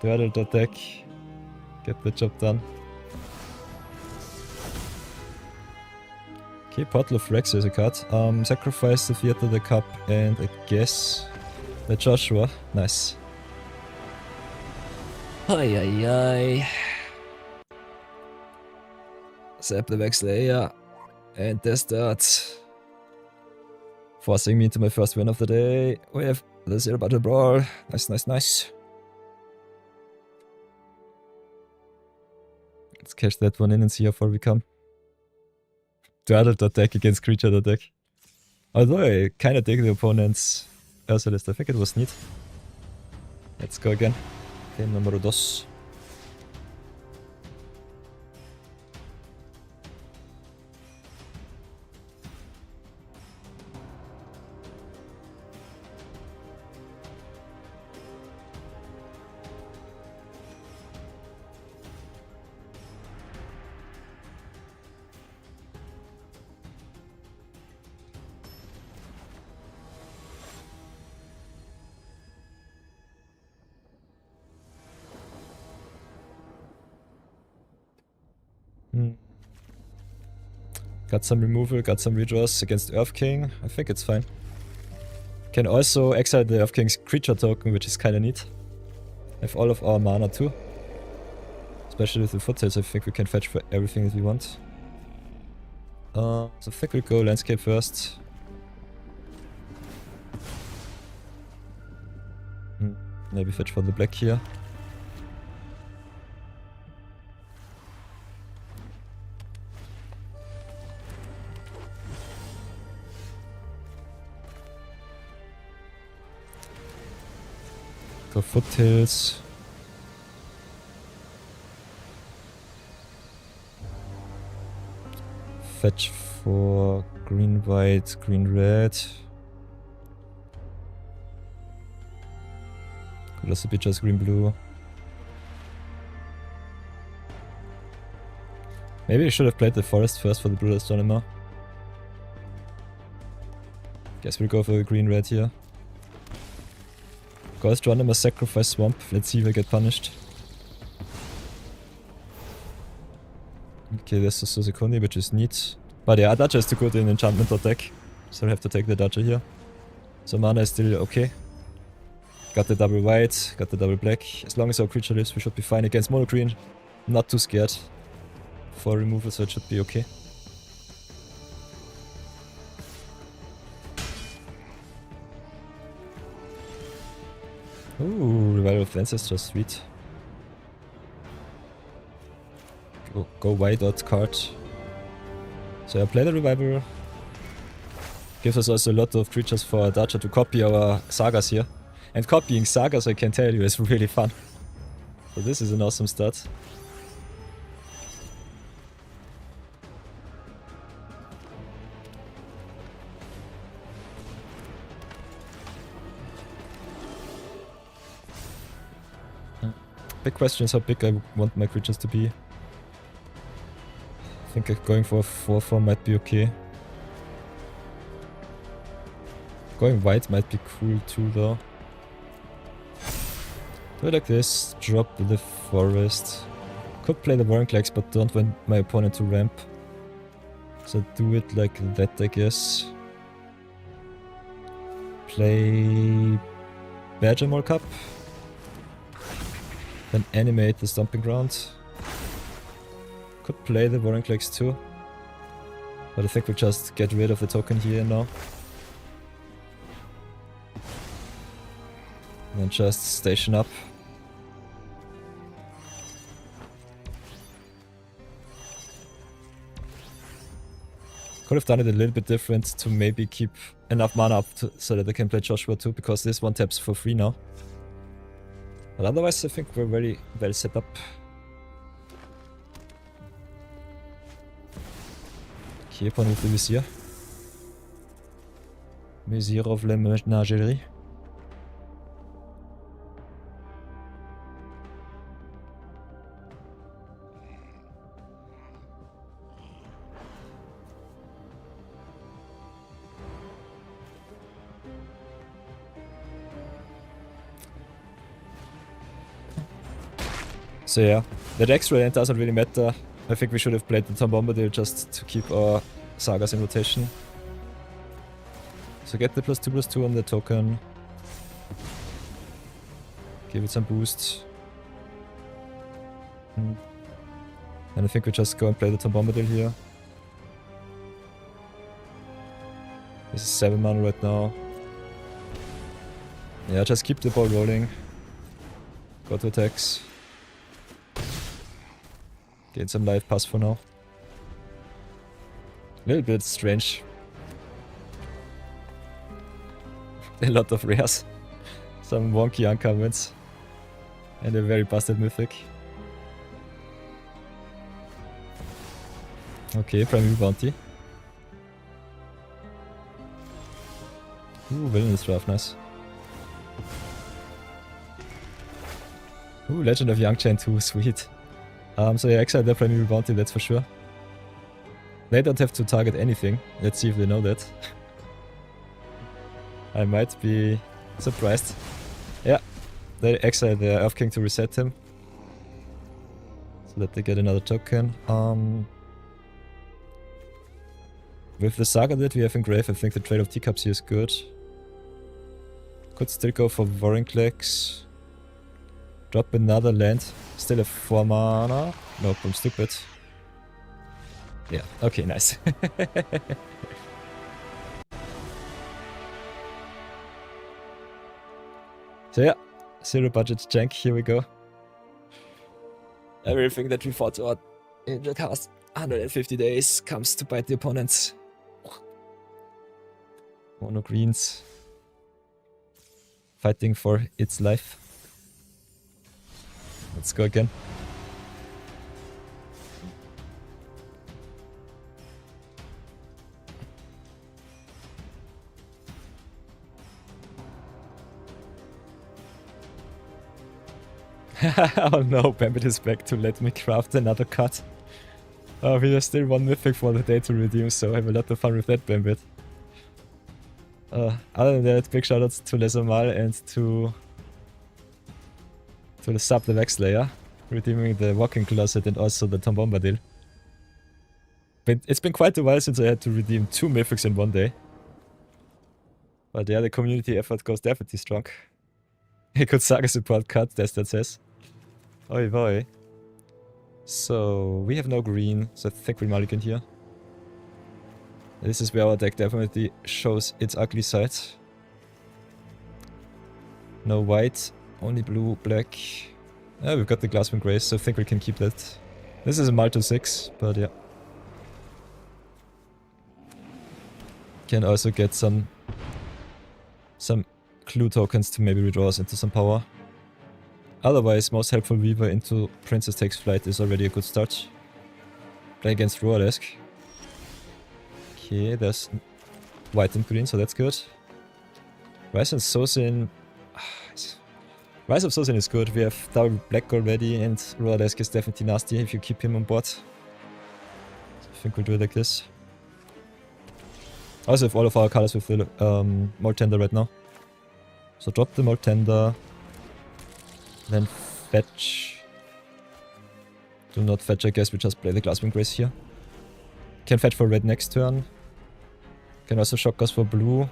Turtle attack. Get the job done. Okay, Portal of Rex is a card. Sacrifice the Theater, the Cup, and I guess the Joshua. Nice. Ay ay ay. Zap the Vexlayer. And the start. Forcing me into my first win of the day. We have the Zero Battle Brawl. Nice, nice, nice. Let's cash that one in and see how far we come. turtle deck against creature deck. Although I kinda dig the opponent's Ursa list, I think it was neat. Let's go again. Game numero 2. Got some removal, got some redraws against Earth King. I think it's fine. Can also exile the Earth King's creature token, which is kinda neat. Have all of our mana too. Especially with the foottails, I think we can fetch for everything that we want. So I think we'll go landscape first. Maybe fetch for the black here. Go foothills. Fetch for green, white, green, red. Could also be just green, blue. Maybe I should have played the forest first for the blue astronomer. Guess we'll go for the green, red here. Ghost Runner must sacrifice swamp. Let's see if I get punished. Okay, there's the Suzukundi, which is neat. But yeah, Dacha is too good in enchantment or deck. So I have to take the Dacha here. So mana is still okay. Got the double white, got the double black. As long as our creature lives, we should be fine against mono green. Not too scared for removal, so it should be okay. Ooh, Revival of the Ancestors, sweet. Go white dot card. So I play the Revival. Gives us also a lot of creatures for Dacha to copy our sagas here. And copying sagas, I can tell you, is really fun. So this is an awesome start. Big question is how big I want my creatures to be. I think going for a 4/4 might be okay. Going white might be cool too though. Do it like this, drop the forest. Could play the Warrenclax, but don't want my opponent to ramp. So do it like that, I guess. Play Badgermore Cup. Then animate the Stomping Ground. Could play the Warrenclax too. But I think we'll just get rid of the token here now. And then just station up. Could have done it a little bit different to maybe keep enough mana up so that I can play Joshua too, because this one taps for free now. But otherwise I think we're very well set up. Okay, opponent with the Vizier. Vizier of la Menagerie. So yeah, the deck straight end doesn't really matter. I think we should have played the Tom Bombadil just to keep our sagas in rotation. So get the +2/+2 on the token. Give it some boost. And I think we just go and play the Tom Bombadil here. This is 7 mana right now. Yeah, just keep the ball rolling. Go to attacks. Gain some life, pass for now. Little bit strange. A lot of rares. Some wonky uncommons. And a very busted mythic. Okay, primary bounty. Ooh, villainous draft, nice. Ooh, Legend of Young Chain 2, sweet. So yeah, exile their primary bounty, that's for sure. They don't have to target anything. Let's see if they know that. I might be surprised. Yeah, they exile their Earth King to reset him. So that they get another token. With the Saga that we have in Grave, I think the trade of teacups here is good. Could still go for Vorinclex. Drop another land. Still have 4 mana. Nope, I'm stupid. Yeah, okay, nice. So yeah, 0 budget jank, here we go. Everything that we fought out in the past 150 days comes to bite the opponents. Mono greens. Fighting for its life. Let's go again. Oh no, Bambit is back to let me craft another cut. Oh, we have still 1 mythic for the day to redeem, so I have a lot of fun with that, Bambit. Other than that, big shoutouts to Lesamal and to the sub the Vexlayer, redeeming the Walking Closet and also the Tom Bombadil. But it's been quite a while since I had to redeem 2 mythics in one day. But yeah, the community effort goes definitely strong. A good Saga support cut, that says. Oi boy. So, we have no green, so I think we mulligan here. This is where our deck definitely shows its ugly side. No white, only blue, black. We've got the Glasswing Grace, so I think we can keep that. This is a Malto 6, but yeah. Can also get some clue tokens to maybe redraw us into some power. Otherwise, most helpful Weaver into Princess Takes Flight is already a good start. Play against Brawl Decks. Okay, there's white and green, so that's good. Rise and Sosin. Rise of Sosin is good. We have double black already, and Brawl Decks is definitely nasty if you keep him on board. So I think we'll do it like this. I also have all of our colors with the Moltender right now. So drop the Moltender. Then fetch. Do not fetch, I guess we just play the Glasswing Grace here. Can fetch for red next turn. Can also shock us for blue.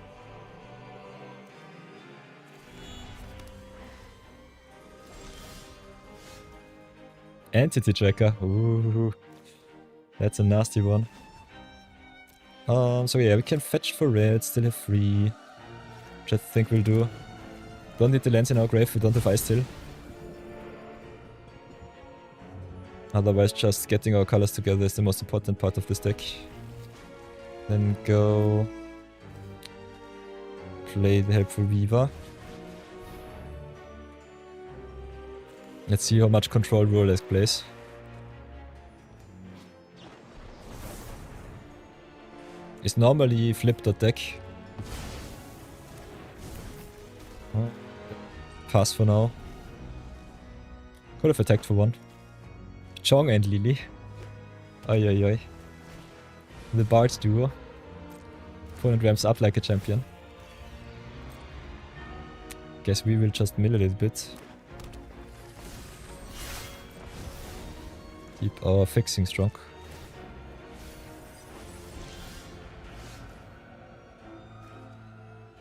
Entity Tracker. Ooh. That's a nasty one. So yeah, we can fetch for red, still have 3. Which I think we'll do. Don't need the lands in our grave, we don't have Ice Till. Otherwise, just getting our colors together is the most important part of this deck. Then go play the Helpful Weaver. Let's see how much control Brawl plays. It's normally flip.deck. Pass for now. Could have attacked for 1. Chong and Lily. Oi oi oi. The Bards duo. Opponent ramps up like a champion. Guess we will just mill a little bit. Keep our fixing strong.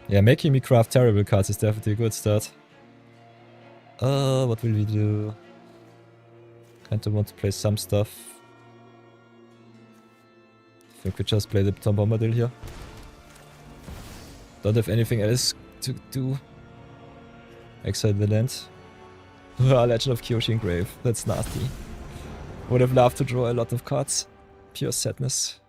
Yeah, making me craft terrible cards is definitely a good start. What will we do? Kinda want to play some stuff. I think we just play the Tom Bombadil here. Don't have anything else to do. Exile the land. Legend of Kyoshi Grave. That's nasty. Would have loved to draw a lot of cards. Pure sadness.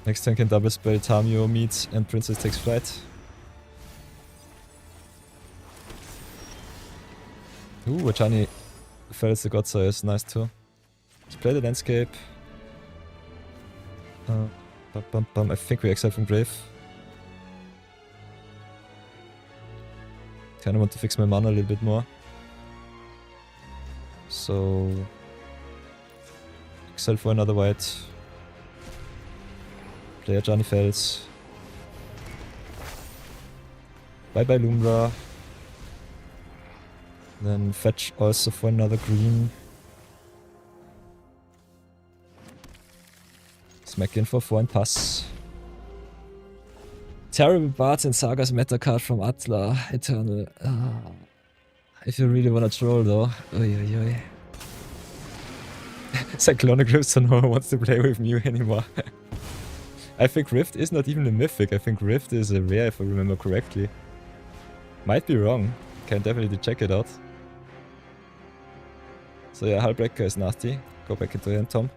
Next turn can double spell Tamio meets and Princess takes flight. Ooh, Johnny fells the Godsa is nice too. Let's play the landscape. I think we exile from Grave. Kinda want to fix my mana a little bit more. So... exile for another white. Play a Johnny Fells. Bye bye Lumbra. Then fetch also for another green. Smack in for 4 and pass. Terrible Bards and Sagas meta card from Atla. Eternal. If you really wanna troll though. Oi oi oi. Cyclonic Rift, so no one wants to play with Mew anymore. I think Rift is not even a mythic. I think Rift is a rare if I remember correctly. Might be wrong. Can definitely check it out. So yeah, Hullbreaker is nasty. Go back into him, Tom.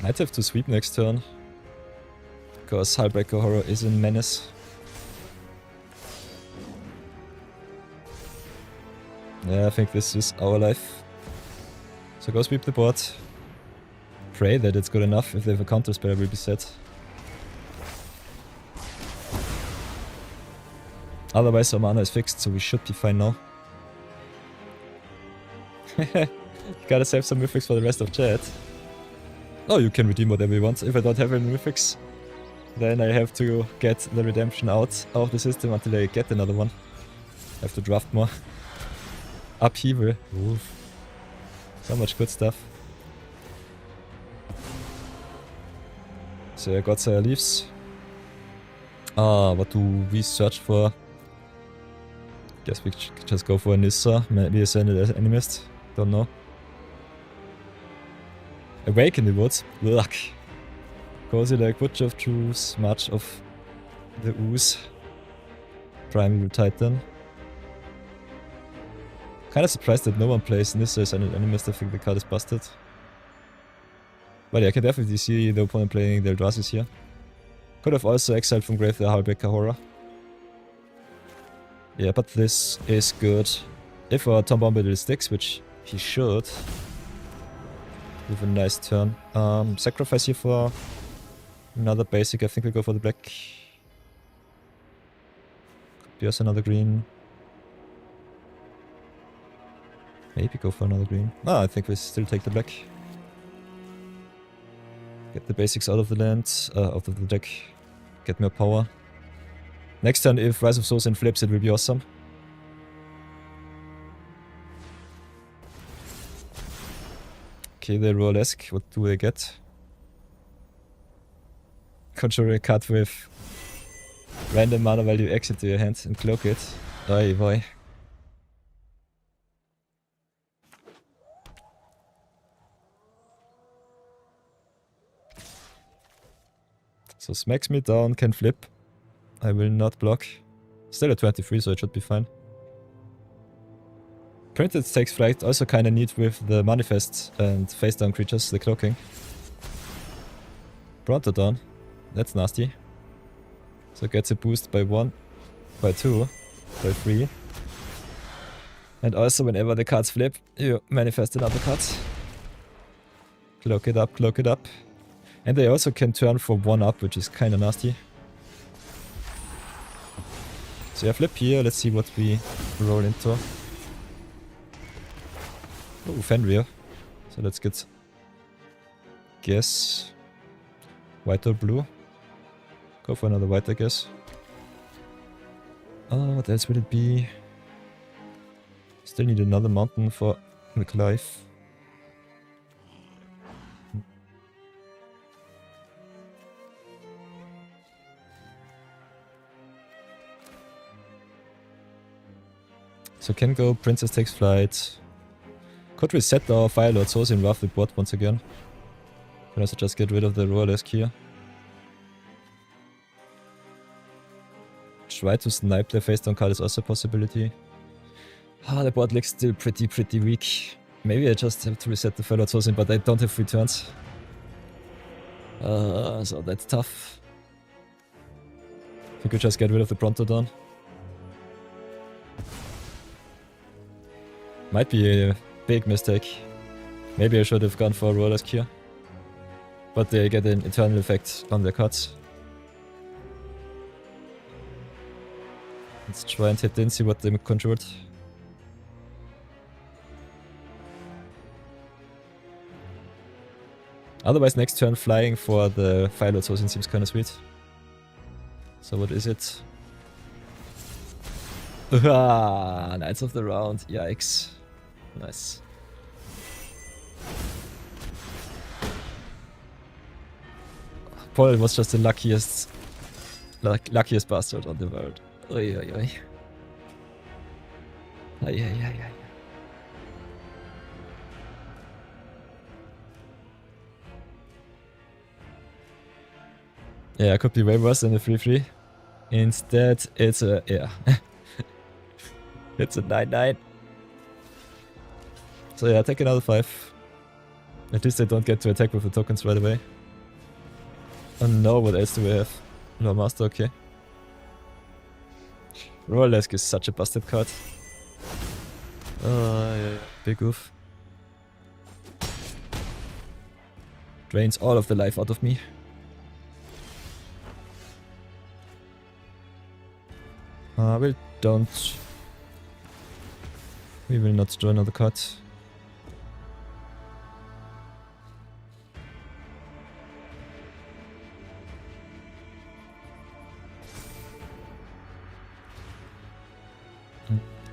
Might have to sweep next turn. Because Hullbreaker Horror is a menace. Yeah, I think this is our life. So go sweep the board. Pray that it's good enough. If they have a counter spell, I will be set. Otherwise our mana is fixed, so we should be fine now. You gotta save some mythics for the rest of chat. Oh, you can redeem whatever you want. If I don't have any mythics, then I have to get the redemption out of the system until I get another one. I have to draft more. Upheaval. Oof. So much good stuff. So yeah, Godsire leaves. What do we search for? Guess we just go for a Nissa. Maybe a Sended Animist. Don't know. Awake in the Woods. Luck. Cozy like Butch of Truths. March of the Ooze. Primeval Titan. Kinda surprised that no one plays Nissa as an Animist. I think the card is busted. But yeah, I can definitely see the opponent playing the Eldrazi's here. Could have also exiled from Grave the Hullbreaker Horror. Yeah, but this is good. If our Tom Bombadil sticks, which he should. With a nice turn. Sacrifice here for another basic. I think we go for the black. Could also another green. Maybe go for another green. I think we still take the black. Get the basics out of the land, out of the deck. Get more power. Next turn, if Rise of Souls and flips, it will be awesome. Okay, the Royalesque. What do they get? Control a card with random mana value exit to your hand and cloak it. Oi, boy. So smacks me down, can flip. I will not block. Still at 23, so it should be fine. Printed takes flight, also kinda neat with the manifest and face down creatures, the cloaking. Bronto down. That's nasty. So it gets a boost by 1, by 2, by 3. And also whenever the cards flip, you manifest another card. Cloak it up, cloak it up. And they also can turn for 1 up, which is kinda nasty. So yeah, flip here, let's see what we roll into. Oh, Fenrir. So let's get... guess... white or blue? Go for another white, I guess. What else would it be? Still need another mountain for McLife. So can go Princess takes flight. Could reset our Fire Lord Source and rough the board once again. Can also just get rid of the Royalesque here. Try to snipe their face down card is also a possibility. The board looks still pretty weak. Maybe I just have to reset the Fellow Tosin, but I don't have free turns. So that's tough. I think we just get rid of the Brontodon. Might be a big mistake. Maybe I should have gone for a Roller Cure. But they get an eternal effect on their cards. Let's try and hit in, see what they conjured. Otherwise, next turn flying for the Phyllotosin seems kinda sweet. So what is it? Ah, Knights of the Round. Yikes. Nice. Paul was just the luckiest bastard on the world. Oi, oi, oi. Ay, ay, ay, ay. Yeah, it could be way worse than a 3-3. Instead, it's a, yeah. It's a 9-9. So yeah, take another 5. At least I don't get to attack with the tokens right away. Oh no, what else do we have? No Master, okay. Rolesk is such a busted card. Yeah, big oof. Drains all of the life out of me. We will not draw another card.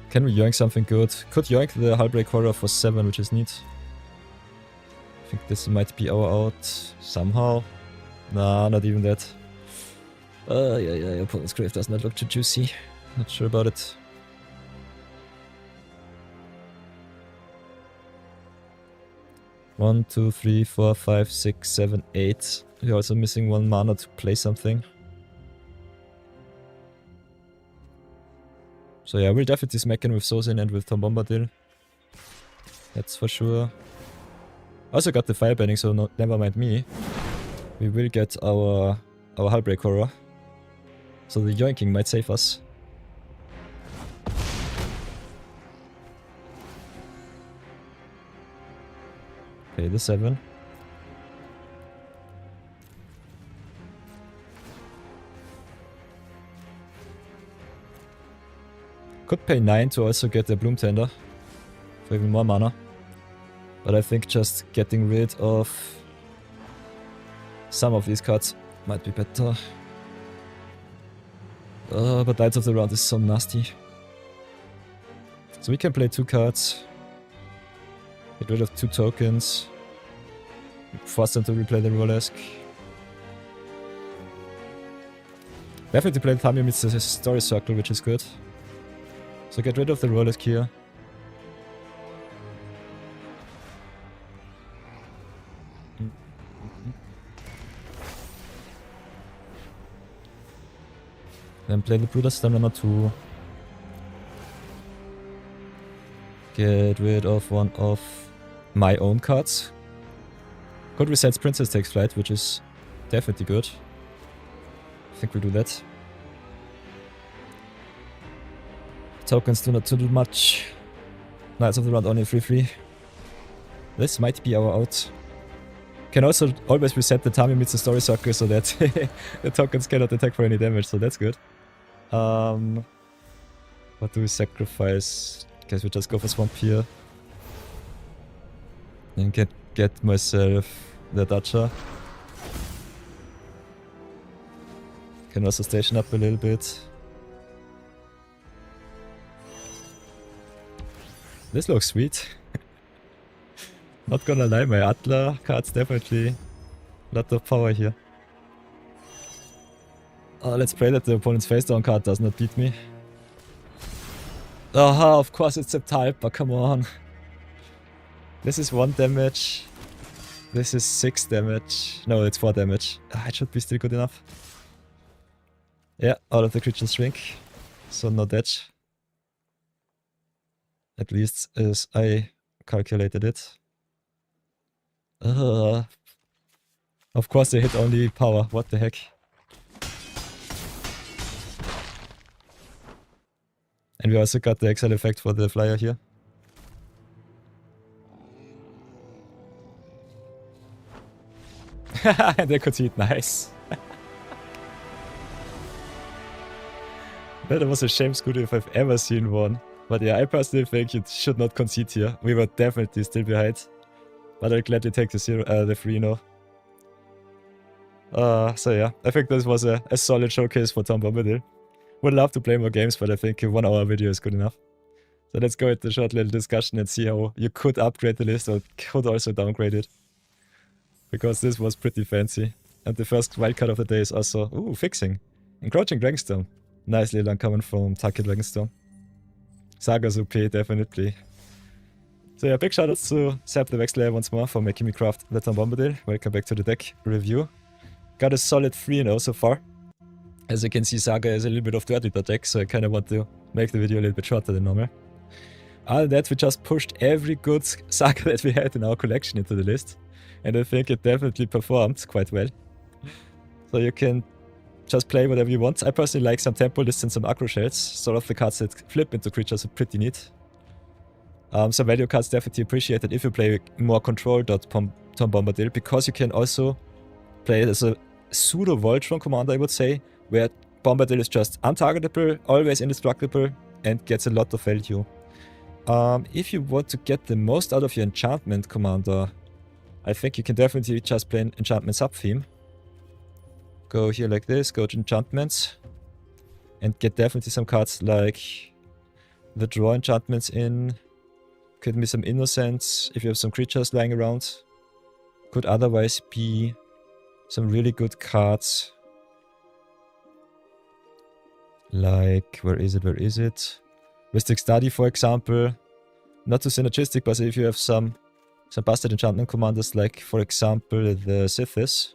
Can we yoink something good? Could yoink the Hullbreak Horror for 7, which is neat. I think this might be our out somehow. Nah, not even that. Yeah, opponent's grave does not look too juicy. Not sure about it. One, 2, 3, 4, 5, 6, 7, 8. We're also missing 1 mana to play something. So yeah, we'll definitely smack in with Sozin and with Tom Bombadil. That's for sure. Also got the Firebending, so no, never mind me. We will get our Hullbreak Horror. So the yoinking might save us. Okay, the 7. Could pay 9 to also get the Bloom Tender for even more mana. But I think just getting rid of some of these cards might be better. But Knights of the Round is so nasty. So we can play 2 cards. Get rid of 2 tokens. Force them to replay the Rolesk. Definitely play Tamio meets the Story Circle, which is good. So get rid of the Rolesk here. Then play the Brewers Stamina 2. Get rid of one of my own cards. Could reset Princess Takes Flight, which is definitely good. I think we'll do that. Tokens do not do much. Knights of the Round only 3-3. This might be our out. Can also always reset the Tamio meets the Story Circle so that the tokens cannot attack for any damage, so that's good. What do we sacrifice? Guess we just go for Swamp here. And get myself the Dacha. Can also station up a little bit. This looks sweet. Not gonna lie, my Atla card's definitely a lot of power here. Let's pray that the opponent's face down card does not beat me. Aha, of course it's Septalpa, come on. This is 1 damage. This is 6 damage. No, it's 4 damage. It should be still good enough. Yeah, all of the creatures shrink. So no damage. At least as I calculated it. Of course they hit only power, what the heck. And we also got the exile effect for the flyer here. And they concede, nice. That was a shame, Scooter, if I've ever seen one. But yeah, I personally think you should not concede here. We were definitely still behind. But I'll gladly take the 3 now. So yeah, I think this was a solid showcase for Tom Bombadil. Would love to play more games, but I think a 1 hour video is good enough. So let's go into a short little discussion and see how you could upgrade the list or could also downgrade it. Because this was pretty fancy. And the first wildcard of the day is also, ooh, fixing. Encroaching Dragonstone. Nice little uncommon from Taki Dragonstone. Saga's OP, definitely. So yeah, big shoutouts to Seb the Wexler once more for making me craft the Tom Bombadil. Welcome back to the deck review. Got a solid 3-0 so far. As you can see, Saga is a little bit of dirty with the deck, so I kind of want to make the video a little bit shorter than normal. Other than that, we just pushed every good Saga that we had in our collection into the list. And I think it definitely performed quite well. So you can just play whatever you want. I personally like some tempo lists and some aggro shells. Sort of the cards that flip into creatures are pretty neat. Some value cards definitely appreciated if you play more control Tom Bombadil, because you can also play it as a pseudo Voltron commander, I would say, where Bombadil is just untargetable, always indestructible, and gets a lot of value. If you want to get the most out of your enchantment commander, I think you can definitely just play an enchantment sub-theme. Go here like this, go to enchantments, and get definitely some cards like the draw enchantments in. Could be some innocence if you have some creatures lying around. Could otherwise be some really good cards. Like, where is it? Mystic Study, for example. Not too synergistic, but if you have some busted enchantment commanders, like, for example, the Sithis.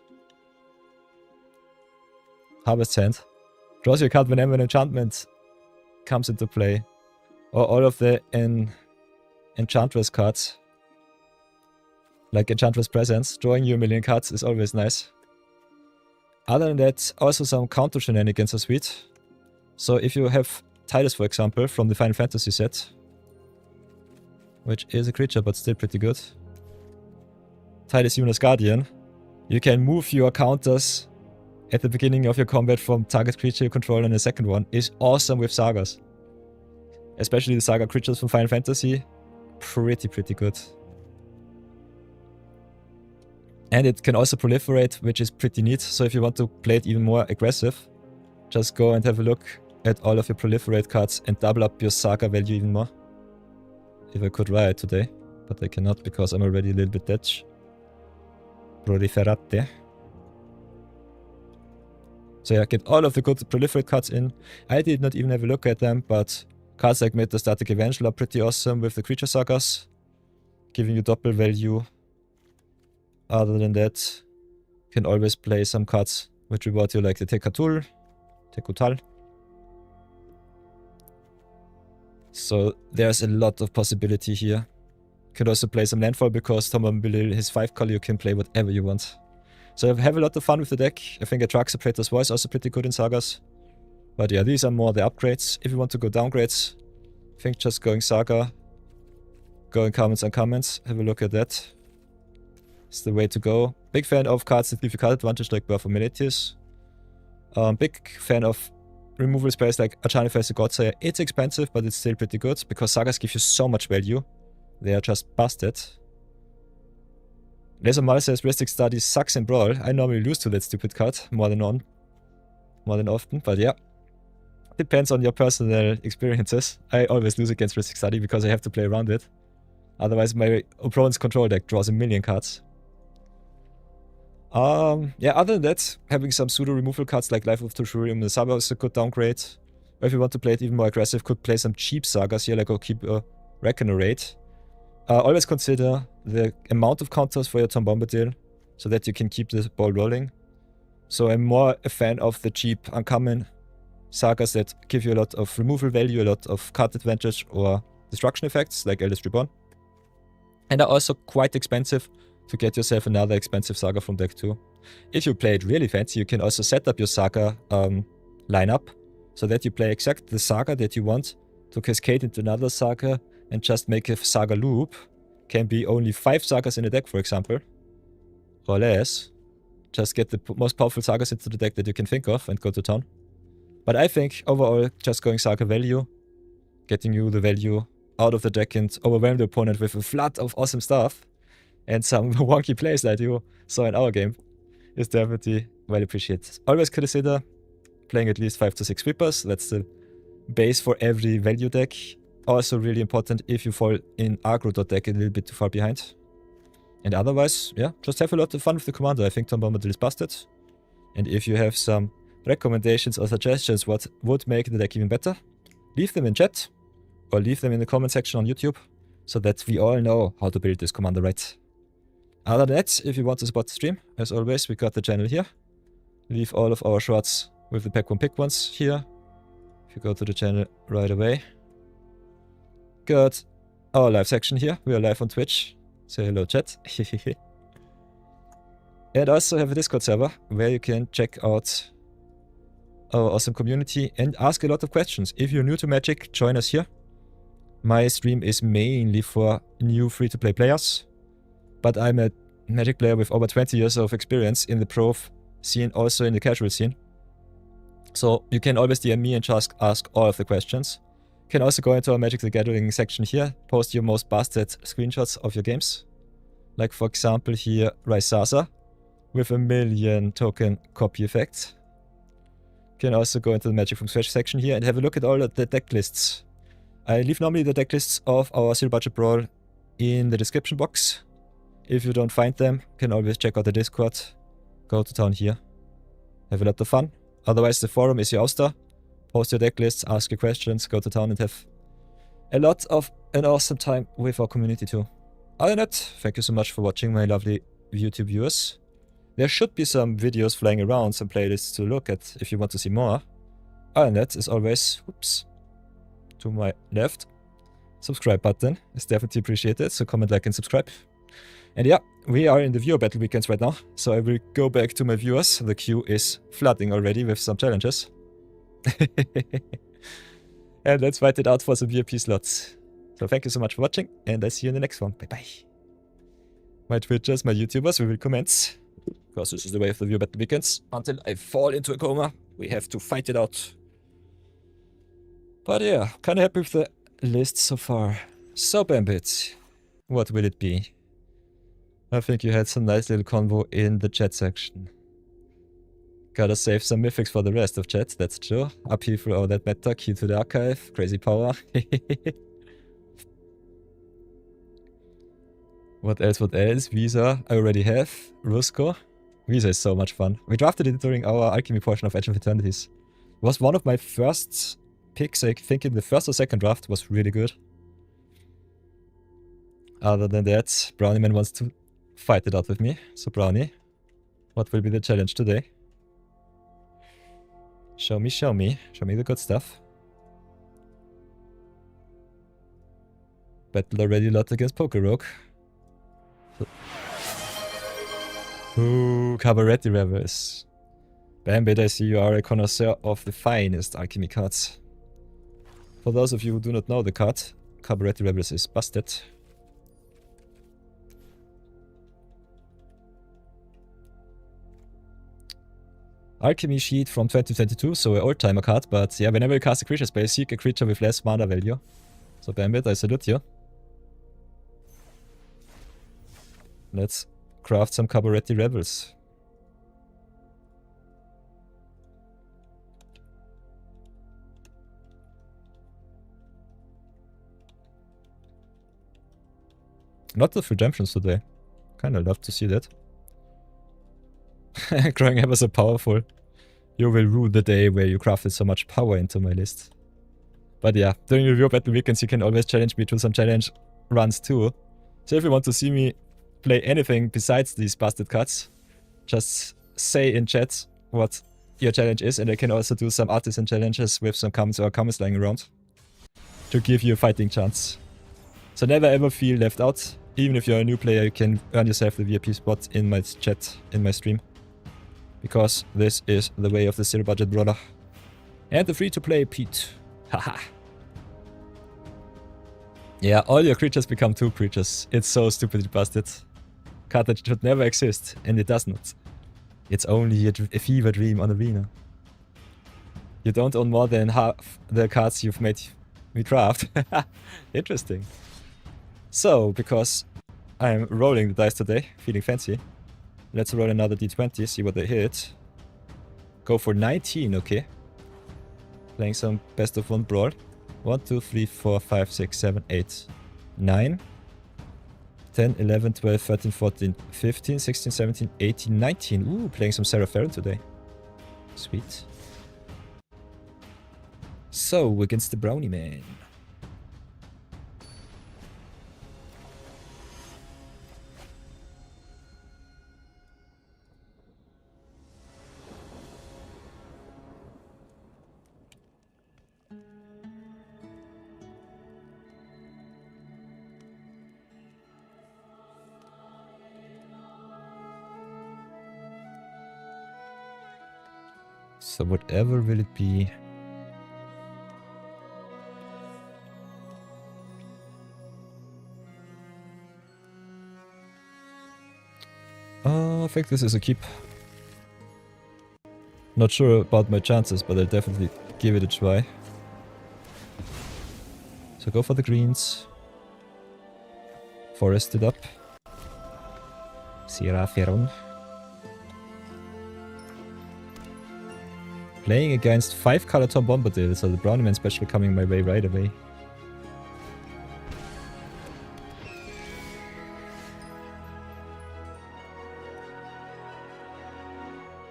Harvest Hand. Draws your card whenever an enchantment comes into play. Or all of the Enchantress cards. Like Enchantress Presence. Drawing you a million cards is always nice. Other than that, also some counter shenanigans are sweet. So if you have Tidus, for example, from the Final Fantasy set, which is a creature but still pretty good. Tidus Yuna's Guardian. You can move your counters at the beginning of your combat from target creature you control, and the second one is awesome with Sagas. Especially the Saga creatures from Final Fantasy. Pretty good. And it can also proliferate, which is pretty neat. So if you want to play it even more aggressive, just go and have a look at all of your proliferate cards and double up your Saga value even more. If I could riot today, but I cannot because I'm already a little bit dead. Proliferate. So yeah, get all of the good proliferate cards in. I did not even have a look at them, but cards like Metastatic Evangel are pretty awesome with the creature sagas, giving you double value. Other than that, you can always play some cards which reward you, like the Tekutal. So there's a lot of possibility here. You can also play some landfall because Tom Bombadil, his 5 color, you can play whatever you want. So have a lot of fun with the deck. I think a Traxapraetor's Voice also pretty good in Sagas. But yeah, these are more the upgrades. If you want to go downgrades, I think just going Saga, going commons and uncommons, have a look at that. It's the way to go. Big fan of cards that give you card advantage like Birth of Meletius. Big fan of removal spells like Archanifest the Godslayer. It's expensive, but it's still pretty good because Sagas give you so much value. They are just busted. Laser Mal says Mystic Study sucks in Brawl. I normally lose to that stupid card more than often, but yeah. Depends on your personal experiences. I always lose against Mystic Study because I have to play around it. Otherwise my opponent's control deck draws a million cards. Yeah, other than that, having some pseudo removal cards like Life of Tushurium and the Saba is a good downgrade. Or if you want to play it even more aggressive, could play some cheap sagas here, like go keep a Reckoner Raid. Always consider the amount of counters for your Tom Bombadil, so that you can keep the ball rolling. So I'm more a fan of the cheap uncommon sagas that give you a lot of removal value, a lot of card advantage or destruction effects, like Eldest Reborn. And are also quite expensive to get yourself another expensive saga from deck 2. If you play it really fancy, you can also set up your saga lineup so that you play exactly the saga that you want to cascade into another saga and just make a saga loop. Can be only 5 sagas in a deck, for example, or less. Just get the most powerful sagas into the deck that you can think of and go to town. But I think overall, just going saga value, getting you the value out of the deck and overwhelm the opponent with a flood of awesome stuff and some wonky plays that you saw in our game is definitely well appreciated. Always consider playing at least 5 to 6 sweepers. That's the base for every value deck. Also really important if you fall in aggro deck a little bit too far behind. And otherwise, yeah, just have a lot of fun with the commander. I think Tom Bombadil is busted. And if you have some recommendations or suggestions what would make the deck even better, leave them in chat or leave them in the comment section on YouTube so that we all know how to build this commander right. Other than that, if you want to support the stream, as always, we got the channel here. Leave all of our shorts with the pack one pick ones here. If you go to the channel right away. Got our live section here. We are live on Twitch. Say hello, chat. And also have a Discord server where you can check out our awesome community and ask a lot of questions. If you're new to Magic, join us here. My stream is mainly for new free-to-play players, but I'm a Magic player with over 20 years of experience in the pro scene, also in the casual scene. So you can always DM me and just ask all of the questions. You can also go into our Magic the Gathering section here, post your most busted screenshots of your games. Like for example here, Raizaza with 1,000,000 token copy effect. You can also go into the Magic from Scratch section here and have a look at all of the deck lists. I leave normally the deck lists of our Zero Budget Brawl in the description box. If you don't find them, you can always check out the Discord. Go to town here. Have a lot of fun. Otherwise, the forum is your Auster. Post your deck lists, ask your questions, go to town and have a lot of an awesome time with our community too. Other than that, thank you so much for watching, my lovely YouTube viewers. There should be some videos flying around, some playlists to look at if you want to see more. Other than that, as always, whoops, to my left, subscribe button is definitely appreciated, so comment, like and subscribe. And yeah, we are in the viewer battle weekends right now, so I will go back to my viewers. The queue is flooding already with some challenges. And let's fight it out for some VIP slots. So thank you so much for watching, and I see you in the next one. Bye bye. My Twitchers, my YouTubers, we will commence, because this is the way of the viewer battle weekends. Until I fall into a coma, we have to fight it out. But yeah, kinda happy with the list so far. So Bambit, what will it be? I think you had some nice little convo in the chat section. Gotta save some mythics for the rest of chat, that's true. Upheaval or that meta, key to the archive, crazy power. What else, what else? Visa, I already have. Rusko. Visa is so much fun. We drafted it during our alchemy portion of Edge of Eternities. It was one of my first picks, I think in the first or second draft, was really good. Other than that, Brownie Man wants to fight it out with me. So Brownie, what will be the challenge today? Show me, show me. Show me the good stuff. Battled already a lot against Poker Rogue. Ooh, Cabaretti Rebels. Bambit, I see you are a connoisseur of the finest alchemy cards. For those of you who do not know the card, Cabaretti Rebels is busted. Alchemy sheet from 2022, so an old-timer card, but yeah, whenever you cast a creature spell, seek a creature with less mana value. So Bambit, I salute you. Let's craft some Cabaretti Rebels. Lot of redemptions today. Kinda love to see that. Growing ever so powerful. You will rue the day where you crafted so much power into my list. But yeah, during review battle weekends you can always challenge me to some challenge runs too. So if you want to see me play anything besides these busted cards, just say in chat what your challenge is, and I can also do some artisan challenges with some comments or comments lying around to give you a fighting chance. So never ever feel left out. Even if you're a new player, you can earn yourself the VIP spot in my chat, in my stream. Because this is the way of the zero budget brawler. And the free-to-play Pete. Haha. Yeah, all your creatures become 2 creatures. It's so stupidly busted. Card that should never exist, and it does not. It's only a fever dream on Arena. You don't own more than half the cards you've made me craft. Interesting. So, because I'm rolling the dice today, feeling fancy, let's roll another d20, see what they hit. Go for 19, okay. Playing some best of 1 brawl. 1, 2, 3, 4, 5, 6, 7, 8, 9, 10, 11, 12, 13, 14, 15, 16, 17, 18, 19. Ooh, playing some Sarah Farron today. Sweet. So, against the Brownie Man. So whatever will it be? I think this is a keep. Not sure about my chances, but I'll definitely give it a try. So go for the greens. Forested up. Sarah Farron. Playing against 5 color Tom Bombadil, so the Brownie Man special coming my way right away.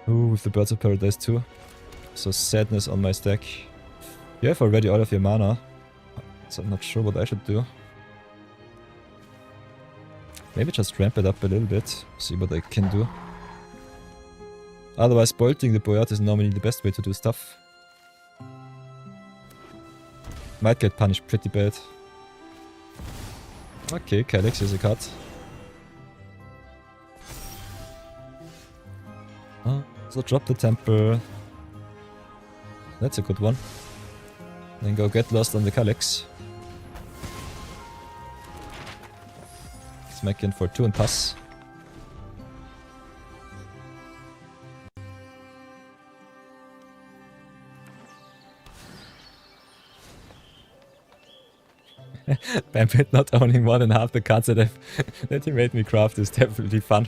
Ooh, with the Birds of Paradise too. So sadness on my stack. You have already all of your mana, so I'm not sure what I should do. Maybe just ramp it up a little bit, see what I can do. Otherwise, bolting the boy out is normally the best way to do stuff. Might get punished pretty bad. Okay, Calyx is a cut. So drop the temple. That's a good one. Then go get lost on the Calyx. Smack in for 2 and pass. Bambit not owning more than half the cards that he made me craft is definitely fun.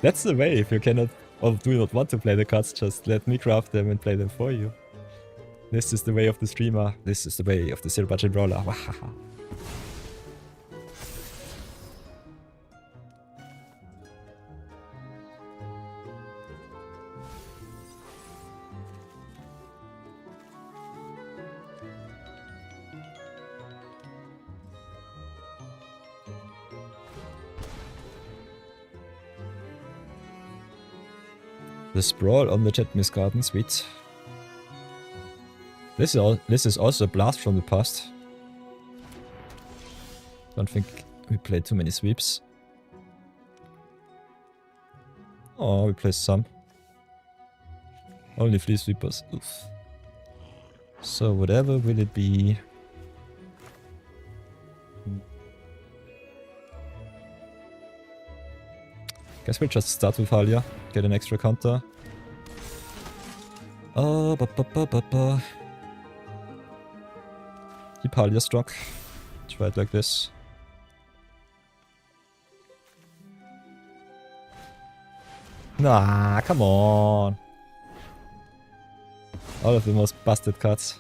That's the way. If you cannot or do not want to play the cards, just let me craft them and play them for you. This is the way of the streamer. This is the way of the zero budget brawler. The sprawl on the Jetmist Garden, sweet. This is also a blast from the past. Don't think we played too many sweeps. Oh, we played some. Only 3 sweepers. Oof. So whatever will it be? Guess we'll just start with Halia, get an extra counter. Keep Halia struck. Try it like this. Nah, come on. All of the most busted cards.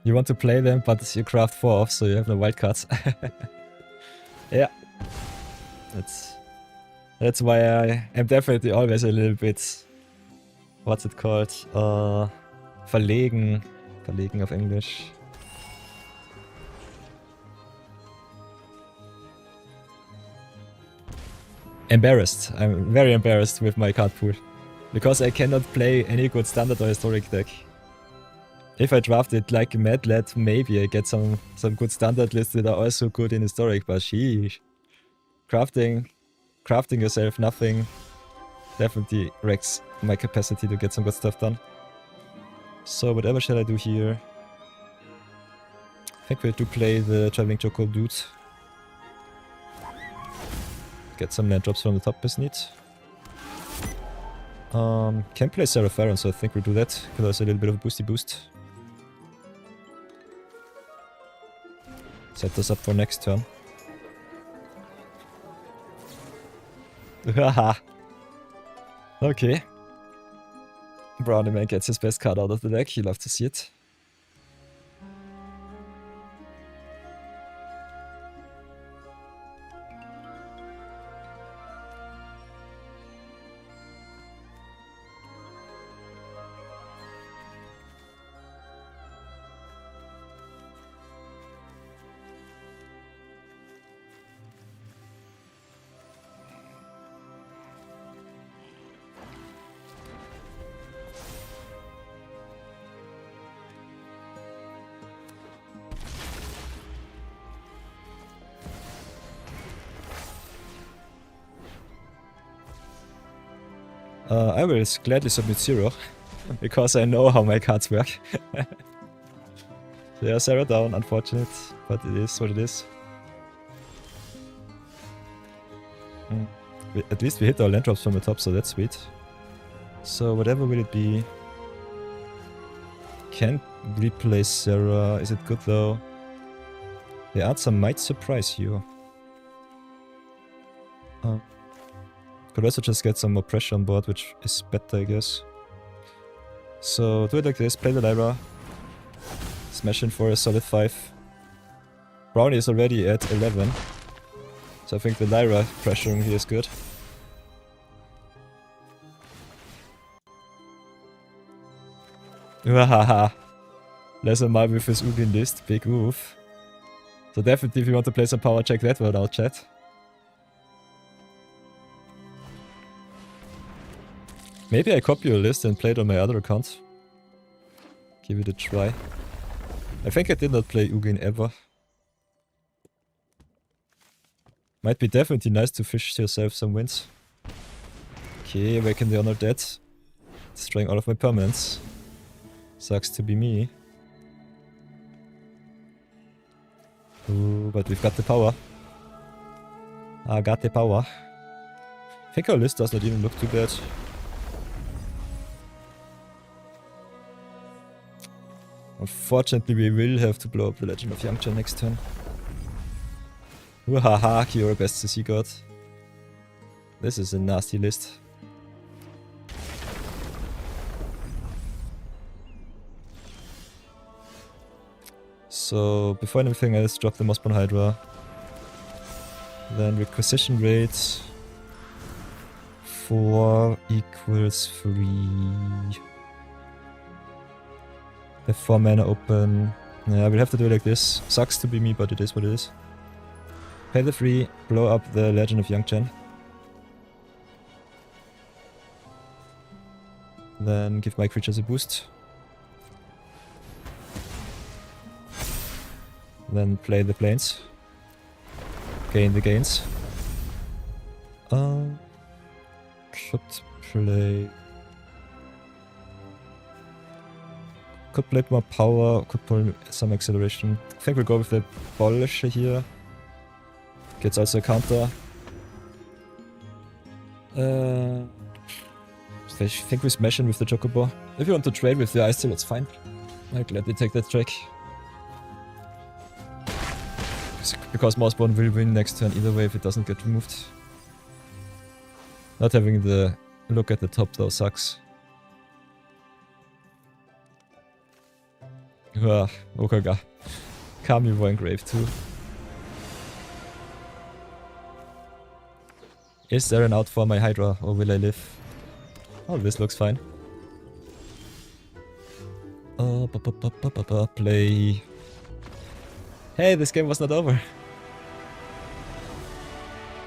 You want to play them, but you craft 4 off, so you have no wild cards. Yeah. That's why I am definitely always a little bit, what's it called? Verlegen. Verlegen auf Englisch. Embarrassed. I'm very embarrassed with my card pool. Because I cannot play any good standard or historic deck. If I draft it like a mad lad, maybe I get some good standard lists that are also good in historic, but sheesh. Crafting yourself nothing definitely wrecks my capacity to get some good stuff done. So whatever shall I do here? I think we have to play the Traveling Choco dude. Get some land drops from the top is neat. Can play Seraphon, so I think we'll do that. Could also a little bit of a boosty boost. Set this up for next turn. Haha. Okay. Brownie Man gets his best card out of the deck. You love to see it. I will gladly submit 0, because I know how my cards work. Yeah, Sarah down, unfortunate, but it is what it is. At least we hit our land drops from the top, so that's sweet. So whatever will it be? Can't replace Sarah. Is it good though? The answer might surprise you. Could also just get some more pressure on board, which is better, I guess. So do it like this, play the Lyra. Smash in for a solid 5. Brownie is already at 11. So I think the Lyra pressuring here is good. Wahaha. Lesser mal with his Ugin list, big move. So definitely if you want to play some power, check that one out, chat. Maybe I copy your list and play it on my other account. Give it a try. I think I did not play Ugin ever. Might be definitely nice to fish yourself some wins. Okay, Awaken the Honor Dead. Destroying all of my permanents. Sucks to be me. Ooh, but we've got the power. I got the power. I think our list does not even look too bad. Unfortunately, we will have to blow up the Legend of Yangcha next turn. Wahaha, Kiora best CC god. This is a nasty list. So, before anything else, drop the Mossborn Hydra. Then Requisition Rate 4 equals 3. Have 4 mana open. Yeah, we'll have to do it like this. Sucks to be me, but it is what it is. Pay the 3, blow up the Legend of Yangchen. Then give my creatures a boost. Then play the planes. Gain the gains. Could play... Could play more power, could pull some acceleration. I think we'll go with the Polish here. Gets also a counter. I think we smash in with the Chocobo. If you want to trade with the Ice Tail, it's fine. I'll gladly take that track. Because Mossborn will win next turn either way if it doesn't get removed. Not having the look at the top though sucks. Okaga. Kami war engraved too. Is there an out for my Hydra or will I live? Oh, this looks fine. Play. Hey, this game was not over.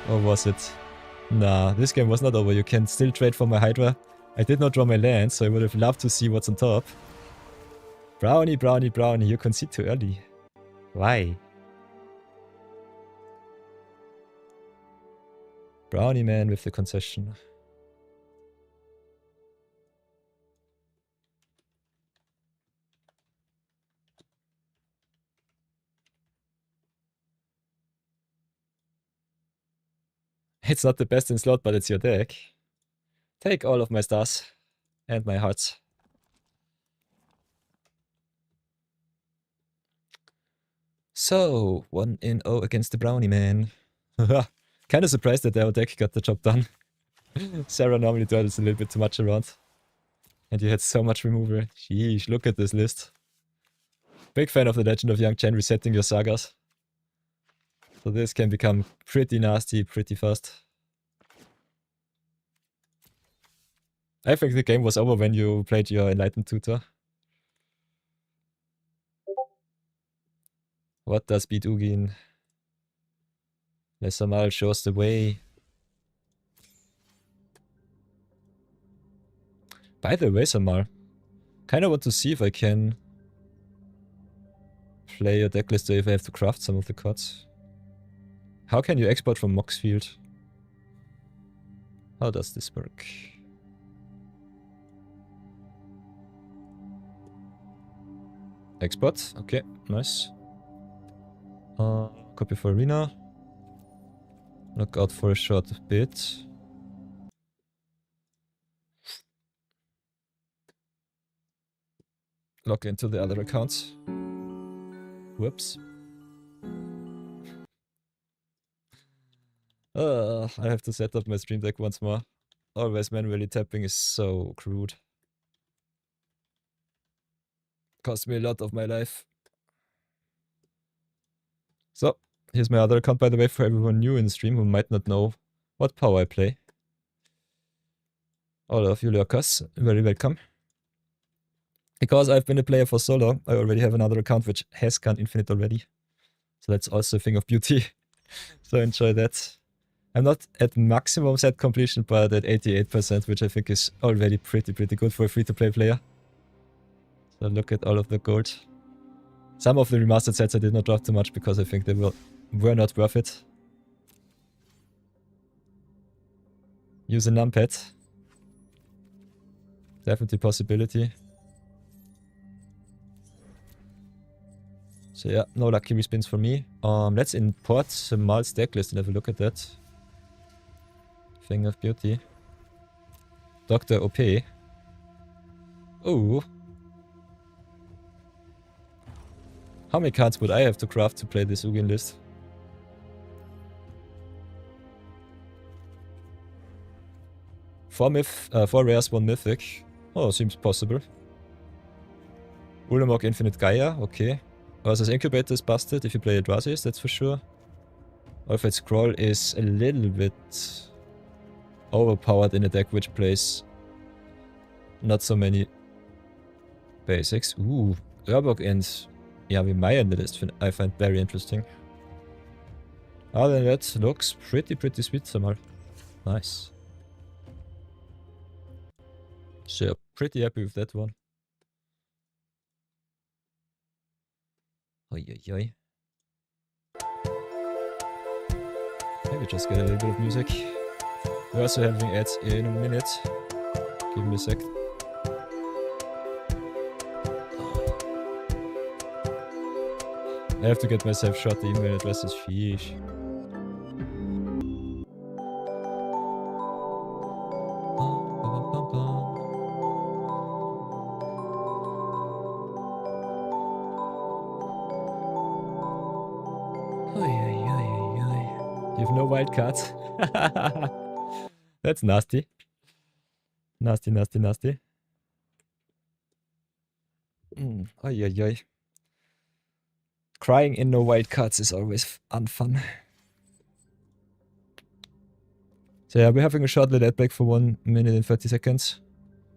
Or was it? Nah, this game was not over. You can still trade for my Hydra. I did not draw my land, so I would have loved to see what's on top. Brownie, brownie, brownie, you concede too early. Why? Brownie man with the concession. It's not the best in slot, but it's your deck. Take all of my stars and my hearts. So, 1-0 against the Brownie man. Kinda surprised that our deck got the job done. Sarah normally dawdles a little bit too much around. And you had so much removal. Sheesh, look at this list. Big fan of the Legend of Young Chen resetting your sagas. So this can become pretty nasty pretty fast. I think the game was over when you played your Enlightened Tutor. What does beat Ugin? Lesser Mal shows the way. By the way, Samar, kinda want to see if I can play a decklist or if I have to craft some of the cards. How can you export from Moxfield? How does this work? Export, okay, nice. Copy for Arena. Look out for a short bit. Log into the other accounts. Whoops. I have to set up my stream deck once more. Always manually tapping is so crude. Cost me a lot of my life. So, here's my other account by the way for everyone new in the stream who might not know what power I play. All of you lurkers, very welcome. Because I've been a player for so long, I already have another account which has gone infinite already. So that's also a thing of beauty. So enjoy that. I'm not at maximum set completion, but at 88%, which I think is already pretty good for a free-to-play player. So look at all of the gold. Some of the remastered sets I did not draft too much because I think they were not worth it. Use a numpad. Definitely possibility. So yeah, no lucky respins for me. Let's import the Mal's deck list and have a look at that. Thing of beauty. Dr. OP. Ooh. How many cards would I have to craft to play this Ugin list? Four rares, 1 mythic. Oh, seems possible. Ulamog Infinite Gaia, okay. Ursa's Incubator is busted if you play Eldrazi's, that's for sure. Alfred Scroll is a little bit overpowered in a deck which plays not so many basics. Ooh, Urborg and Yavi Maya in the list I find very interesting. Other than that, looks pretty sweet somehow. Nice. So pretty happy with that one. Oi, oi, oi. Maybe just get a little bit of music. We're also having ads in a minute. Give me a sec. I have to get myself short email addresses. Sheesh. You have no wildcards. That's nasty. Nasty. Oi, oi, oi. Crying in no wildcards is always unfun. So yeah, we're having a short little ad break for 1 minute and 30 seconds.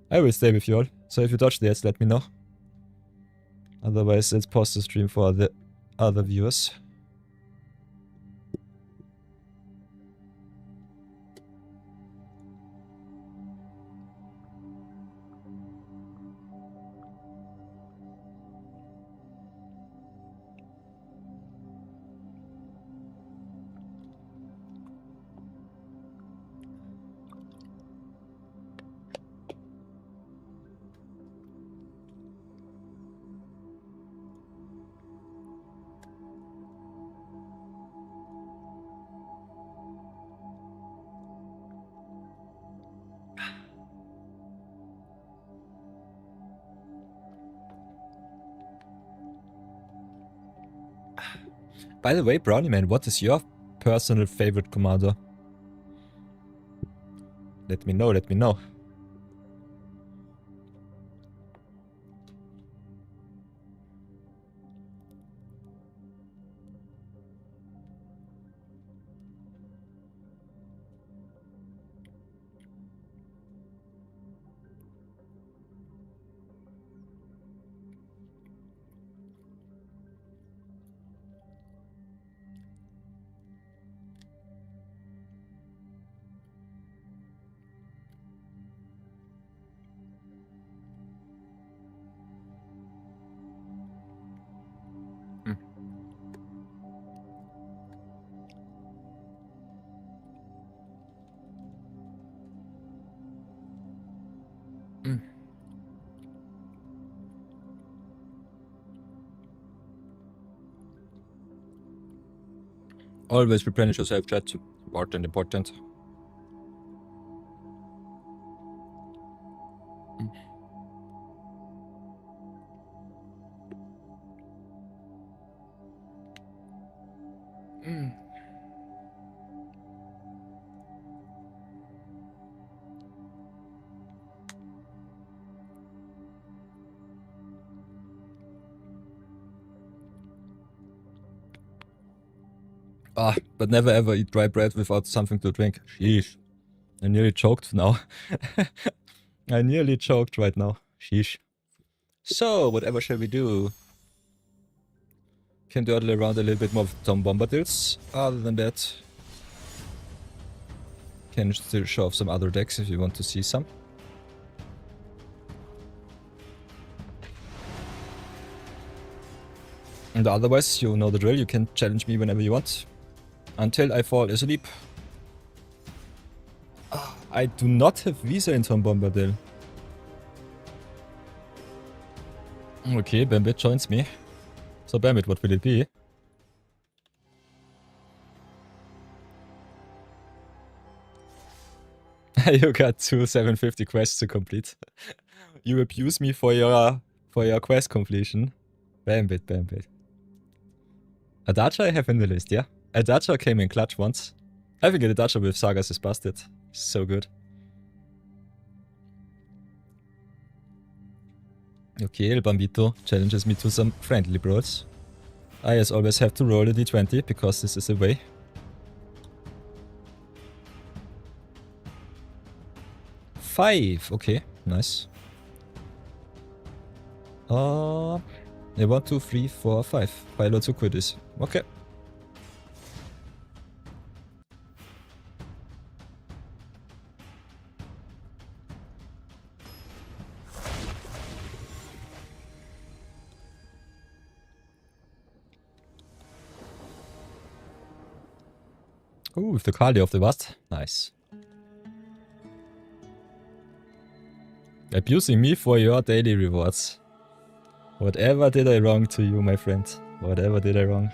I will stay with you all, so if you dodge the ads, let me know. Otherwise, let's pause the stream for the other viewers. By the way, Brownie Man, what is your personal favorite commander? Let me know, let me know. Always replenish yourself, chat. Important, important. Ah, but never ever eat dry bread without something to drink. Sheesh. I nearly choked now. I nearly choked right now. Sheesh. So, whatever shall we do? Can dawdle around a little bit more with Tom Bombadils. Other than that, can still show off some other decks if you want to see some. And otherwise, you know the drill. You can challenge me whenever you want. Until I fall asleep. I do not have Visa in Tom Bombadil. Okay, Bambit joins me. So Bambit, what will it be? You got 2 750 quests to complete. You abuse me for your quest completion. Bambit, Bambit. Adacha I have in the list, yeah? Adacha came in clutch once. I think Adacha with Sagas is busted. So good. Okay, El Bambito challenges me to some friendly brawls. I as always have to roll a d20 because this is a way. Five, okay, nice. 1, 2, 3, 4, 5. Pilot to quit this. Okay. Ooh, with the Kali of the Vast. Nice. Abusing me for your daily rewards. Whatever did I wrong to you, my friend? Whatever did I wrong?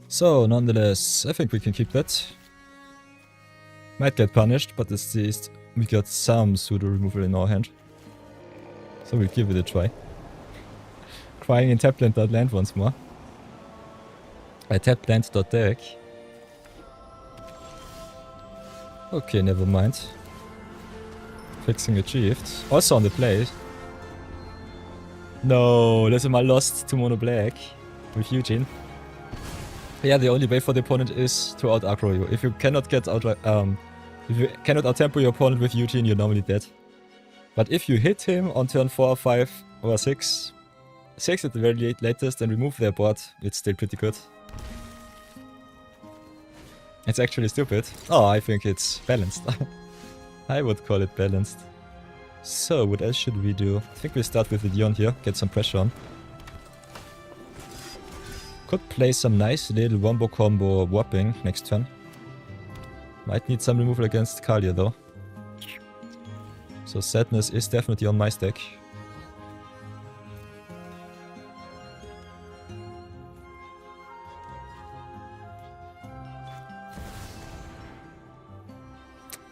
So, nonetheless, I think we can keep that. Might get punished, but at least we got some pseudo removal in our hand. So we'll give it a try. Crying in tapland.land once more. Tapland.deck. Okay, never mind. Fixing achieved. Also on the play. No, Lesimal lost to mono black with Eugene. Yeah, the only way for the opponent is to out aggro you. If you cannot get out, if you cannot out tempo your opponent with Eugene, you're normally dead. But if you hit him on turn 4, 5, or 6, 6 at the very latest, and remove their board, it's still pretty good. It's actually stupid. Oh, I think it's balanced. I would call it balanced. So, what else should we do? I think we'll start with the Dion here, get some pressure on. Could play some nice little wombo combo warping next turn. Might need some removal against Kalia though. So Sadness is definitely on my stack.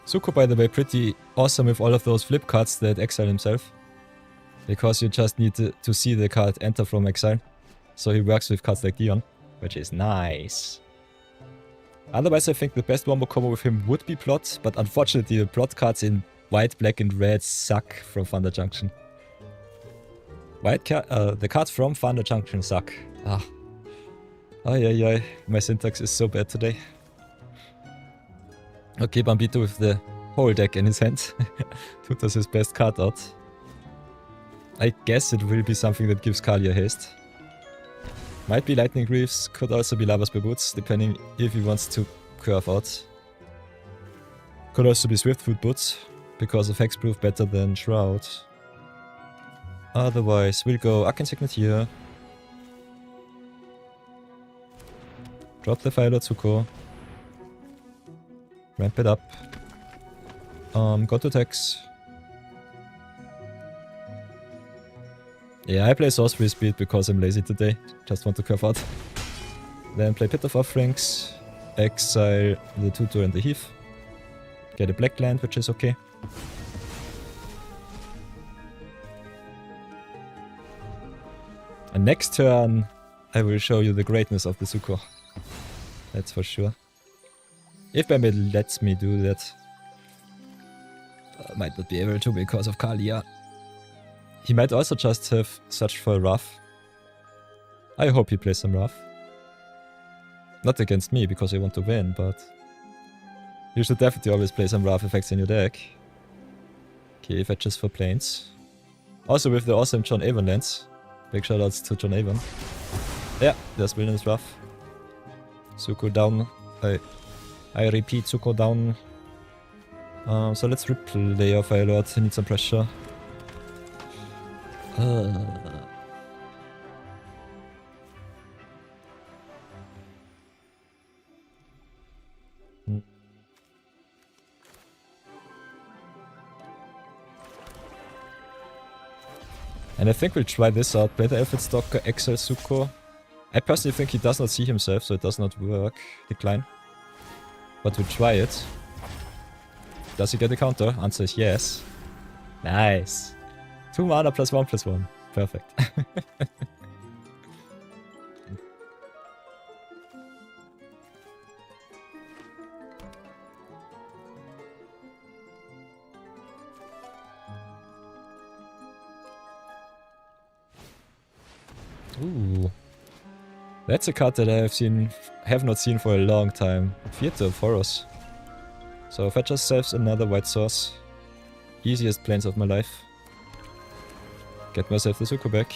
Zuko, by the way, pretty awesome with all of those flip cards that exile himself. Because you just need to see the card enter from exile. So he works with cards like Dion, which is nice. Otherwise, I think the best wombo combo with him would be Plot, but unfortunately the Plot cards in white, black and red suck from Thunder Junction. The cards from Thunder Junction suck. Ah. Ay. My syntax is so bad today. Okay, Bambito with the whole deck in his hand. Tutor's his best card out. I guess it will be something that gives Kalia haste. Might be Lightning Greaves, could also be Lava's Boots, depending if he wants to curve out. Could also be Swiftfoot Boots, because of Hexproof better than Shroud. Otherwise, we'll go Arcane Signet here. Drop the Fire Lord Zuko. Ramp it up. Go to attacks. Yeah, I play Sorcery Speed because I'm lazy today. Just want to curve out. Then play Pit of Offerings. Exile the Tutor and the Heath. Get a black land, which is okay. And next turn, I will show you the greatness of the Zuko. That's for sure. If Bambi lets me do that. I might not be able to because of Kalia. He might also just have searched for a Wrath. I hope he plays some Wrath. Not against me, because I want to win, but... You should definitely always play some Wrath effects in your deck. Okay, fetches for planes. Also with the awesome John Avon lands. Big shoutouts to John Avon. Yeah, there's Wilderness Wrath. Zuko down. I repeat, Zuko down. So let's replay our Fire Lord. I need some pressure. And I think we'll try this out. Play the Elfid Stalker, exile Zuko. I personally think he does not see himself, so it does not work. Decline. But we'll try it. Does he get a counter? Answer is yes. Nice. 2 mana +1/+1. Perfect. Ooh. That's a card that I have not seen for a long time. Theater of Horrors. So fetch ourselves another white source. Easiest planes of my life. Get myself the Zuko back.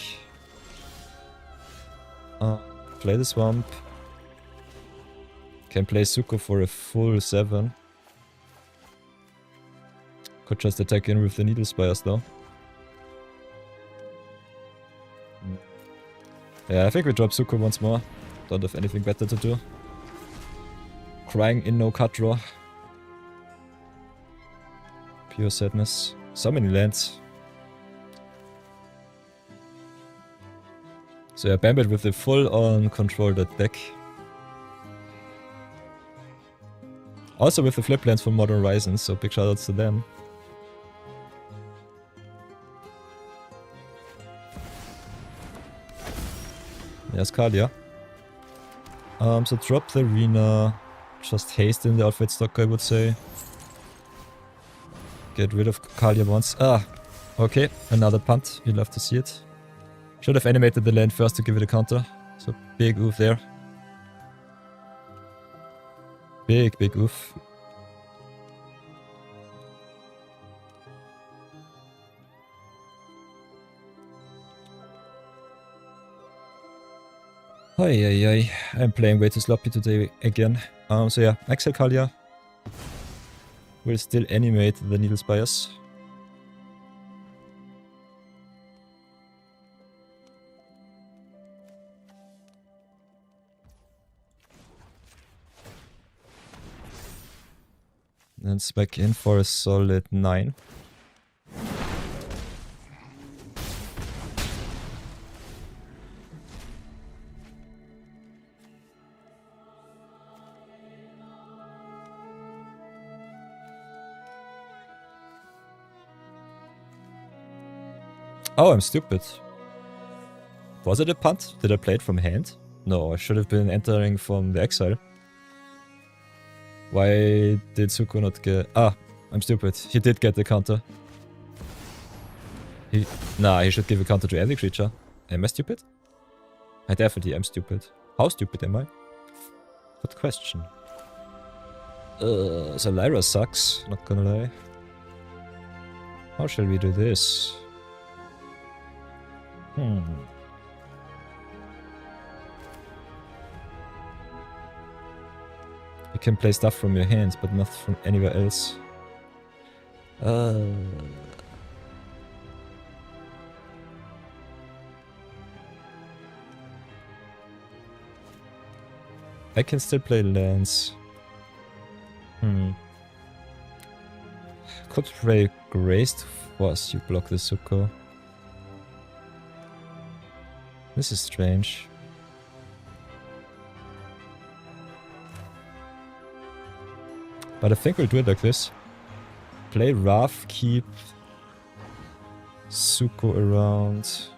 Play the Swamp. Can play Zuko for a full 7. Could just attack in with the Needle Spires though. Yeah, I think we drop Zuko once more. Don't have anything better to do. Crying in no card draw. Pure sadness. So many lands. So yeah, Bambit with the full-on control that deck. Also with the flip lands from Modern Horizons, so big shoutouts to them. Yes, Kalia. So drop the Arena. Just haste in the Outfit stock, I would say. Get rid of Kalia once. Ah, okay. Another punt. You'll love to see it. Should have animated the land first to give it a counter. So big oof there. Big oof. Ay. I'm playing way too sloppy today again. So yeah, Exile Kalia will still animate the Needle Spires. And spec in for a solid 9. Oh, I'm stupid. Was it a punt? Did I play it from hand? No, I should have been entering from the exile. Why did Suko not get... Ah, I'm stupid. He did get the counter. He should give a counter to every creature. Am I stupid? I definitely am stupid. How stupid am I? Good question. So Lyra sucks, not gonna lie. How shall we do this? You can play stuff from your hands, but not from anywhere else. I can still play lands. Could play Grace to force you block the Suko. This is strange. But I think we'll do it like this. Play Wrath, keep Suko around.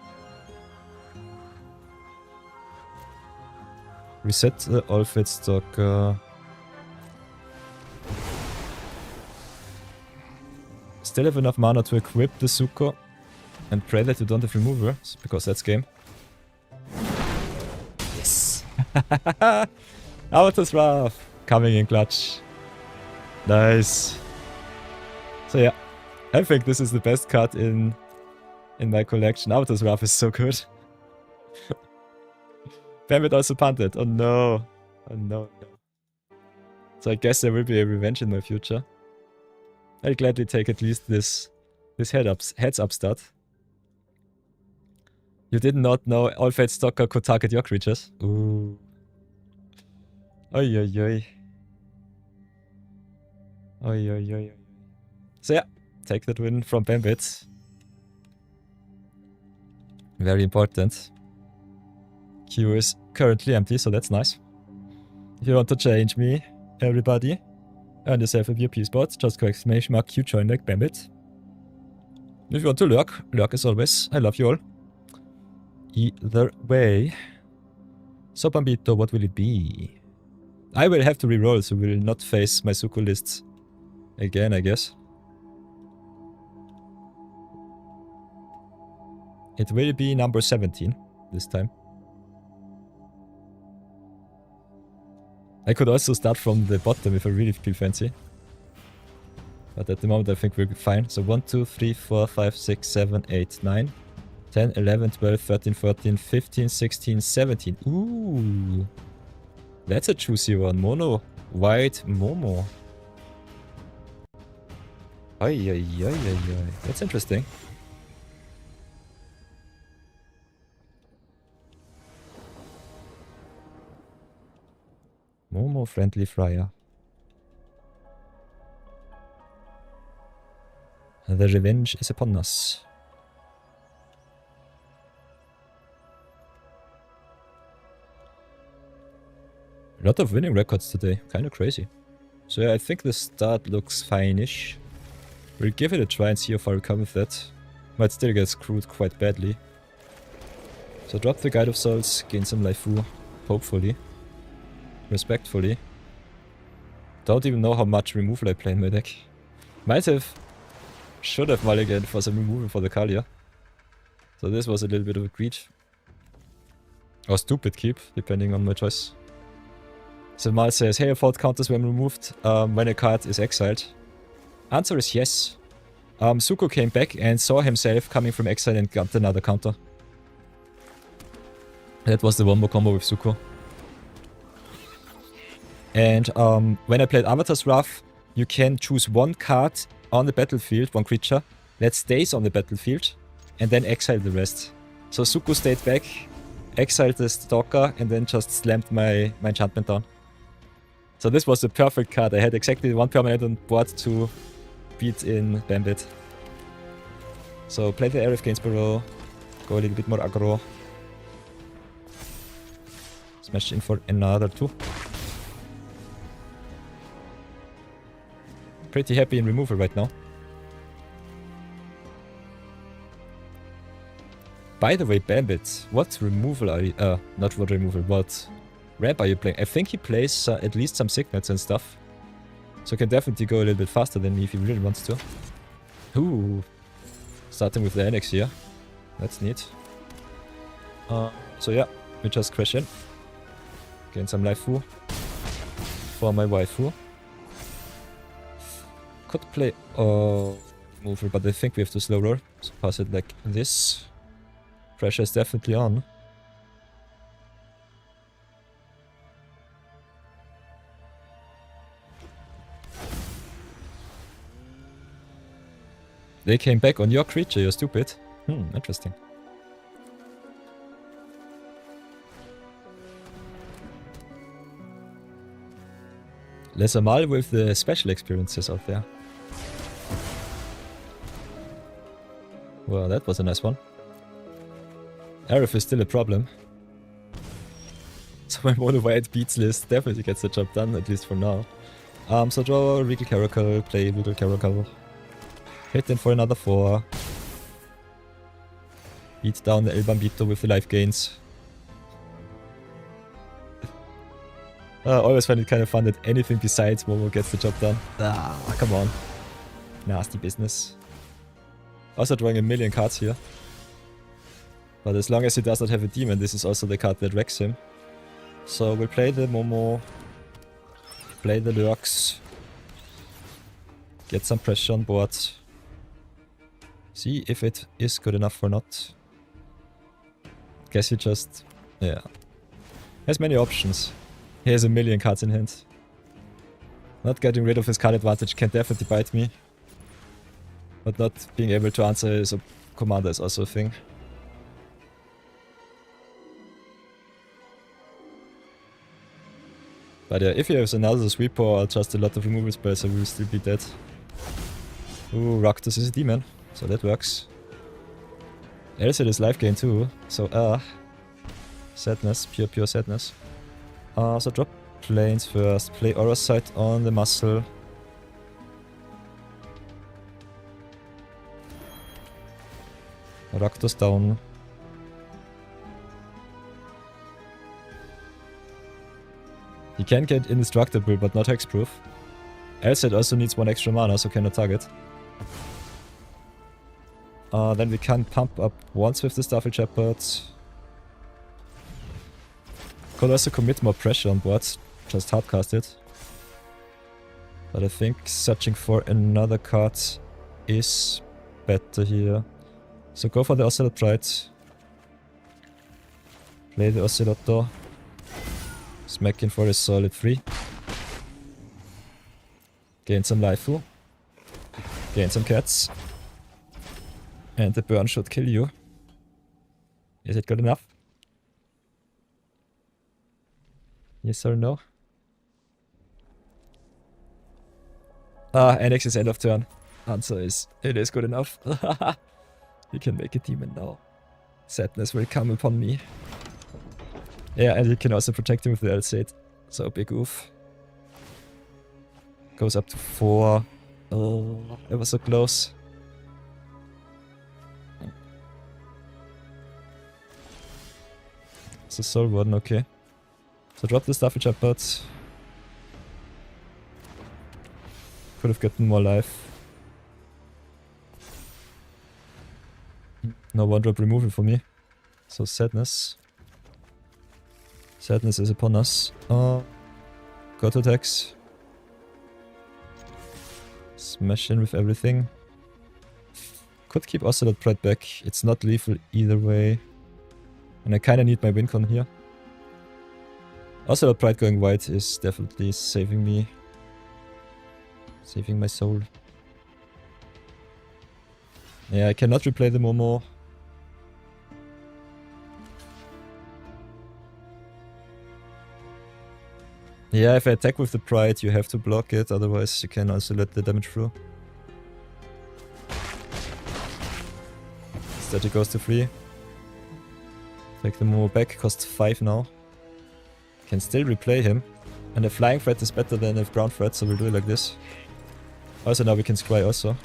Reset the Olfit Stalker. Still have enough mana to equip the Suko. And pray that you don't have remover, because that's game. Yes! Avatar's Wrath! Coming in clutch. Nice. So yeah, I think this is the best card in my collection. Avatar's Wrath is so good. Bambit also punted. Oh no. Oh no, no. So I guess there will be a revenge in my future. I'll gladly take at least this heads up start. You did not know All-Fate Stalker could target your creatures. Ooh. Oi oi oi. Oi oi oi oi. So yeah, take that win from Bambit. Very important. Queue is currently empty, so that's nice. If you want to change me, everybody, earn yourself a VP spot, just go !Q join like Bambit. If you want to lurk as always, I love you all. Either way. So Bambito, what will it be? I will have to reroll, so we will not face my Suko lists again, I guess. It will be number 17 this time. I could also start from the bottom if I really feel fancy. But at the moment I think we're fine. So 1, 2, 3, 4, 5, 6, 7, 8, 9, 10, 11, 12, 13, 14, 15, 16, 17. Ooh. That's a juicy one. Mono. White Momo. Ay, ay, ay, ay, ay. That's interesting. Momo friendly Friar. The revenge is upon us. A lot of winning records today. Kinda crazy. So yeah, I think the start looks fine-ish. We'll give it a try and see how far we come with that. Might still get screwed quite badly. So drop the Guide of Souls, gain some Laifu, hopefully. Respectfully. Don't even know how much removal I play in my deck. Should have mulliganed for some removal for the Kalia. So this was a little bit of a greed. Or stupid keep, depending on my choice. So Mal says, hey, I thought counters when removed when a card is exiled. Answer is yes. Suko came back and saw himself coming from exile and got another counter. That was the wombo combo with Suko. And when I played Avatar's Wrath, you can choose one card on the battlefield, one creature, that stays on the battlefield, and then exile the rest. So Suko stayed back, exiled the Stalker, and then just slammed my enchantment down. So this was the perfect card. I had exactly one permanent on board to beat in Bambit. So play the Aerith Gainsborough, go a little bit more aggro. Smash in for another 2. Pretty happy in removal right now. By the way, Bambit, what removal are you... not what removal, what ramp are you playing? I think he plays at least some signets and stuff. So can definitely go a little bit faster than me if he really wants to. Ooh. Starting with the NX here. That's neat. So yeah, we just crash in. Gain some life for my waifu. Could play removal, but I think we have to slow roll. So pass it like this. Pressure is definitely on. They came back on your creature, you're stupid. Interesting. Les Amal with the special experiences out there. Well, that was a nice one. Arif is still a problem. So my mono white beats list definitely gets the job done, at least for now. So draw Regal Caracal, play Regal Caracal. Hit in for another 4. Beat down the El Bambito with the life gains. Always find it kind of fun that anything besides Momo gets the job done. Ah, come on. Nasty business. Also drawing a million cards here. But as long as he does not have a demon, this is also the card that wrecks him. So we'll play the Momo. Play the Lurks. Get some pressure on board. See if it is good enough or not. Guess he just... yeah. Has many options. He has a million cards in hand. Not getting rid of his card advantage can definitely bite me. But not being able to answer his commander is also a thing. But yeah, if he has another sweeper or just a lot of removal spells, I will still be dead. Ooh, Rakdos is a demon, so that works. Elsid is life gain too, so sadness, pure sadness. So drop planes first, play Aura Sight on the muscle. Rakdos down. He can get indestructible, but not hexproof. Elsid also needs 1 extra mana, so cannot target. Then we can pump up once with the Starfield Shepherd. Could also commit more pressure on board, just hardcast it. But I think searching for another card is better here. So go for the Ocelot Pride. Play the Ocelotto. Smack in for a solid 3. Gain some Laifu. Gain some cats. And the burn should kill you. Is it good enough? Yes or no? NX is end of turn. Answer is, it is good enough. You can make a demon now. Sadness will come upon me. Yeah, and you can also protect him with the Elsid. So big oof. Goes up to 4. Oh, it was so close. It's a Soul Warden, okay. So drop the Starfield Shepherd. Could have gotten more life. No 1-drop removal for me. So sadness. Sadness is upon us. Go to attacks. Smash in with everything. Could keep Ocelot Pride back. It's not lethal either way. And I kinda need my win con here. Ocelot Pride going white is definitely saving me. Saving my soul. Yeah, I cannot replay the Momo. Yeah, if I attack with the Pride, you have to block it, otherwise you can also let the damage through. Instead it goes to 3. Take the Momo back, costs 5 now. Can still replay him. And a flying threat is better than a ground threat, so we'll do it like this. Also now we can scry also.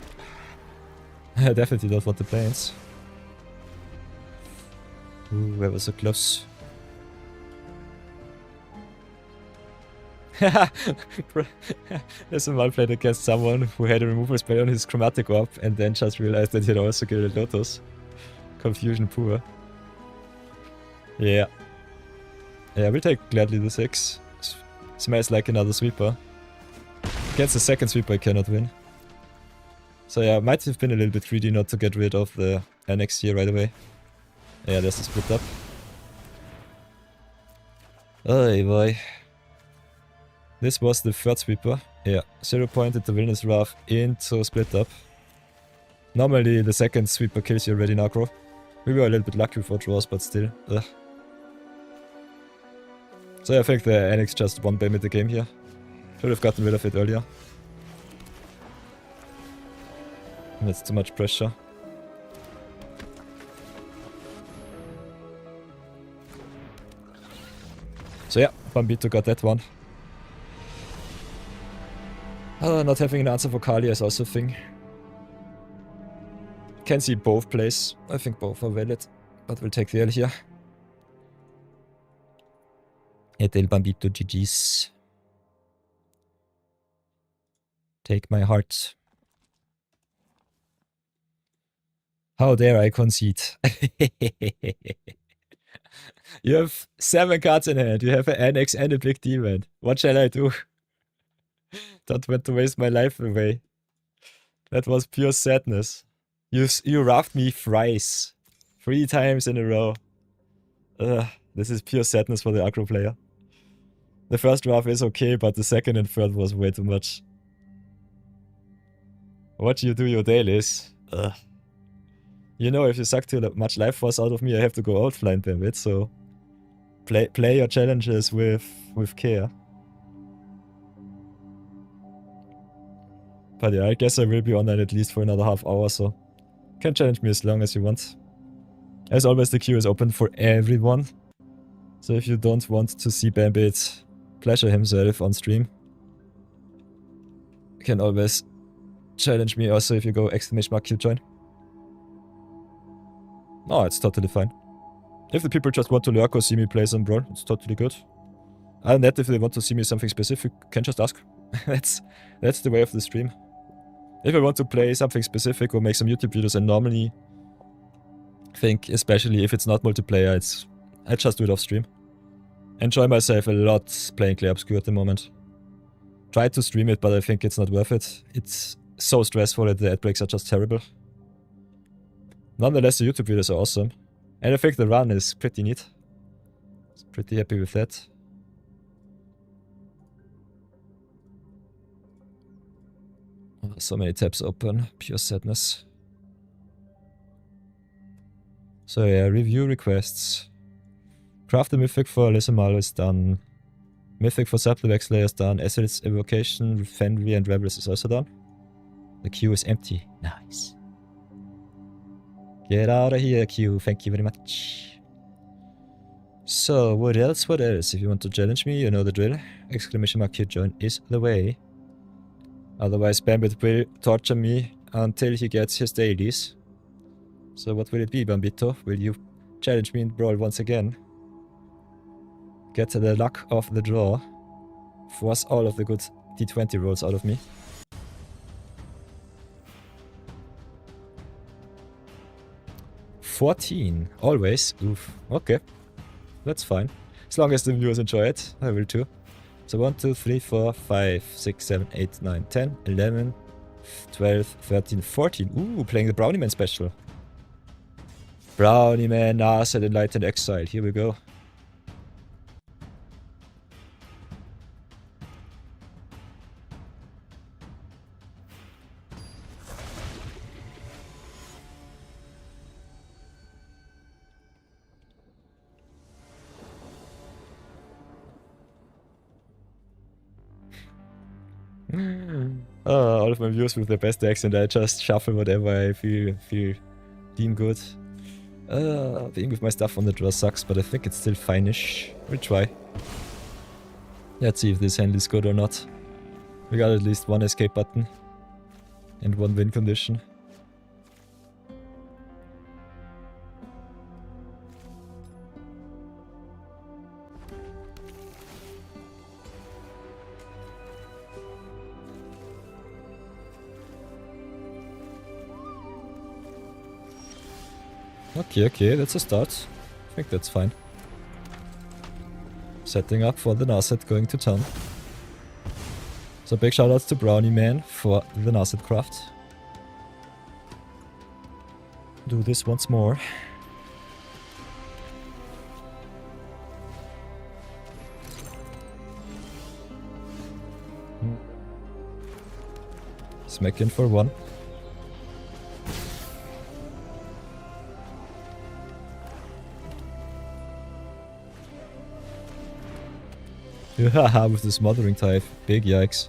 I definitely don't want the planes. Ooh, that was so close. There's a one played against someone who had a removal spell on his chromatic orb and then just realized that he'd also killed a Lotus. Confusion pure. Yeah. Yeah, we'll take gladly the 6. Smells like another sweeper. Against the second sweeper I cannot win. So yeah, might have been a little bit greedy not to get rid of the annex here right away. Yeah, there's the split up. Oh boy. This was the third sweeper. Yeah, 0 pointed the Villainous Wrath into split up. Normally the second sweeper kills you already in aggro. We were a little bit lucky for draws, but still. Ugh. So I think the annex just one bam the game here. Should have gotten rid of it earlier. That's too much pressure. So yeah, Bambito got that one. Not having an answer for Kali is also a thing. Can see both plays. I think both are valid, but we'll take the L here. El Bambito GG's. Take my heart. How dare I concede? You have 7 cards in hand. You have an annex and a big demon. What shall I do? Don't want to waste my life away. That was pure sadness. You roughed me thrice. 3 times in a row. This is pure sadness for the aggro player. The first rough is okay, but the second and third was way too much. What you do your dailies. You know, if you suck too much life force out of me, I have to go outflank them with, so play your challenges with care. But yeah, I guess I will be online at least for another half hour, so can challenge me as long as you want. As always, the queue is open for everyone. So if you don't want to see Bambit pleasure himself on stream, you can always challenge me also if you go !Q join. No, it's totally fine. If the people just want to lurk or see me play some Brawl, it's totally good. And that if they want to see me something specific, can just ask. That's the way of the stream. If I want to play something specific or make some YouTube videos, I normally think, especially if it's not multiplayer, I just do it off stream. Enjoy myself a lot playing Clay Obscure at the moment. Try to stream it, but I think it's not worth it. It's so stressful that the ad breaks are just terrible. Nonetheless, the YouTube videos are awesome. And I think the run is pretty neat. Pretty happy with that. Oh, so many tabs open. Pure sadness. So yeah, review requests. Craft a Mythic for Lysimal is done. Mythic for Sublevex Slayer is done. Assets Evocation, Fenrir and Rebels is also done. The queue is empty. Nice. Get out of here, queue. Thank you very much. So, what else? What else? If you want to challenge me, you know the drill. !Q join is the way. Otherwise, Bambit will torture me until he gets his dailies. So what will it be, Bambito? Will you challenge me in Brawl once again? Get the luck of the draw. Force all of the good D20 rolls out of me. $14. Always. Oof. Okay. That's fine. As long as the viewers enjoy it, I will too. So 1, 2, 3, 4, 5, 6, 7, 8, 9, 10, 11, 12, 13, 14. Ooh, playing the Brownie Man special. Brownie Man, Narset, Enlightened Exile. Here we go. All of my viewers with their best decks, and I just shuffle whatever I deem good. Being with my stuff on the draw sucks, but I think it's still fine-ish. We'll try. Let's see if this hand is good or not. We got at least one escape button and one win condition. Okay, that's a start. I think that's fine. Setting up for the Narset going to town. So big shoutouts to Brownie Man for the Narset craft. Do this once more. Smack in for 1. Haha, with the smothering type. Big yikes.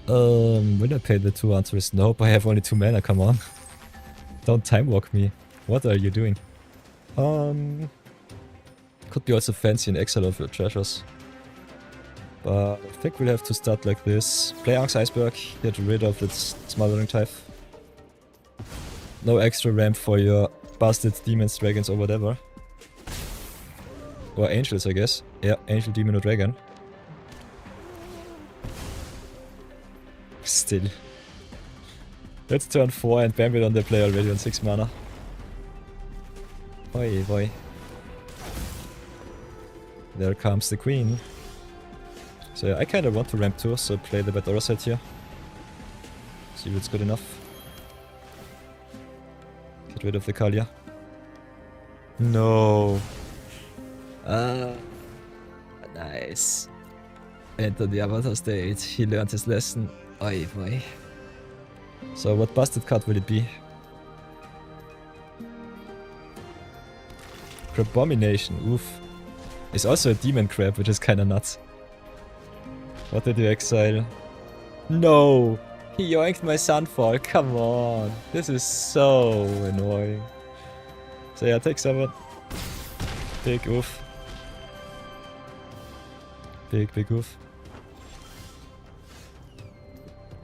Will I pay the 2 answers? Nope, I have only 2 mana, come on. Don't time walk me. What are you doing? Could be also fancy an exile of your treasures. But I think we'll have to start like this. Play Ank's Iceberg, get rid of its smothering type. No extra ramp for your bastard demons, dragons or whatever. Or angels, I guess. Yeah, angel, demon or dragon. Still. Let's turn 4 and bam it on the play already on 6 mana. Oi boy. There comes the queen. So yeah, I kinda want to ramp too, so play the Bedora set here. See if it's good enough. Get rid of the Kalia. No. Nice. Enter the Avatar state. He learned his lesson. Oi boy. So what busted card will it be? Crabomination, oof. It's also a demon crab, which is kinda nuts. What did you exile? No! He yoinked my Sunfall, come on! This is so annoying. So yeah, take 7. Big oof. Big oof.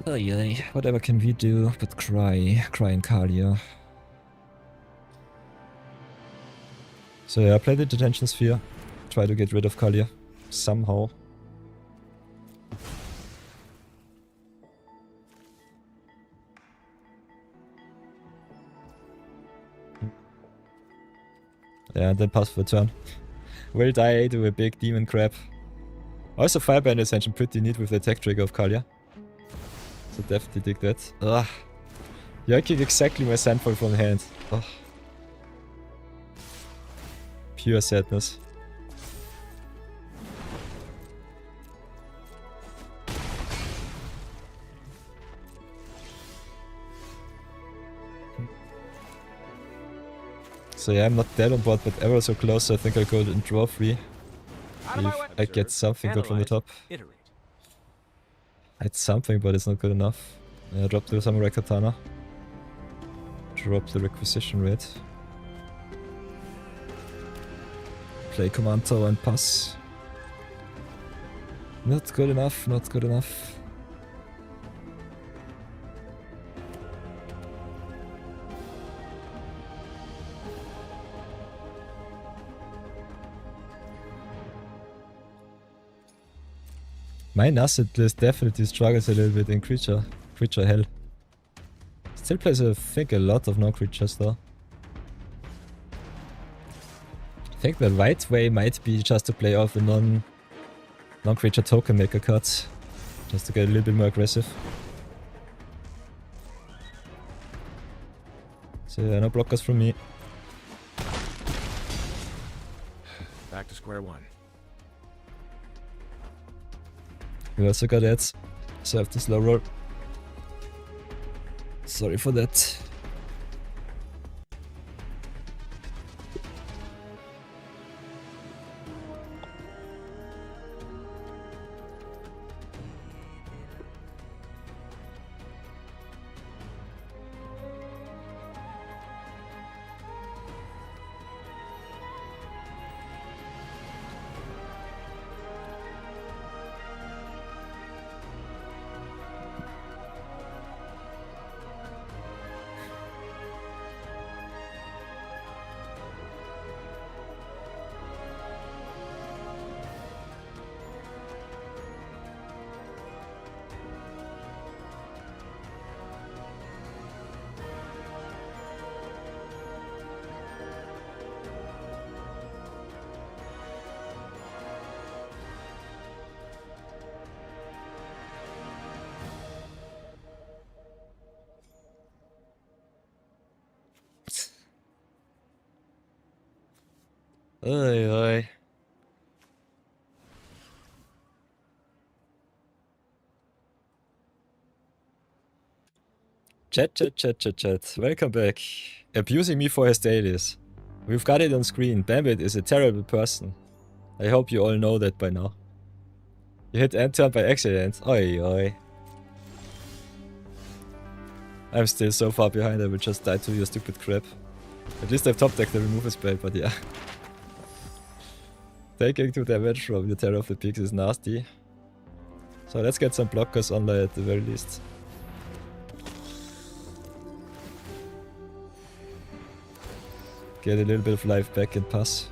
Oh yeah, whatever can we do but cry. Cry in Kalia. So yeah, play the Detention Sphere. Try to get rid of Kalia. Somehow. Yeah, and then pass for a turn. Will die to a big demon crab. Also Fireband Ascension pretty neat with the attack trigger of Kalia. So definitely dig that. Ugh. Yoinking exactly my Sandfall from hand. Ugh. Pure sadness. So yeah, I'm not dead on board, but ever so close, so I think I'll go and draw 3. If I get something good from the top. Iterate. I had something, but it's not good enough. Drop the Samurai Katana. Drop the Requisition Rate. Play Command Tower and pass. Not good enough, not good enough. My Nasset list definitely struggles a little bit in creature hell. Still plays I think a lot of non-creatures though. I think the right way might be just to play off a non-creature token maker cards. Just to get a little bit more aggressive. So yeah, no blockers from me. Back to square 1. We also got ads, so I have to slow roll. Sorry for that. Oi, oi. Chat. Welcome back. Abusing me for his dailies. We've got it on screen. Bambit is a terrible person. I hope you all know that by now. You hit end turn by accident. Oi, oi. I'm still so far behind I will just die to your stupid crap. At least I've top decked the removal spell, but yeah. Taking 2 damage from the Terror of the Peaks is nasty. So let's get some blockers online at the very least. Get a little bit of life back and pass.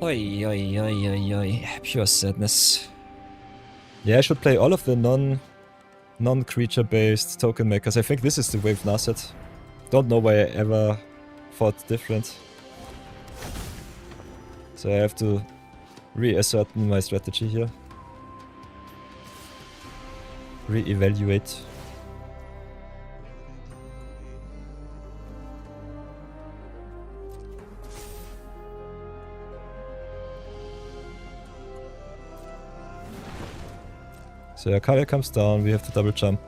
Oi. Pure sadness. Yeah, I should play all of the non-creature based token makers. I think this is the wave Nasset. Don't know why I ever thought different. So I have to reassert my strategy here. Re-evaluate. So Akalia comes down, we have to double jump.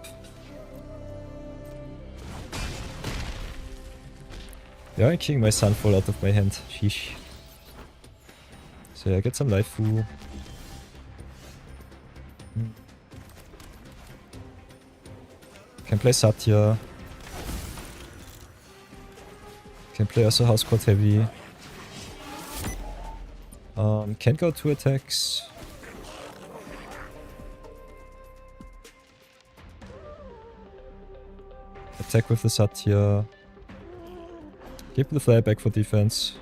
Yanking my Sunfall out of my hand. Sheesh. So yeah, get some life food. Can play Satya. Can play also House Court Heavy. Can go 2 attacks. Attack with the Satya. Keep the flyer back for defense.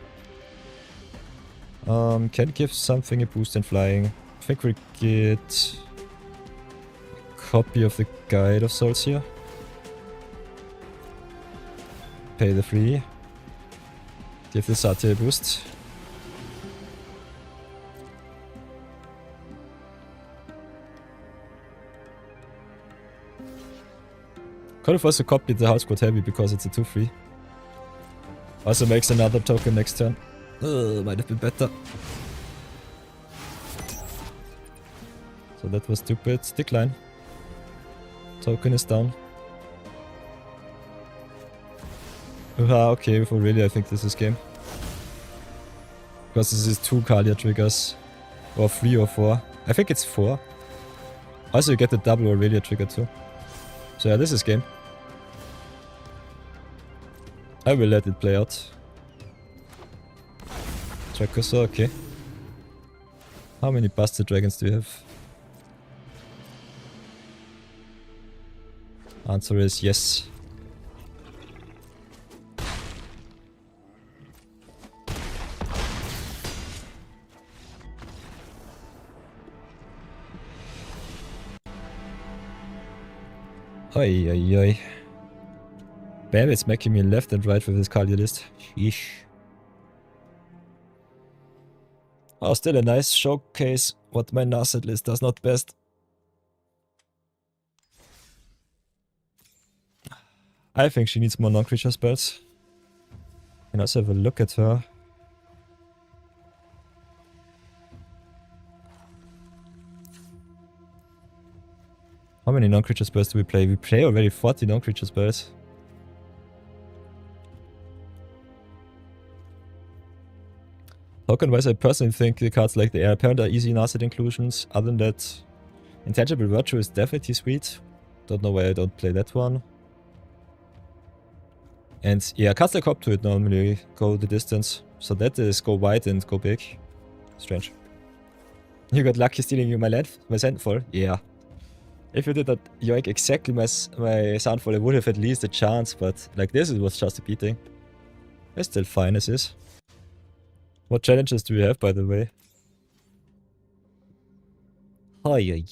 Can give something a boost in flying. I think we get a copy of the Guide of Souls here. Pay the 3. Give the Satya a boost. Could have also copied the House Court Heavy because it's a 2-3. Also makes another token next turn. Might have been better. So that was stupid. Decline. Token is down. Okay, for really I think this is game. Because this is 2 Kalia triggers. Or 3 or 4. I think it's 4. Also you get the double Aurelia trigger too. So yeah, this is game. I will let it play out. Trackers, okay. How many busted dragons do we have? Answer is yes. Oi. Bambit's making me left and right with his Kalia list. Sheesh. Oh, still a nice showcase what my Nasset list does not best. I think she needs more non-creature spells. Can also have a look at her. How many non-creature spells do we play? We play already 40 non-creature spells. Token-wise, I personally think the cards like the Heir Apparent are easy Nasset inclusions. Other than that, Intangible Virtue is definitely sweet. Don't know why I don't play that one. And yeah, cards like Hop to it normally go the distance. So that is go wide and go big. Strange. You got lucky stealing you my Sandfall? Yeah. If you did not yoink exactly my Soundfall, I would have at least a chance, but like this, it was just a beating. It's still fine as is. What challenges do we have, by the way? Oi.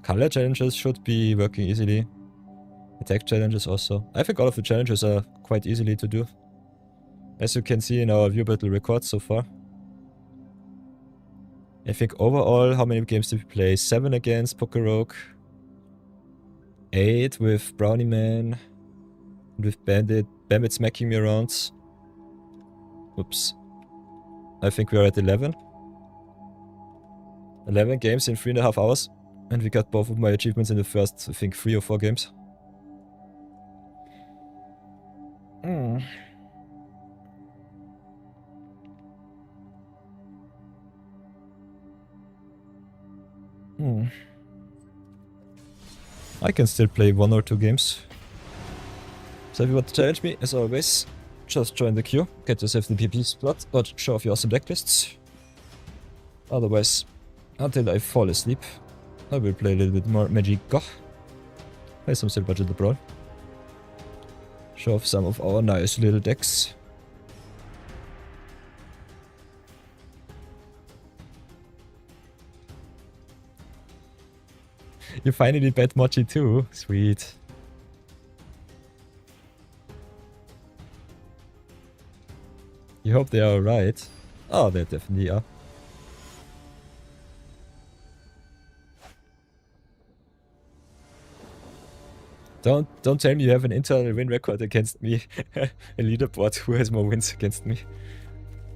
Color challenges should be working easily. Attack challenges also. I think all of the challenges are quite easily to do. As you can see in our view battle record so far. I think overall, how many games did we play? 7 against Pokerogue. 8 with Brownie Man. With Bandit smacking me around. Oops. I think we are at 11. 11 games in 3.5 hours. And we got both of my achievements in the first, I think, 3 or 4 games. I can still play 1 or 2 games. So if you want to challenge me, as always, just join the queue, get yourself the PP spot, or show off your awesome deck lists. Otherwise, until I fall asleep, I will play a little bit more Magic. Play some Silver Budget the Brawl. Show off some of our nice little decks. You finally bet Mochi too? Sweet. You hope they are alright? Oh, they definitely are. Don't tell me you have an internal win record against me. A leaderboard who has more wins against me.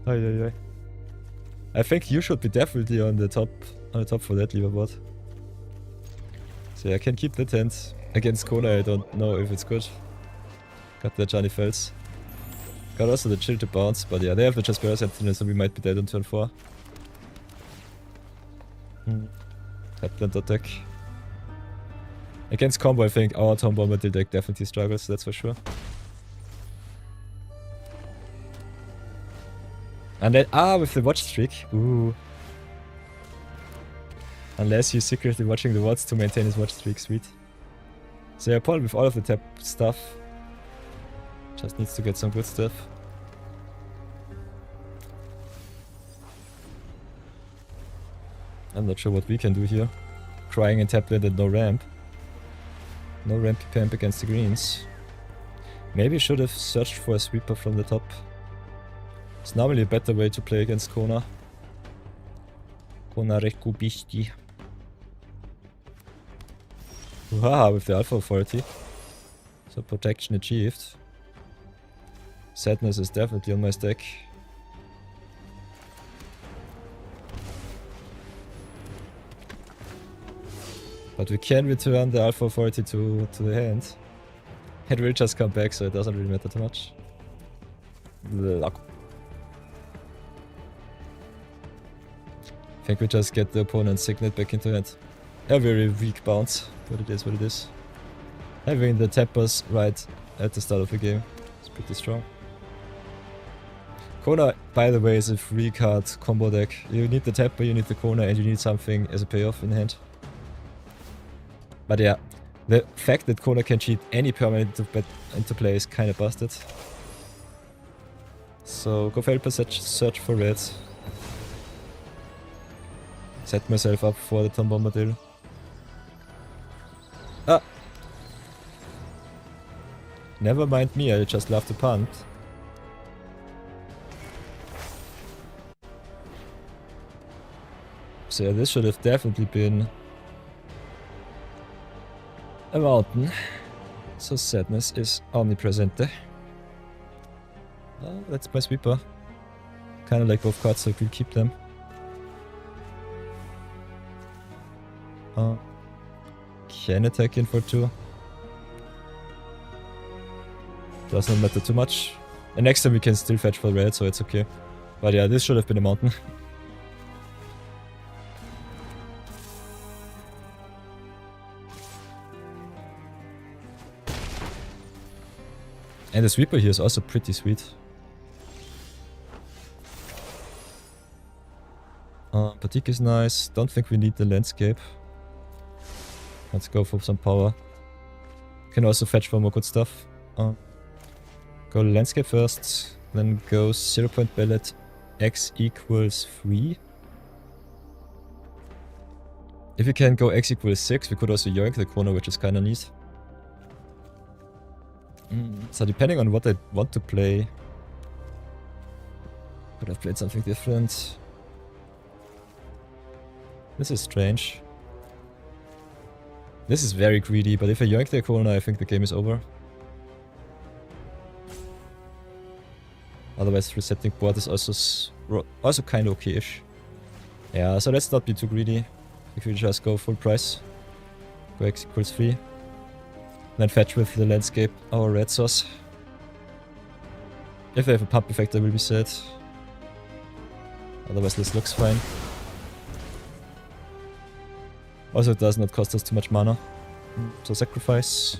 I think you should be definitely on the top for that leaderboard. So yeah, I can keep the tent. Against Kona, I don't know if it's good. Got the Johnny Fells. Got also the chill to bounce, but yeah, they have the Jaspera Sentinel, so we might be dead on turn 4. Headplant attack. Against combo, I think our Tom Bombadil deck definitely struggles, that's for sure. And then, with the watch streak. Ooh. Unless he's secretly watching the VODs to maintain his watch streak, sweet. So yeah, Paul with all of the tap stuff. Just needs to get some good stuff. I'm not sure what we can do here. Crying and taplet and no ramp. No rampy pamp against the greens. Maybe should have searched for a sweeper from the top. It's normally a better way to play against Kona. Kona Rekubichti. Wow, with the Alpha Authority. So protection achieved. Sadness is definitely on my stack. But we can return the Alpha Authority to the hand. It will just come back, so it doesn't really matter too much. Luck. I think we just get the opponent's Signet back into hand. A very weak bounce, but it is what it is. Having the tappers right at the start of the game is pretty strong. Kona, by the way, is a 3-card combo deck. You need the tapper, you need the Kona, and you need something as a payoff in hand. But yeah, the fact that Kona can cheat any permanent into play is kinda busted. So go for search for red. Set myself up for the Tom Bombadil. Ah! Never mind me, I just love to punt. So yeah, this should have definitely been a mountain. So sadness is omnipresent. Oh, that's my sweeper. Kinda like both cards, so we'll keep them. Can attack in for 2. Doesn't matter too much. And next time we can still fetch for red, so it's okay. But yeah, this should have been a mountain. And the sweeper here is also pretty sweet. Batik is nice. Don't think we need the landscape. Let's go for some power. Can also fetch for more good stuff. Go landscape first, then go 0-point ballot, x equals 3. If we can go x equals 6, we could also yoink the corner, which is kinda neat. So depending on what I want to play, Could have played something different. This is strange. This is very greedy, but if I yoink the corner, I think the game is over. Otherwise, resetting board is also kind of okay-ish. Yeah, so let's not be too greedy. If we just go full price, go X equals 3. Then fetch with the landscape our red source. If I have a pump effect, I will be sad. Otherwise, this looks fine. Also, it does not cost us too much mana. So sacrifice.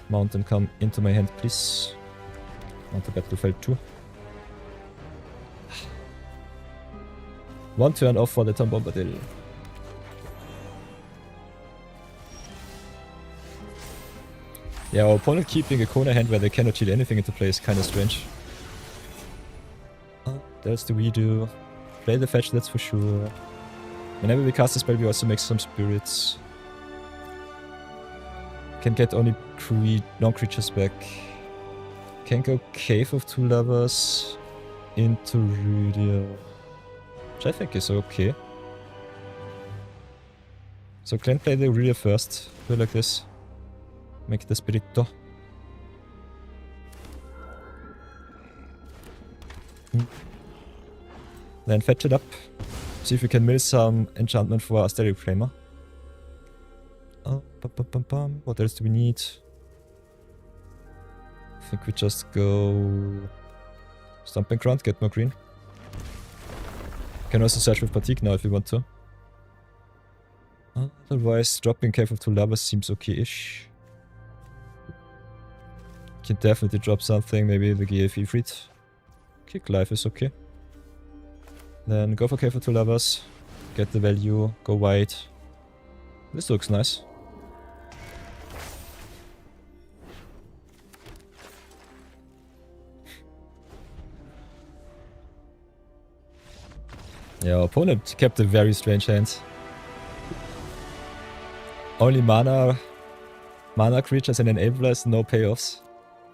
Mountain, come into my hand, please. On to battlefield 2. One turn off for the Tom Bombadil. Yeah, our opponent keeping a corner hand where they cannot cheat anything into play is kinda strange. There's the redo. Play the fetch, that's for sure. Whenever we cast a spell, we also make some spirits. Can get only non-creatures back. Can go Cave of Two Lovers into Rudia. Which I think is okay. So Clan play the Rudia first. Do it like this. Make the Spirito. Then fetch it up. See if we can mill some enchantment for a Stereo Flamer. What else do we need? I think we just go Stomping Ground, get more green. Can also search with Fatigue now if we want to. Otherwise, dropping Cave of Two Lovers seems okay-ish. Can definitely drop something, maybe the GFE Freed. Kick Life is okay. Then go for Cave of Two Lovers, get the value, go wide. This looks nice. Yeah, our opponent kept a very strange hand. Only mana creatures and enablers, no payoffs.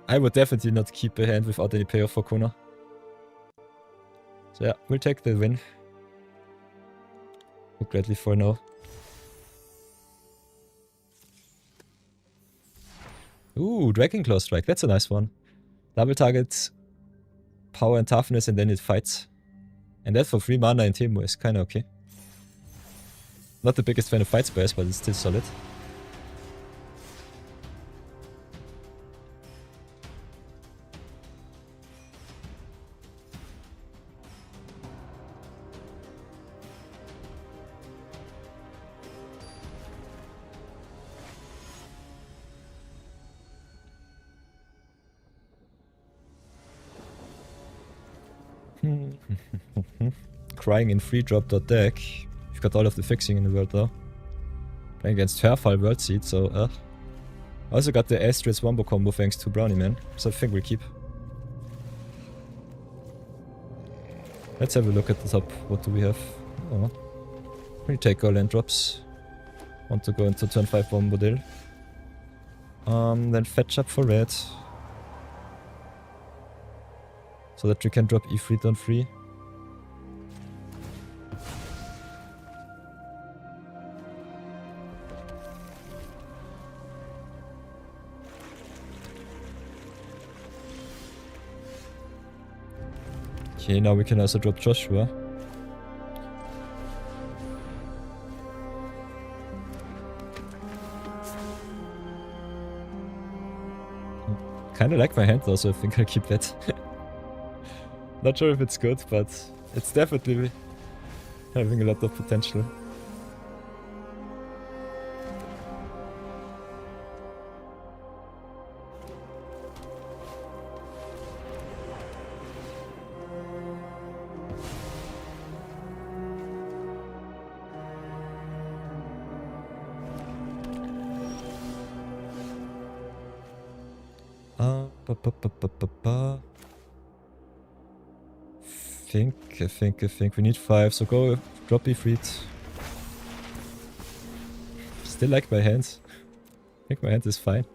I would definitely not keep a hand without any payoff for Kona. So yeah, we'll take the win. Gladly for now. Ooh, Dragon Claw Strike, that's a nice one. Double target, power and toughness, and then it fights. And that for 3 mana in Teemo is kinda okay. Not the biggest fan of fight spells, but it's still solid. Crying in free drop.deck. We've got all of the fixing in the world though. Playing against Fairfall World Seed, so also got the Astralis Wombo combo thanks to Brownie Man, so I think we'll keep. Let's have a look at the top. What do we have? Oh. We'll take our land drops. Want to go into turn 5 Bombadil. Then fetch up for red. So that we can drop E3 on 3. Okay, now we can also drop Joshua. Kinda like my hand though, so I think I'll keep that. Not sure if it's good, but it's definitely having a lot of potential. I think we need 5, so go drop E3. Still like my hand. I think my hand is fine.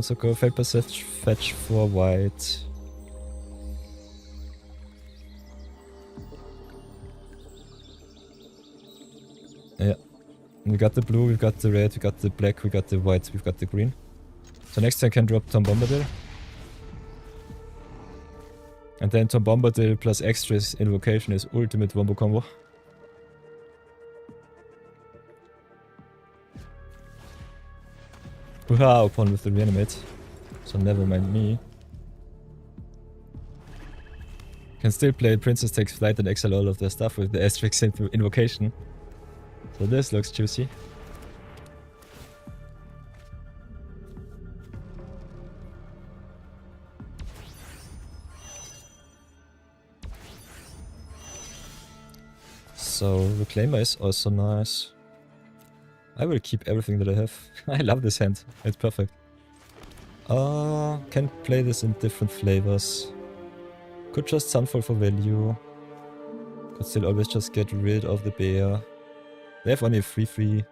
So go Fail Passage, fetch for white. We got the blue, we've got the red, we got the black, we got the white, we've got the green. So next I can drop Tom Bombadil. And then Tom Bombadil plus extras invocation is ultimate wombo combo. Wow, upon with the reanimate. So never mind me. Can still play Princess Takes Flight and exile all of their stuff with the asterisk invocation. So this looks juicy. So Reclaimer is also nice. I will keep everything that I have. I love this hand. It's perfect. Can play this in different flavors. Could just Sunfall for value. Could still always just get rid of the bear. They have only a 3/3.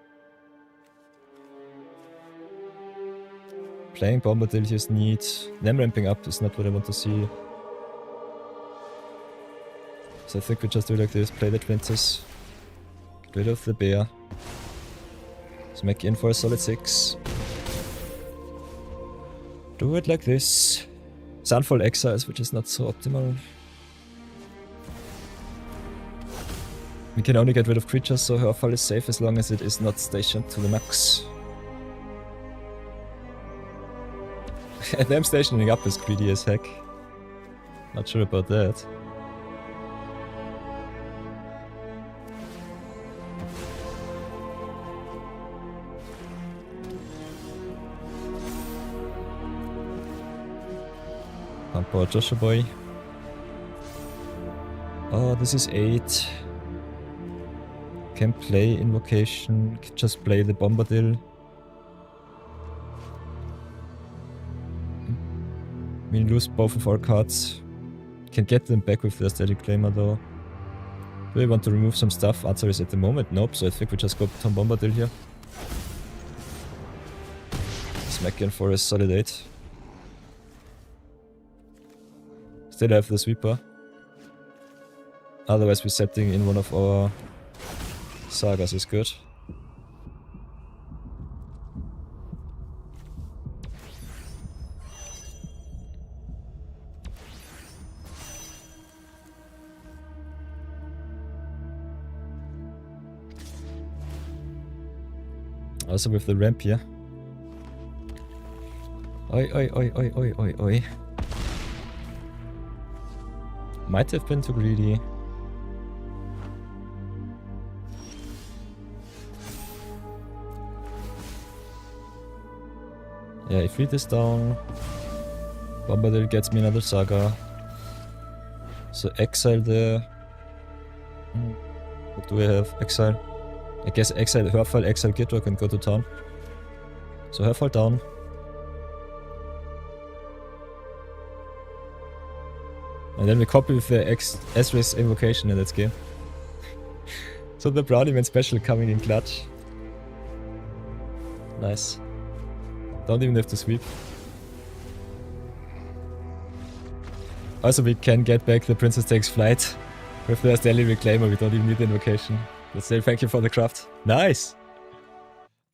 Playing Bombadil here is neat. Them ramping up is not what I want to see. So I think we just do like this. Play the Princess. Get rid of the bear. Smack in for a solid 6. Do it like this. Sunfall exiles, which is not so optimal. We can only get rid of creatures, so her fall is safe as long as it is not stationed to the max. And them stationing up is greedy as heck. Not sure about that. Poor Joshua boy. Oh, this is 8. Can play Invocation, just play the Bombadil. We lose both of our cards. Can get them back with the Aesthetic Claimer though. Do we want to remove some stuff? Answer is at the moment nope, so I think we just go Tom Bombadil here. Smack in for a solid 8. Still have the sweeper. Otherwise we're setting in one of our sagas is good. Also with the ramp here. Oi oi oi oi oi oi oi. Might have been too greedy. Yeah, if we this down, Bombadil gets me another saga. So exile the... What do we have? Exile. I guess exile Herfall, exile Gitrock and go to town. So Herfall down. And then we copy with the Ezreal's invocation in that game. So the Brownie Man special coming in clutch. Nice. Don't even have to sweep. Also we can get back the Princess Takes Flight. With the daily Reclaimer, we don't even need the invocation. Let's say thank you for the craft. Nice!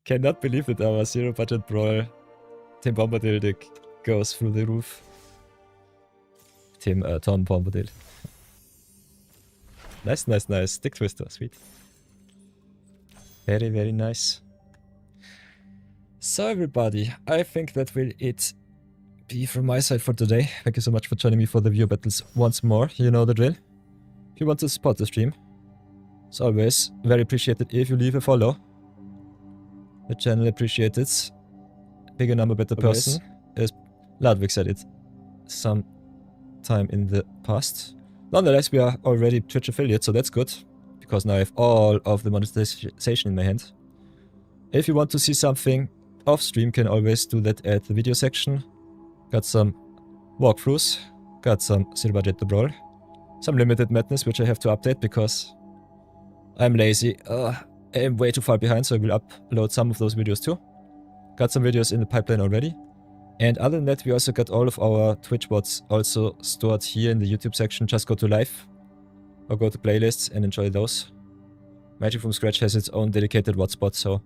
Cannot believe that our zero budget brawl Team Bombadil deck goes through the roof. Team Tom Bombadil. Nice, nice, nice. Stick Twister, sweet. Very, very nice. So everybody, I think that will it be from my side for today. Thank you so much for joining me for the view battles once more. You know the drill. If you want to support the stream, as always, very appreciated if you leave a follow. The channel appreciated. Bigger number, better person. As Ludwig said it some time in the past. Nonetheless, we are already Twitch affiliate, so that's good. Because now I have all of the monetization in my hand. If you want to see something off stream, can always do that at the video section. Got some walkthroughs. Got some zero budget to brawl. Some limited madness, which I have to update because I'm lazy. I'm way too far behind, so I will upload some of those videos too. Got some videos in the pipeline already. And other than that, we also got all of our Twitch bots also stored here in the YouTube section. Just go to live or go to playlists and enjoy those. Magic from Scratch has its own dedicated hotspot, so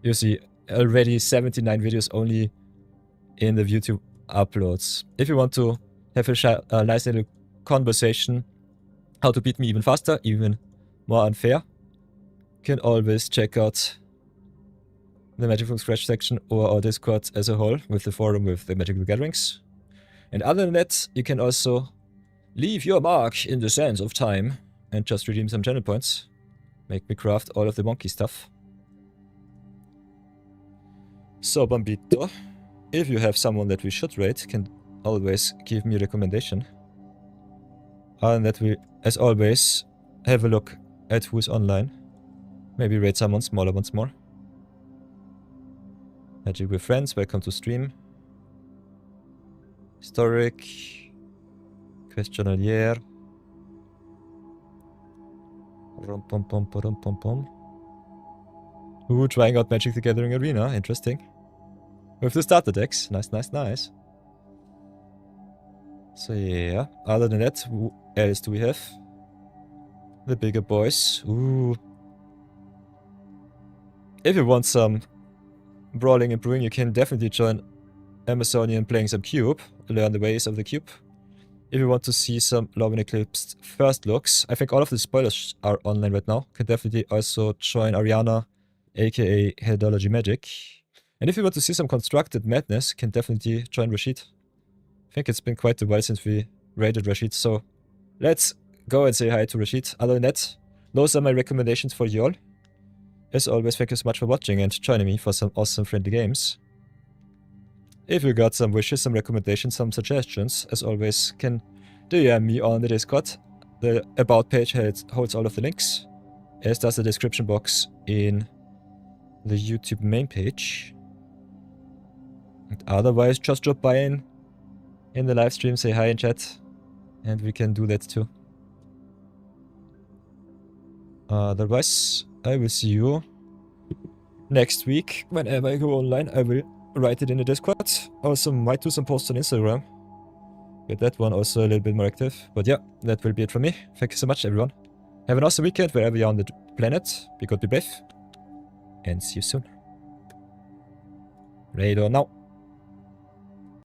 you see already 79 videos only in the YouTube uploads. If you want to have a nice little conversation, how to beat me even faster, even more unfair, you can always check out the Magic from Scratch section or our Discord as a whole with the forum with the Magical Gatherings. And other than that, you can also leave your mark in the sands of time and just redeem some channel points. Make me craft all of the monkey stuff. So, Bambito, if you have someone that we should raid, can always give me a recommendation. Other than that, we, as always, have a look at who's online. Maybe raid someone smaller once more. Magic with friends, welcome to stream. Historic. Questionnaire. Ooh, trying out Magic the Gathering Arena, interesting. With the starter decks, nice, nice, nice. So yeah, other than that, who else do we have? The bigger boys. Ooh. If you want some brawling and brewing, you can definitely join Amazonian playing some Cube, learn the ways of the Cube. If you want to see some Love and Eclipse first looks, I think all of the spoilers are online right now. You can definitely also join Ariana, aka Headology Magic. And if you want to see some constructed madness, you can definitely join Rashid. I think it's been quite a while since we raided Rashid, so let's go and say hi to Rashid. Other than that, those are my recommendations for you all. As always, thank you so much for watching and joining me for some awesome friendly games. If you got some wishes, some recommendations, some suggestions, as always, can DM me on the Discord. The About page holds all of the links, as does the description box in the YouTube main page. And otherwise, just drop by in the live stream, say hi in chat, and we can do that too. Otherwise, I will see you next week. Whenever I go online, I will write it in the Discord. Also might do some posts on Instagram. Get that one also a little bit more active. But yeah, that will be it from me. Thank you so much, everyone. Have an awesome weekend wherever you are on the planet. Be good, be brave. And see you soon. Radar now.